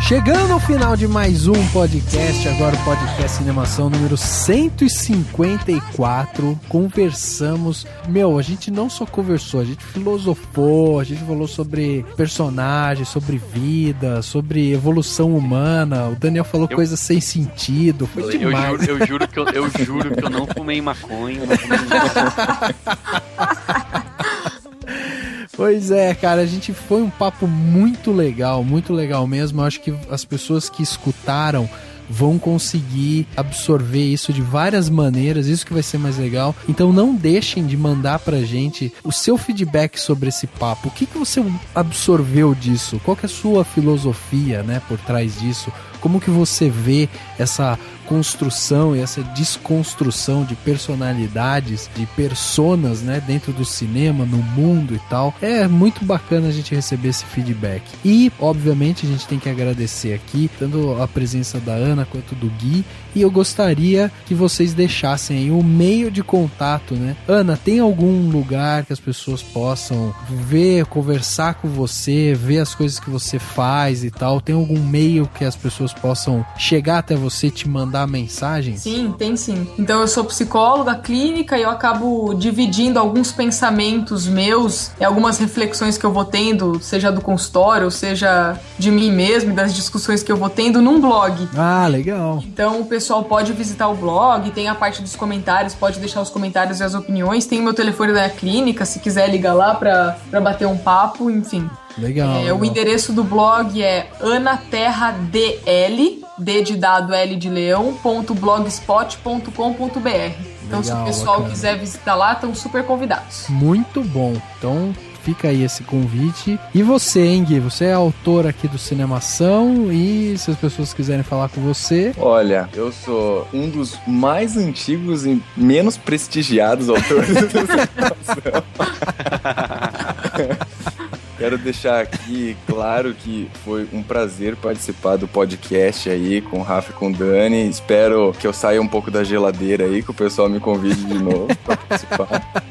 Speaker 2: Chegando ao final de mais um podcast, agora o podcast Cinemação número 154, conversamos, a gente não só conversou, a gente filosofou, a gente falou sobre personagens, sobre vida, sobre evolução humana, o Daniel falou coisas sem sentido, foi demais.
Speaker 3: Eu juro que eu não fumei maconha,
Speaker 2: Pois é, cara, foi um papo muito legal mesmo. Eu acho que as pessoas que escutaram vão conseguir absorver isso de várias maneiras, isso que vai ser mais legal. Então não deixem de mandar pra gente o seu feedback sobre esse papo. O que você absorveu disso? Qual que é a sua filosofia, né, por trás disso? Como que você vê essa construção e essa desconstrução de personalidades, de personas, né, dentro do cinema, no mundo e tal? É muito bacana a gente receber esse feedback. E, obviamente, a gente tem que agradecer aqui, tanto a presença da Ana quanto do Gui, e eu gostaria que vocês deixassem aí o meio de contato, né? Ana, tem algum lugar que as pessoas possam ver, conversar com você, ver as coisas que você faz e tal? Tem algum meio que as pessoas possam chegar até você, te mandar mensagem?
Speaker 5: Sim, tem sim. Então eu sou psicóloga clínica e eu acabo dividindo alguns pensamentos meus e algumas reflexões que eu vou tendo, seja do consultório, ou seja de mim mesmo e das discussões que eu vou tendo num blog.
Speaker 2: Ah, legal.
Speaker 5: Então o pessoal pode visitar o blog, tem a parte dos comentários, pode deixar os comentários e as opiniões, tem o meu telefone da clínica, se quiser ligar lá pra bater um papo, enfim.
Speaker 2: Legal, legal.
Speaker 5: O endereço do blog é anaterradl, D de dado, L de leão, .blogspot.com.br. Então, legal, se o pessoal bacana. Quiser visitar lá, estão super convidados.
Speaker 2: Muito bom. Então, fica aí esse convite. E você, hein, Gui? Você é autor aqui do Cinemação e se as pessoas quiserem falar com você...
Speaker 4: Olha, eu sou um dos mais antigos e menos prestigiados autores do Cinemação. Quero deixar aqui claro que foi um prazer participar do podcast aí com o Rafa e com o Dani. Espero que eu saia um pouco da geladeira aí, que o pessoal me convide de novo para participar.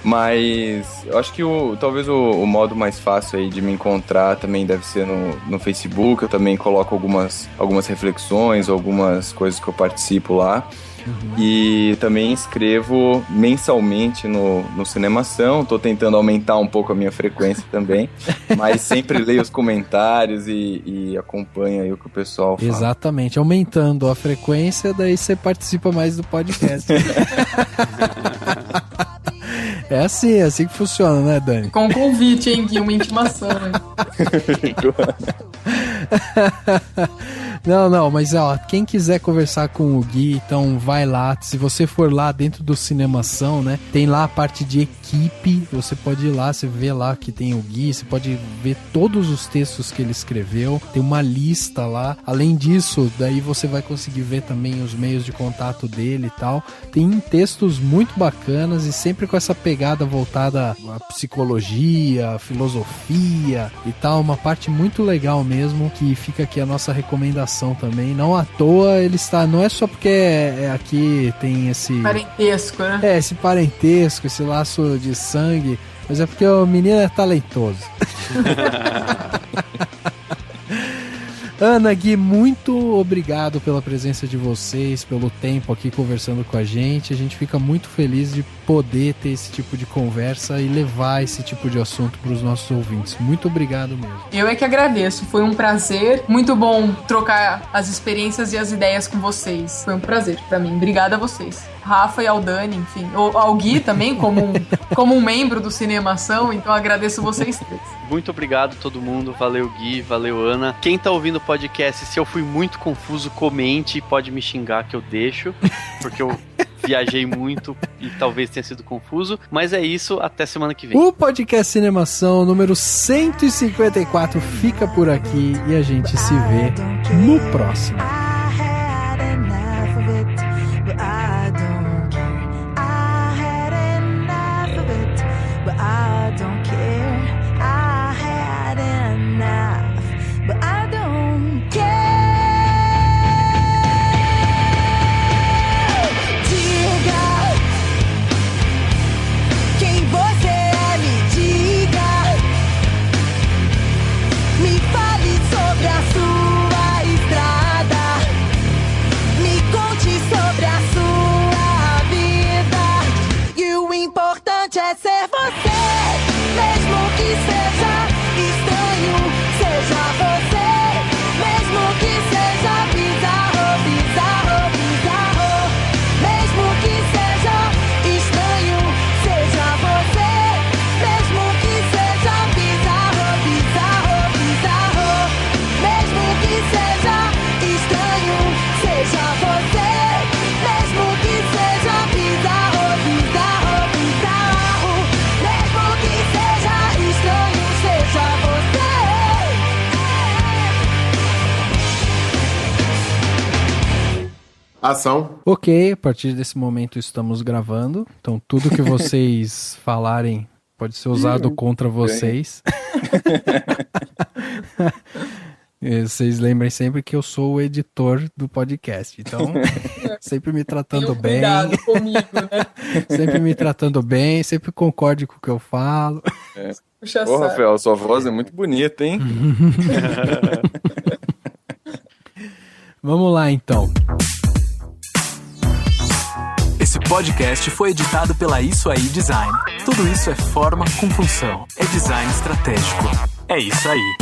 Speaker 4: Mas eu acho que talvez o modo mais fácil aí de me encontrar também deve ser no Facebook. Eu também coloco algumas reflexões, algumas coisas que eu participo lá. Uhum. E também escrevo mensalmente no Cinemação. Tô tentando aumentar um pouco a minha frequência também, mas sempre leio os comentários e acompanho aí o que o pessoal fala.
Speaker 2: Exatamente, aumentando a frequência, daí você participa mais do podcast. É assim que funciona, né, Dani?
Speaker 5: Com convite, hein, Gui? Uma intimação, hein?
Speaker 2: Não, mas ó, quem quiser conversar com o Gui, então vai lá. Se você for lá dentro do Cinemação, né, tem lá a parte de equipe, você pode ir lá, você vê lá que tem o Gui, você pode ver todos os textos que ele escreveu, tem uma lista lá. Além disso, daí você vai conseguir ver também os meios de contato dele e tal. Tem textos muito bacanas e sempre com essa pegada voltada à psicologia, à filosofia e tal, uma parte muito legal mesmo, que fica aqui a nossa recomendação também. Não à toa ele está, não é só porque aqui tem esse
Speaker 5: parentesco, né?
Speaker 2: Esse parentesco, esse laço de sangue, mas é porque o menino é talentoso. Ana, Gui, muito obrigado pela presença de vocês, pelo tempo aqui conversando com a gente. A gente fica muito feliz de poder ter esse tipo de conversa e levar esse tipo de assunto para os nossos ouvintes. Muito obrigado mesmo.
Speaker 5: Eu é que agradeço, foi um prazer. Muito bom trocar as experiências e as ideias com vocês. Foi um prazer para mim. Obrigada a vocês. Rafa e ao Dani, enfim. Ao Gui também, como um membro do Cinemação, então agradeço vocês três.
Speaker 3: Muito obrigado a todo mundo, valeu Gui, valeu Ana. Quem tá ouvindo o podcast, se eu fui muito confuso, comente e pode me xingar que eu deixo, porque eu viajei muito e talvez tenha sido confuso, mas é isso, até semana que vem.
Speaker 2: O podcast Cinemação número 154 fica por aqui e a gente se vê no próximo.
Speaker 16: É ser você, mesmo que seja estranho, seja você, mesmo que seja bizarro, bizarro, bizarro, mesmo que seja estranho, seja você, mesmo que seja bizarro, bizarro, bizarro, mesmo que seja estranho, seja você, mesmo que seja bizarro, bizarro, bizarro.
Speaker 17: Ação.
Speaker 2: Ok, a partir desse momento estamos gravando. Então tudo que vocês falarem pode ser usado contra vocês. Vocês lembrem sempre que eu sou o editor do podcast. Então, sempre me tratando bem.
Speaker 5: Cuidado comigo, né?
Speaker 2: Sempre me tratando bem, sempre concorde com o que eu falo.
Speaker 5: Puxa
Speaker 4: Ô, Rafael, sua voz é muito bonita, hein?
Speaker 2: Vamos lá, então.
Speaker 1: Esse podcast foi editado pela Isso Aí Design. Tudo isso é forma com função. É design estratégico. É isso aí.